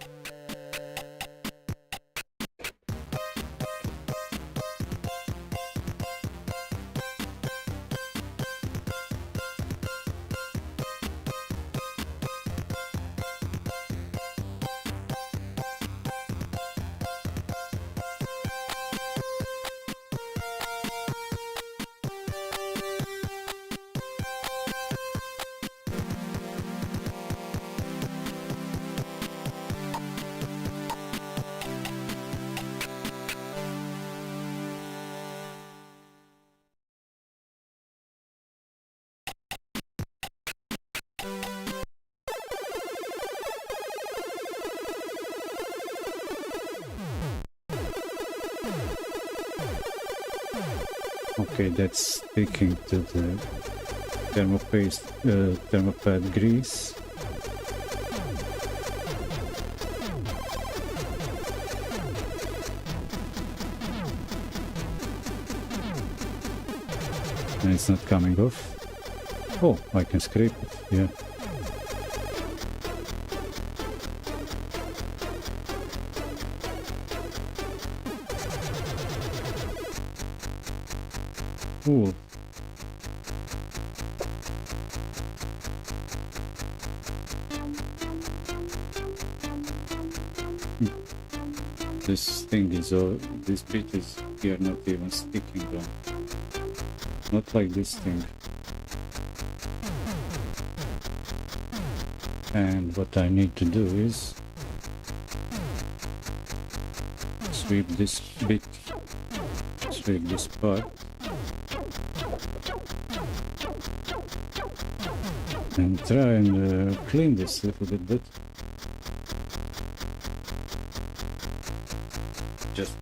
Okay, that's sticking to the thermopad grease. And it's not coming off. Oh, I can scrape it, yeah. Cool. This thing is all, this bit is here not even sticking on. Not like this thing. And what I need to do is sweep this bit, sweep this part, and try and clean this a little bit. Just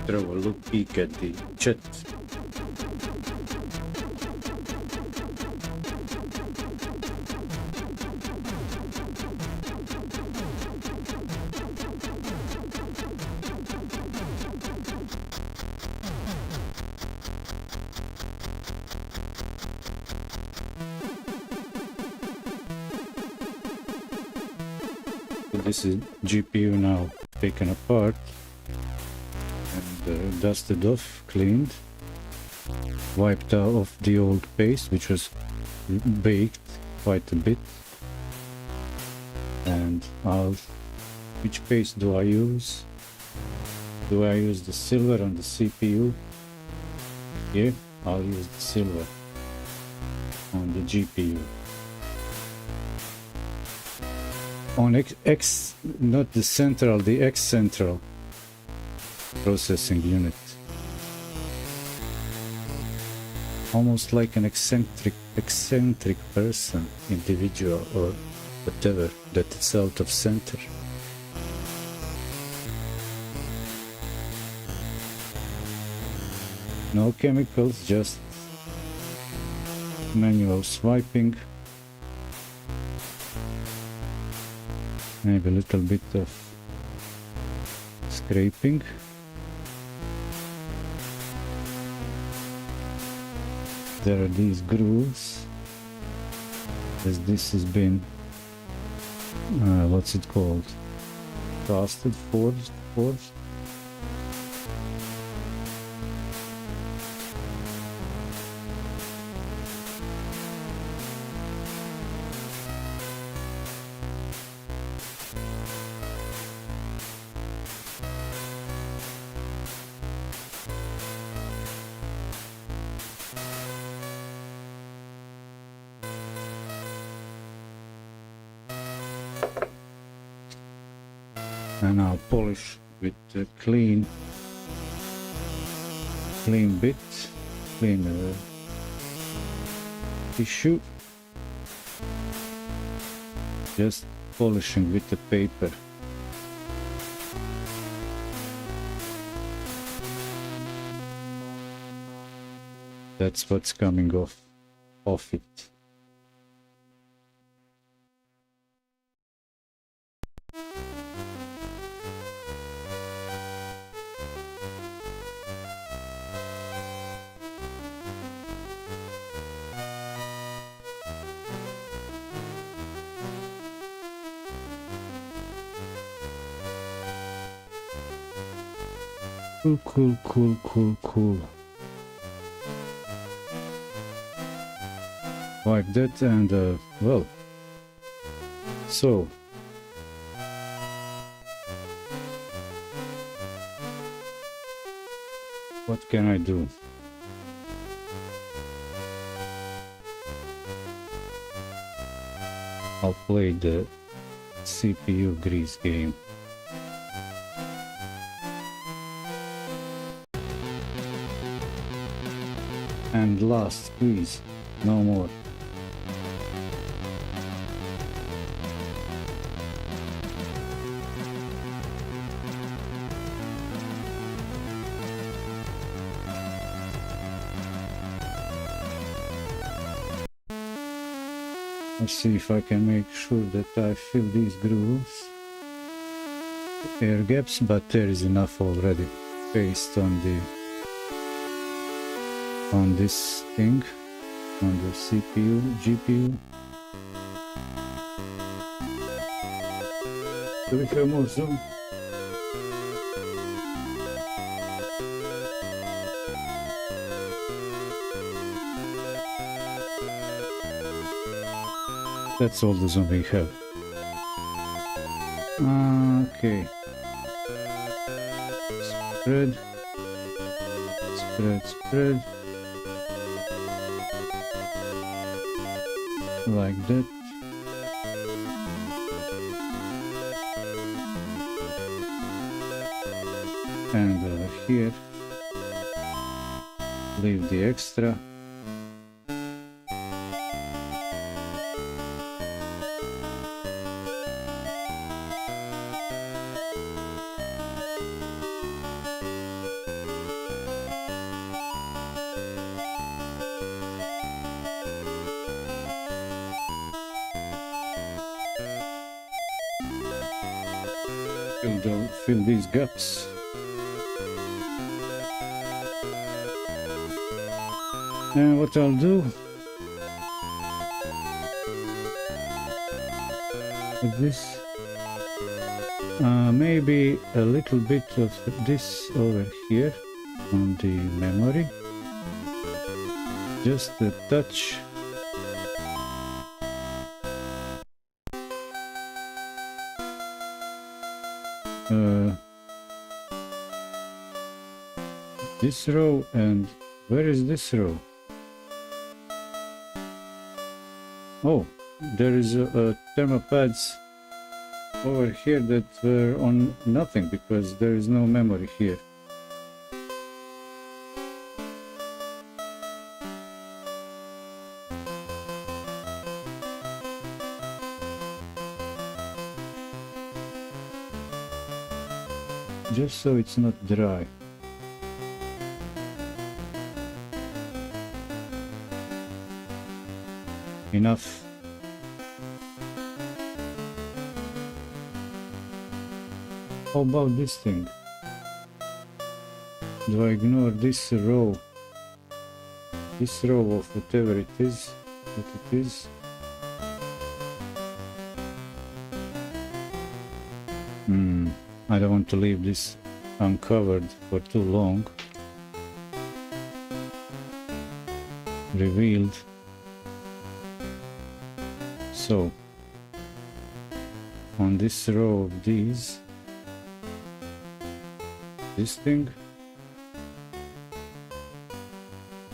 throw a look peek at the chat. This is GPU now taken apart and dusted off, cleaned, wiped off the old paste which was baked quite a bit. And which paste do I use? Do I use the silver on the CPU? Yeah, I'll use the silver on the GPU. On not the central, the X central processing unit. Almost like an eccentric person, individual or whatever, that it's out of center. No chemicals, just manual swiping. Maybe a little bit of scraping. There are these grooves, as this has been, what's it called? Casted, forged. And I'll polish with a clean bit, clean tissue, just polishing with the paper. That's what's coming off it. Cool. Like that, and well, so what can I do? I'll play the CPU grease game. And last squeeze, no more. Let's see if I can make sure that I fill these grooves, air gaps, but there is enough already based on this thing, on the CPU, GPU. Do we have more zoom? That's all the zoom we have. Okay. Spread. Like that. And over here, leave the extra. Fill these gaps. And what I'll do with this, maybe a little bit of this over here on the memory, just a touch. This row, and where is this row? Oh, there is a thermopads over here that were on nothing because there is no memory here. Just so it's not dry. Enough. How about this thing? Do I ignore this row? This row of whatever it is, what it is? I don't want to leave this uncovered for too long. Revealed. So, on this row of these, this thing,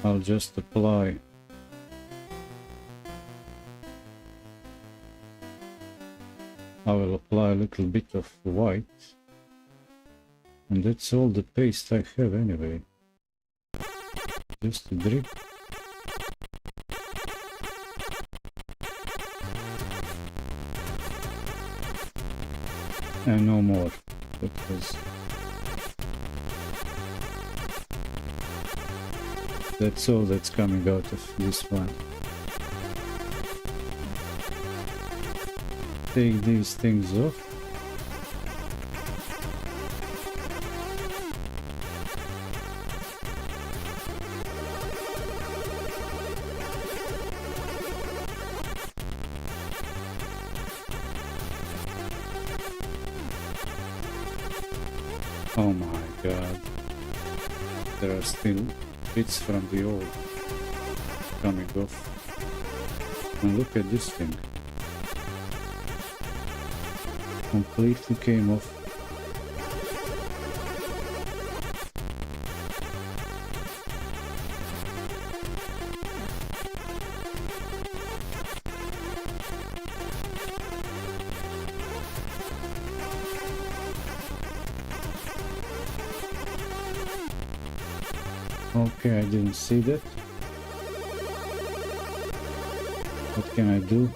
I'll just apply I will apply a little bit of white, and that's all the paste I have anyway. Just a drip. And no more, because that's all that's coming out of this one. Take these things off. Oh my god. There are still bits from the old coming off. And look at this thing. Completely came off. Okay, I didn't see that. What can I do?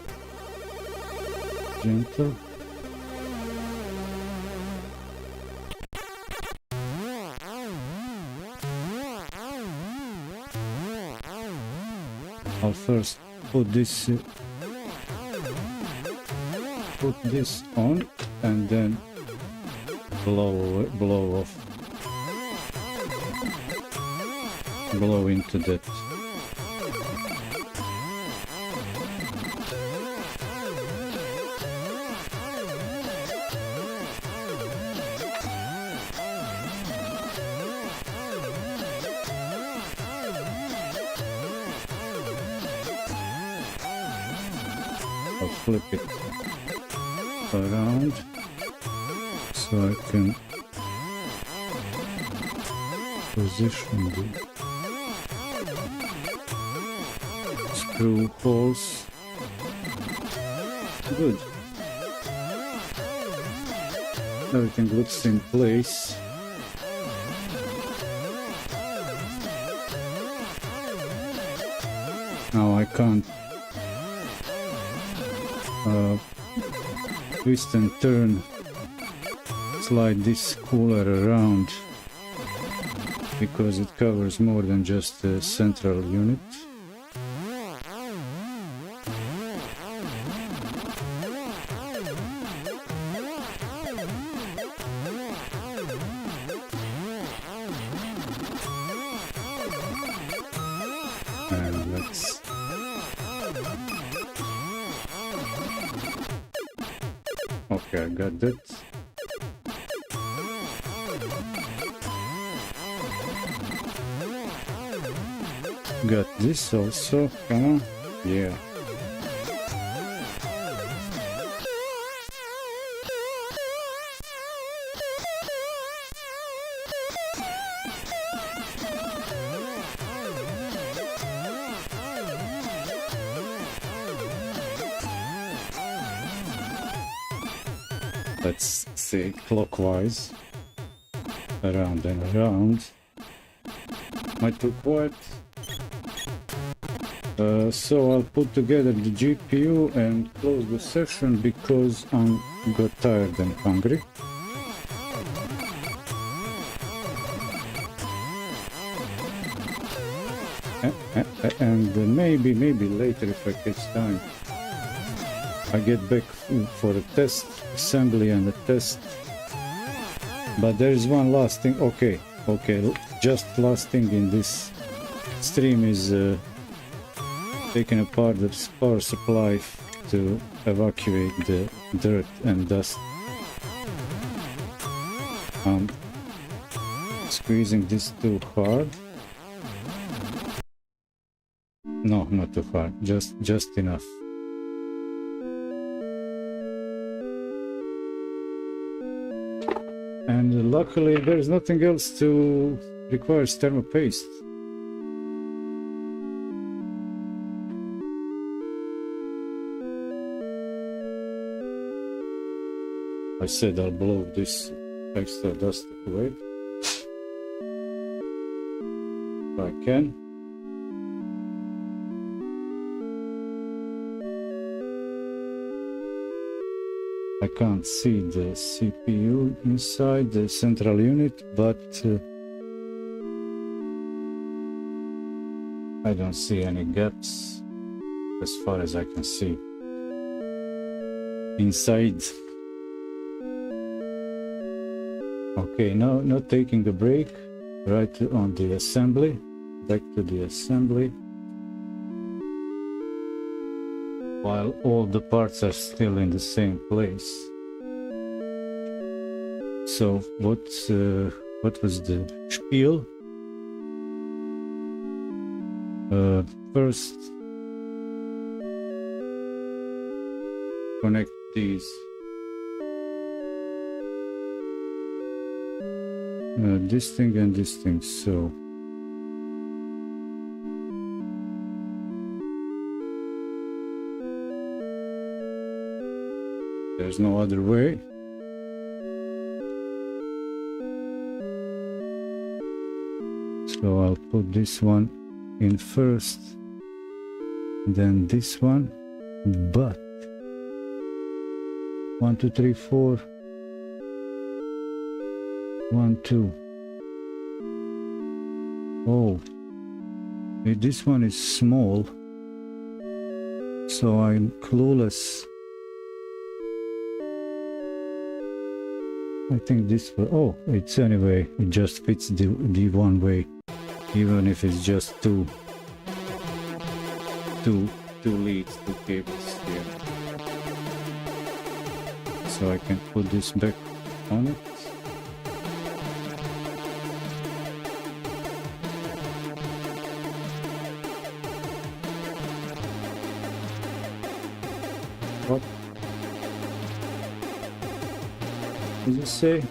Gentle. I'll first put this on and then blow off. Blow into that. I'll flip it around so I can position the screw holes. Good. Everything looks in place. Now I can't twist and turn, slide this cooler around because it covers more than just the central unit. And let's okay, I got that. Got this also, come on, yeah. Let's say clockwise, around and around. Might too quiet. So I'll put together the GPU and close the session because I'm got tired and hungry. And maybe later if I catch time, I get back for a test assembly and a test. But there is one last thing. Okay, just last thing in this stream is taking apart the power supply to evacuate the dirt and dust. I'm squeezing this too hard. No, not too hard, just enough. And luckily there's nothing else to requires thermopaste. I said I'll blow this extra dust away if I can. I can't see the CPU inside the central unit, but I don't see any gaps as far as I can see inside. Okay, now not taking a break, right on the assembly, back to the assembly, while all the parts are still in the same place. So what was the spiel? First, connect these this thing and this thing. So there's no other way. So I'll put this one in first, then this one, but 1 2 3 4 1 2. Oh, this one is small, so I'm clueless. I think this will, oh, it's anyway, it just fits the one way, even if it's just two leads, two cables here. So I can put this back on it. What does it say?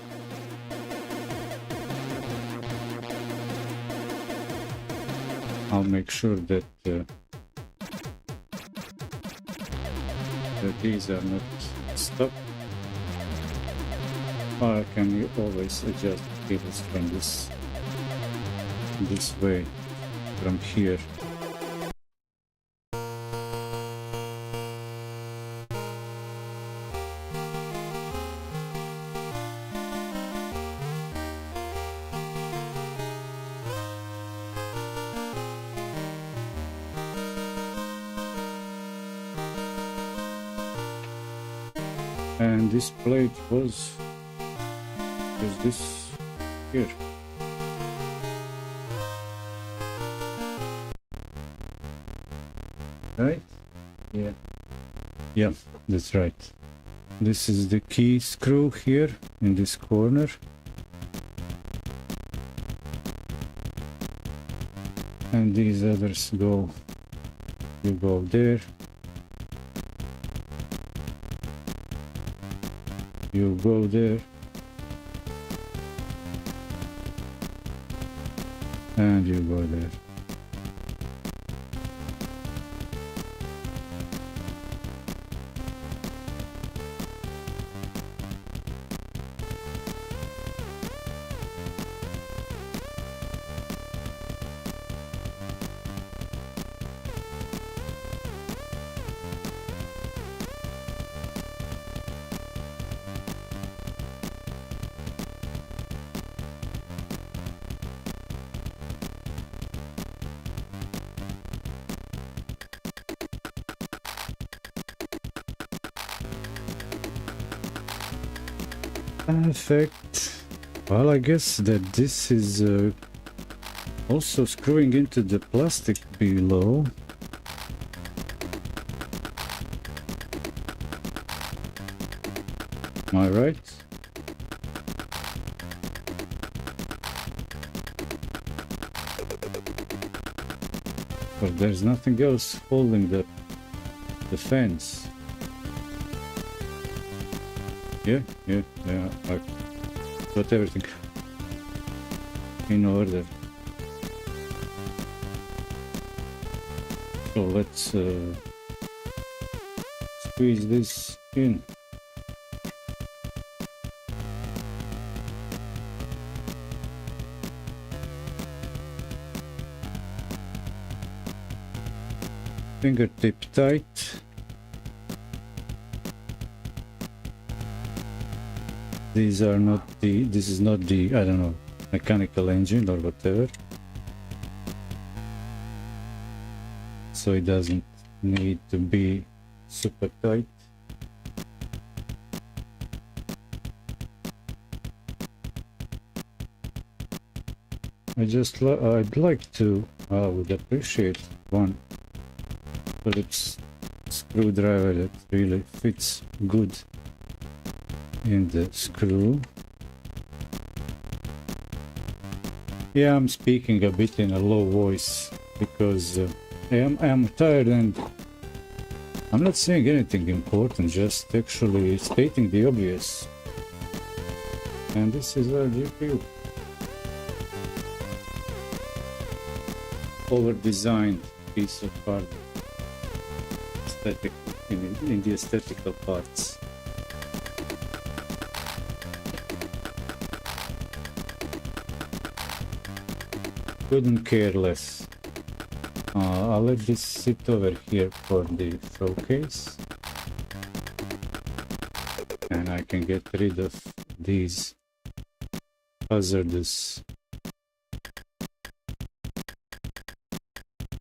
I'll make sure that these are not stuck. Or I can always adjust the cables from this way, from here. And this plate was this here. Right? Yeah. Yeah, that's right. This is the key screw here in this corner. And these others go, you go there. You go there, and you go there. Perfect. Well, I guess that this is also screwing into the plastic below. Am I right? But there's nothing else holding the fence. Yeah, I got everything in order. So let's squeeze this in. Fingertip tight. These are not the, this is not the, I don't know, mechanical engine or whatever. So it doesn't need to be super tight. I'd like to, I would appreciate one Phillips screwdriver that really fits good in the screw. Yeah, I'm speaking a bit in a low voice. because I am tired, and I'm not saying anything important, just actually stating the obvious. And this is our GPU. Over-designed piece of hardware. Aesthetic, in the aesthetical parts. Couldn't care less. I'll let this sit over here for the showcase, and I can get rid of these hazardous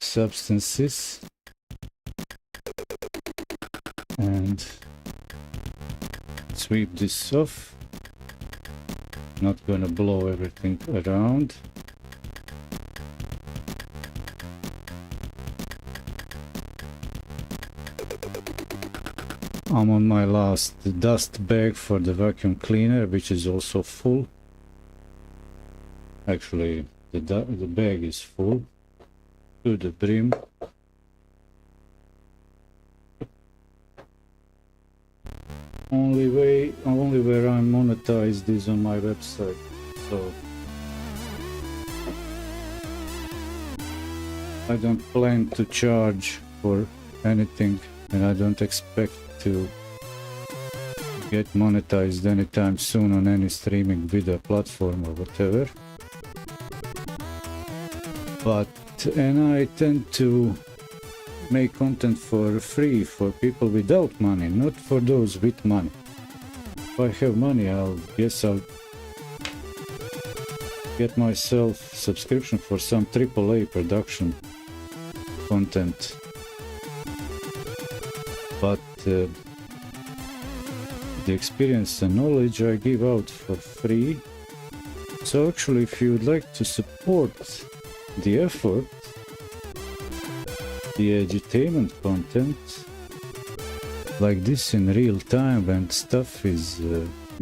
substances and sweep this off. Not gonna blow everything around. I'm on my last dust bag for the vacuum cleaner, which is also full. Actually, the bag is full to the brim. Only where I'm monetized is on my website, so I don't plan to charge for anything, and I don't expect to get monetized anytime soon on any streaming video platform or whatever. And I tend to make content for free for people without money, not for those with money. If I have money, I'll get myself subscription for some AAA production content. But the experience and knowledge I give out for free. So actually, if you would like to support the effort, the edutainment content like this in real time when stuff is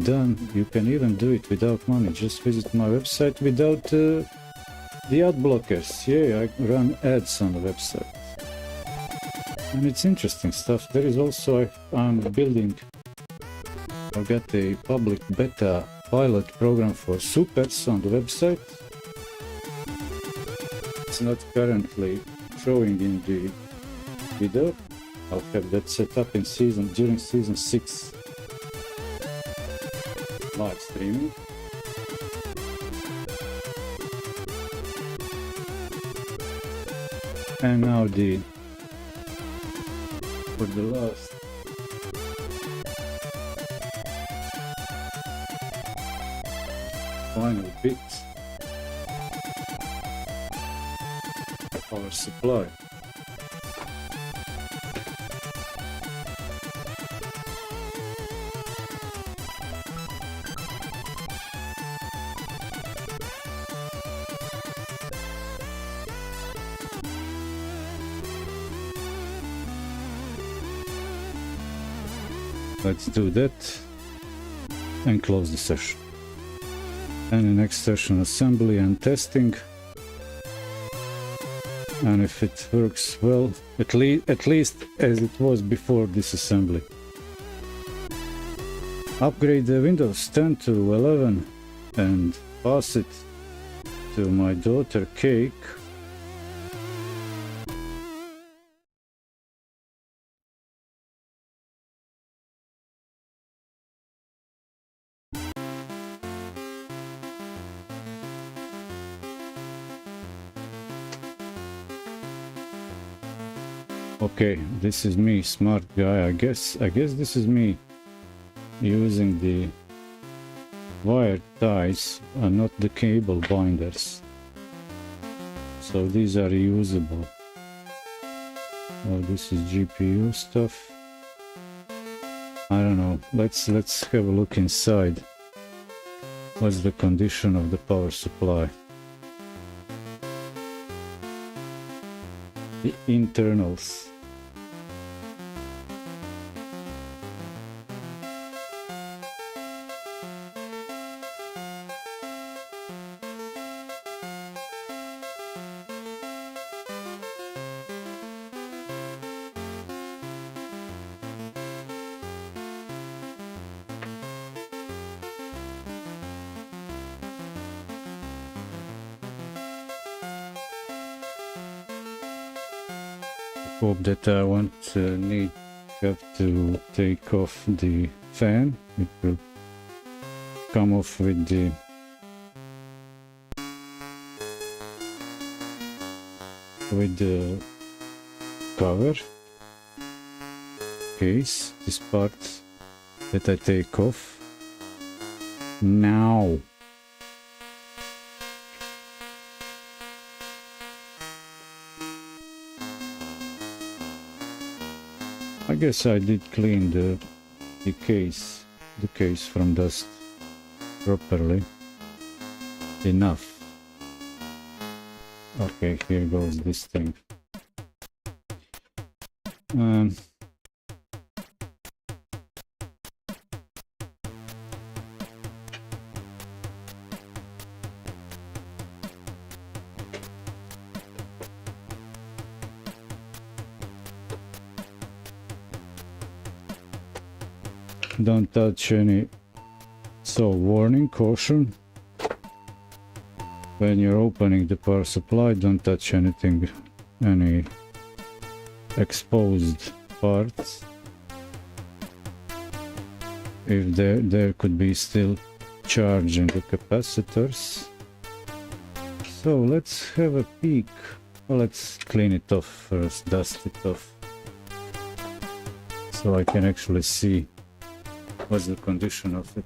done, you can even do it without money. Just visit my website without the ad blockers. Yeah, I run ads on the website, and it's interesting stuff. There is also I've got a public beta pilot program for supers on the website. It's not currently showing in the video. I'll have that set up during season 6 live streaming. And now for the last final bit, power supply. Let's do that and close the session. And the next session, assembly and testing. And if it works well, at least as it was before disassembly. Upgrade the Windows 10 to 11 and pass it to my daughter Cake. Okay, this is me, smart guy. I guess this is me using the wire ties and not the cable binders. So these are usable. Oh, this is GPU stuff. I don't know. Let's have a look inside. What's the condition of the power supply? The internals. hope that I won't have to take off the fan. It will come off with the cover case, this part that I take off now. I guess I did clean the case from dust properly enough. Okay, here goes this thing. Don't touch any. So, warning, caution. When you're opening the power supply, don't touch anything, any exposed parts. If there could be still charge in the capacitors. So let's have a peek. Well, let's clean it off first, dust it off, so I can actually see what's the condition of it.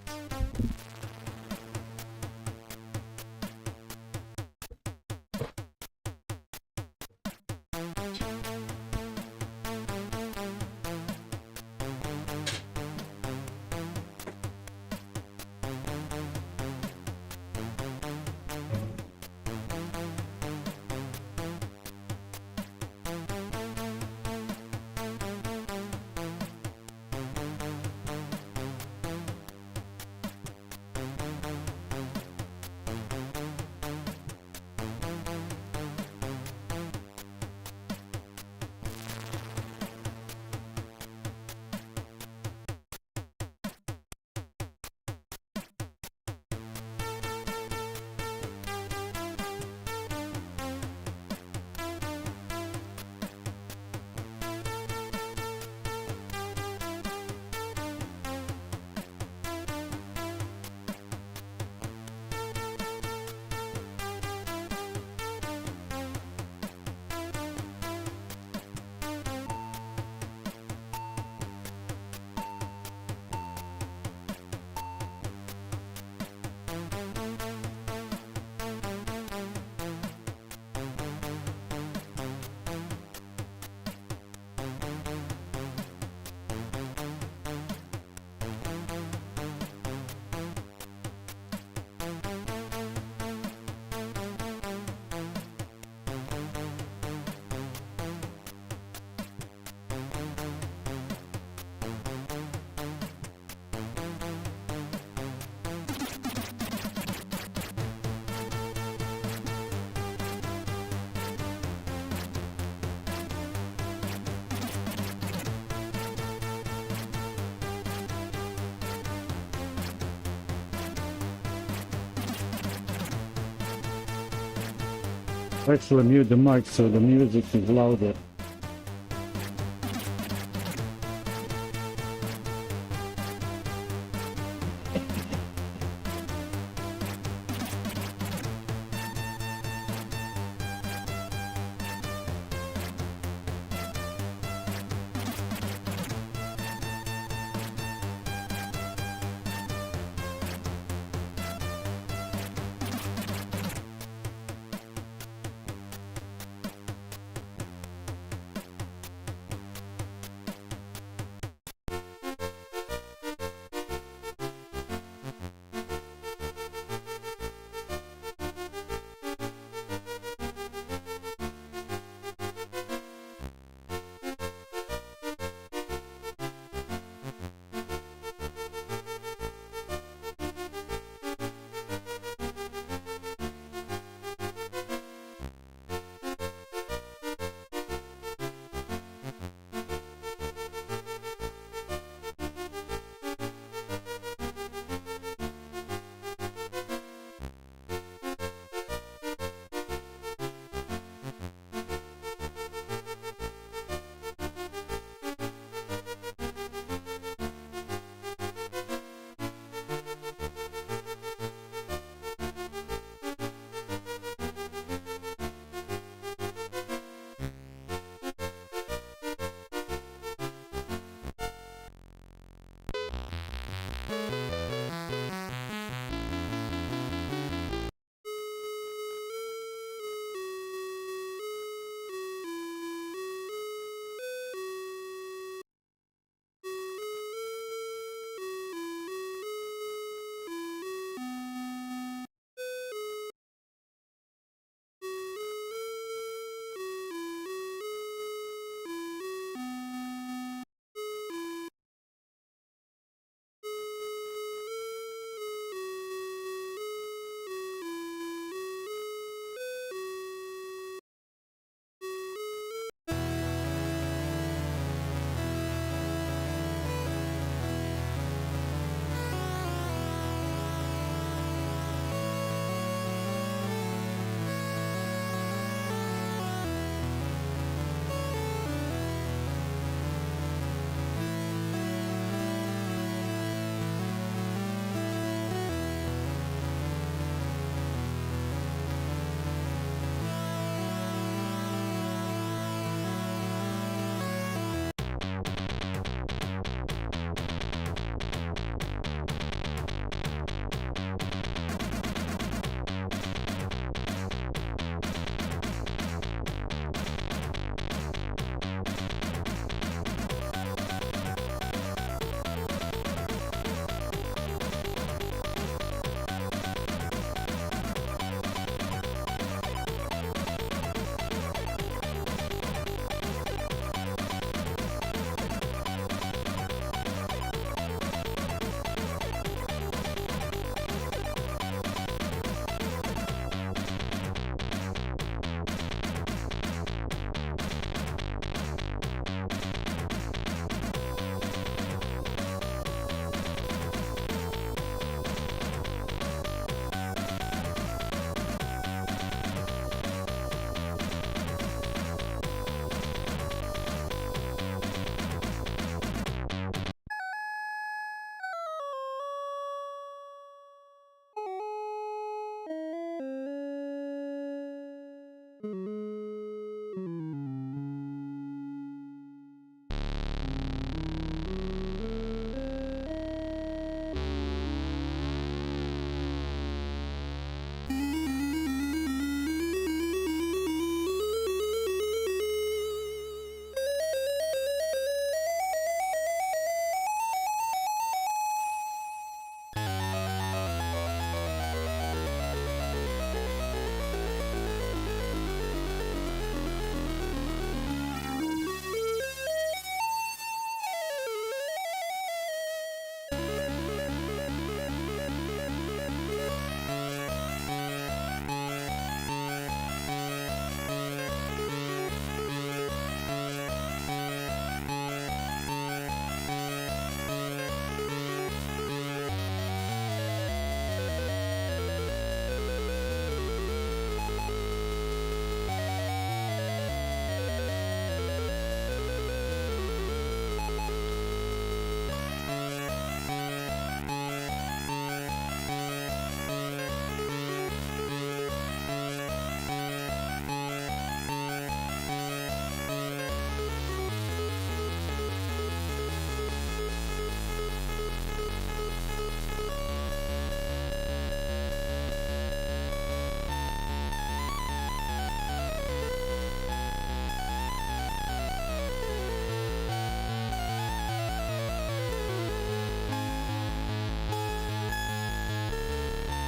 Actually mute the mic so the music is louder.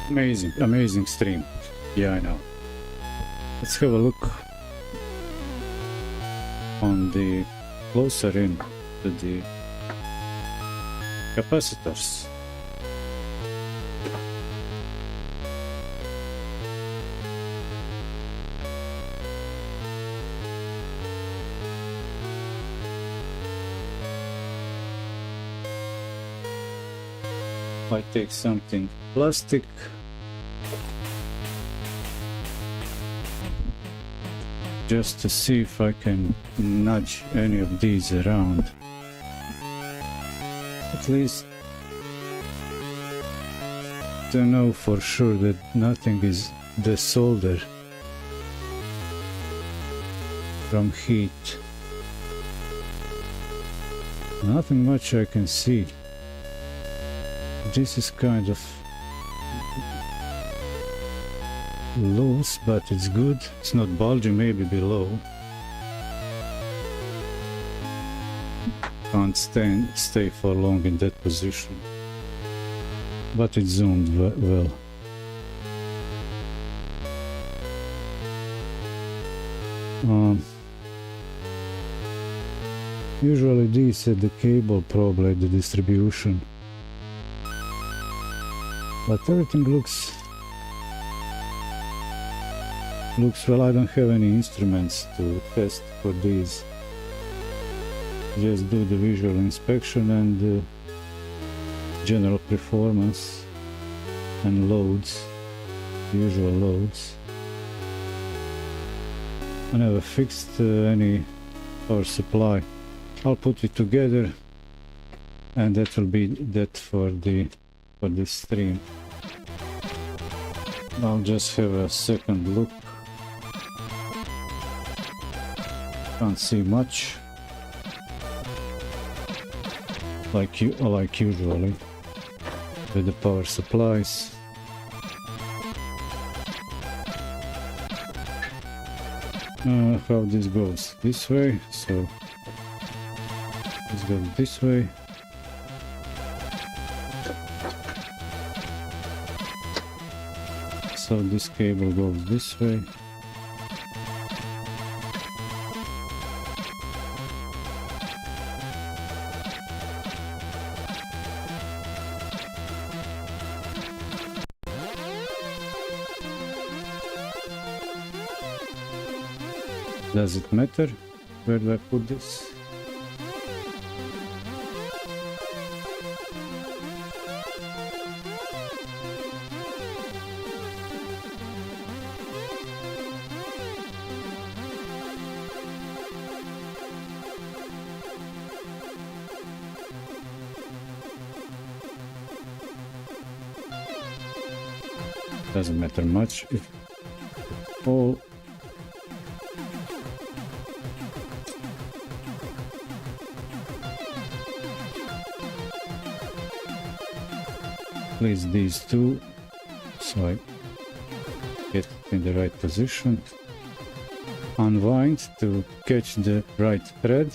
Amazing stream. Yeah, I know. Let's have a look on the closer in to the capacitors. I take something plastic. Just to see if I can nudge any of these around. At least to know for sure that nothing is desoldered from heat. Nothing much I can see. This is kind of loose, but it's good. It's not bulging, maybe below. Can't stay for long in that position. But it zoomed well. Usually these at the cable probably at the distribution. But everything looks well. I don't have any instruments to test for these. Just do the visual inspection and general performance and loads, usual loads. I never fixed any power supply. I'll put it together, and that will be that for this stream. I'll just have a second look. Can't see much, like usually with the power supplies. How this goes? This way, so let's go this way. So this cable goes this way. Does it matter where do I put this? Doesn't matter much if all place these two so I get in the right position. Unwind to catch the right thread,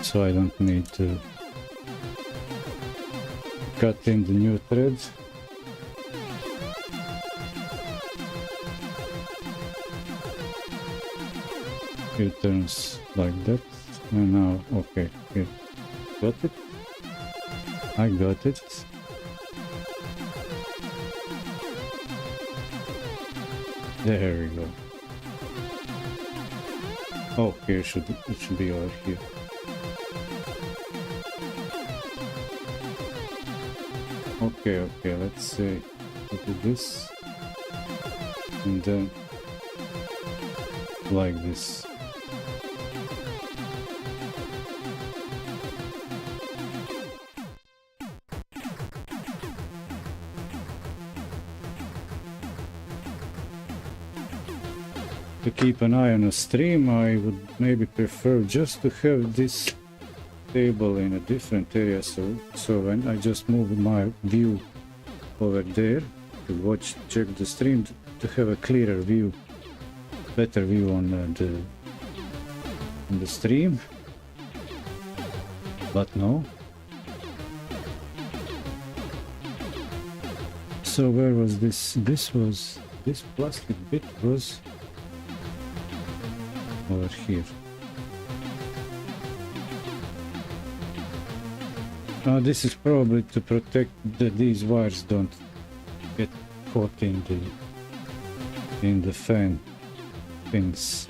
so I don't need to cut in the new thread. Few turns like that, and now okay, here, got it. I got it. There we go. Oh, here it should be over here. Okay, let's say do this and then like this. To keep an eye on a stream, I would maybe prefer just to have this table in a different area, so when I just move my view over there to check the stream, to have a clearer view, better view on the stream. But no. So where was this? This plastic bit was over here. This is probably to protect that these wires don't get caught in the fan pins.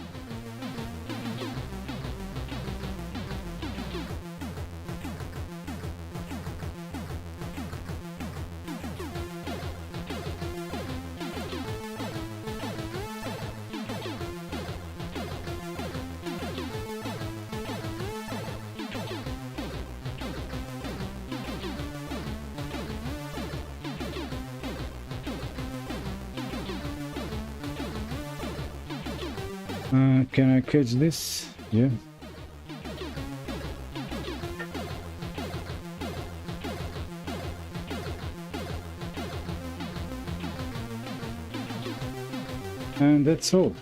Can I catch this? Yeah. And that's all.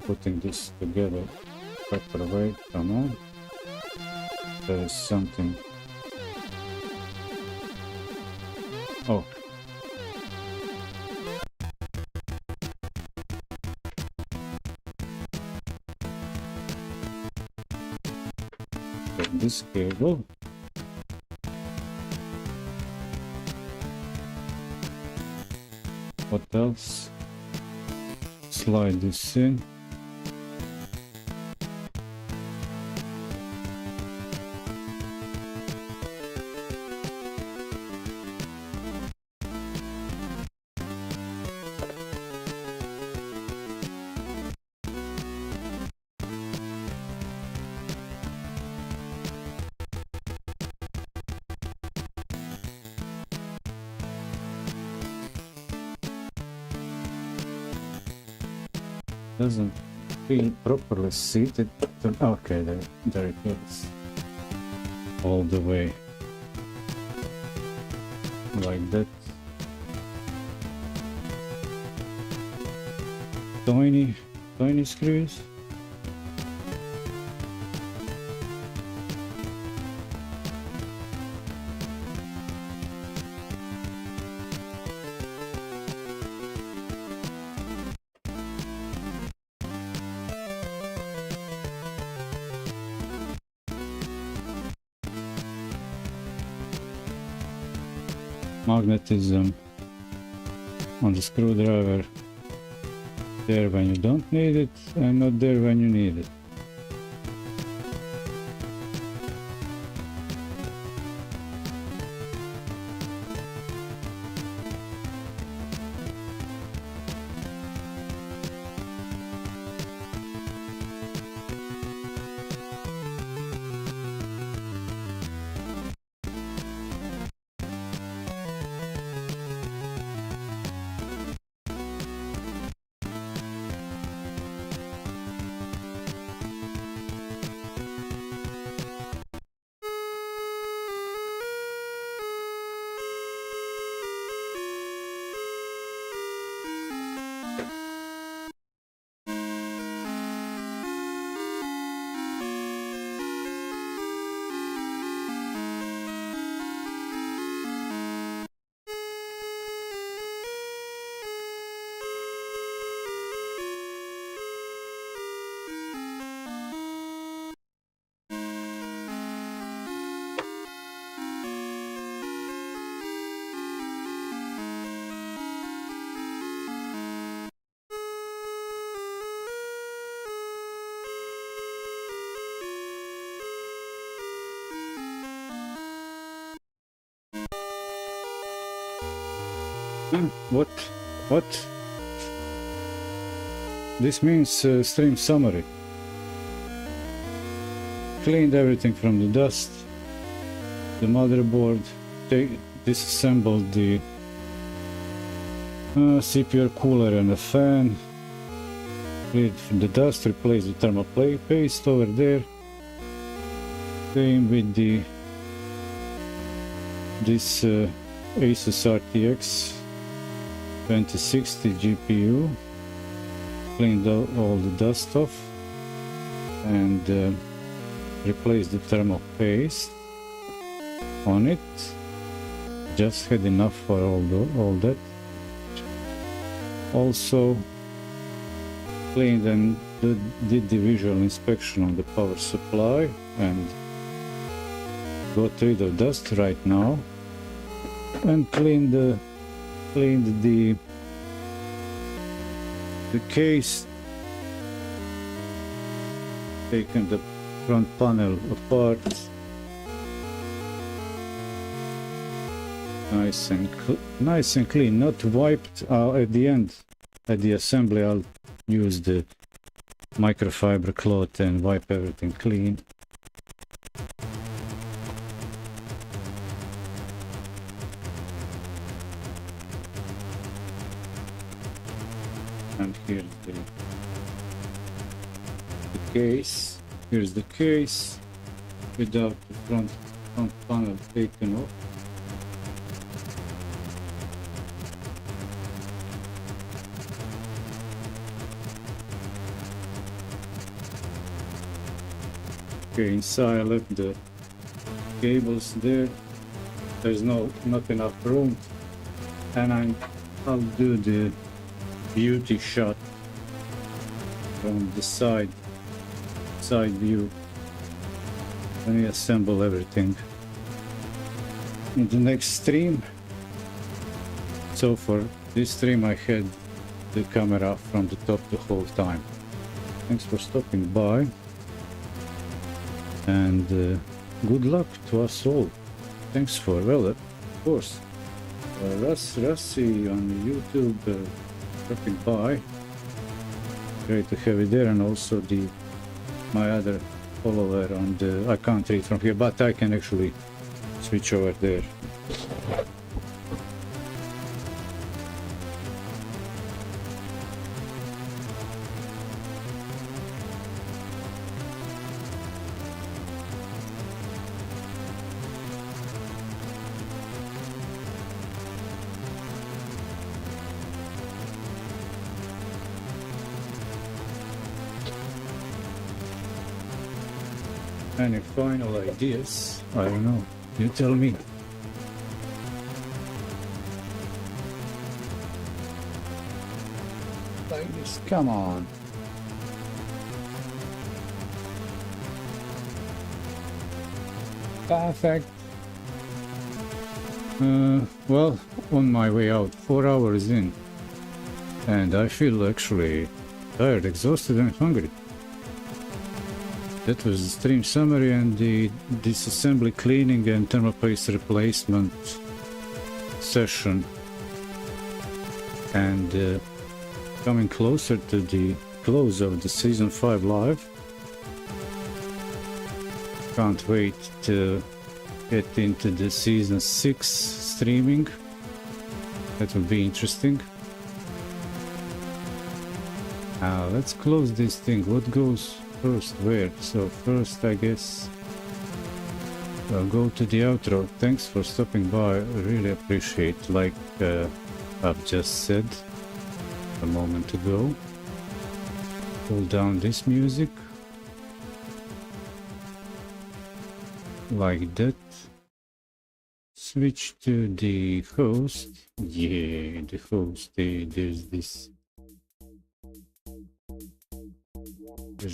Putting this together proper way. Come on, there is something. Oh, this cable. What else? Slide this in. Doesn't feel properly seated. Okay, there it goes. All the way. Like that. Tiny screws. Magnetism on the screwdriver, there when you don't need it and not there when you need it. What? This means stream summary. Cleaned everything from the dust, the motherboard, disassembled the CPU cooler and the fan, cleared the dust, replace the thermal paste over there. Same with this Asus RTX 2060 GPU. Cleaned all the dust off and replaced the thermal paste on it. Just had enough for all that. Also cleaned and did the visual inspection on the power supply and got rid of dust right now, and cleaned the case, taken the front panel apart, nice and clean, not wiped. At the end, at the assembly, I'll use the microfiber cloth and wipe everything clean. And here's the case. Here's the case without the front panel taken off. Okay, inside I left the cables there. There's not enough room, and I'll do the beauty shot from the side view when we assemble everything in the next stream. So for this stream I had the camera from the top the whole time. Thanks for stopping by, and good luck to us all. Thanks for, well, of course, Rassi on YouTube dropping by. Great to have you there, and also my other follower on the, I can't read from here, but I can actually switch over there. Any final ideas? I don't know. You tell me. Like this. Come on. Perfect. Well, on my way out, 4 hours in, and I feel actually tired, exhausted, and hungry. That was the stream summary and the disassembly, cleaning and thermal paste replacement session. And coming closer to the close of the Season 5 live. Can't wait to get into the Season 6 streaming. That will be interesting. Let's close this thing. What goes first where? So first I guess I'll go to the outro. Thanks for stopping by. I really appreciate, like I've just said a moment ago. Pull down this music like that. Switch to the host. Yeah, the host. There's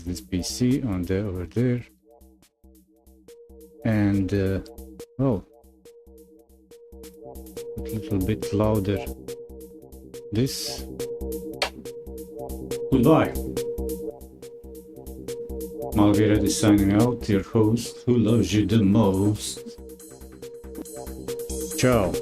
this PC on there, over there, and oh, a little bit louder. This. Goodbye. Malviredi signing out, your host who loves you the most. Ciao.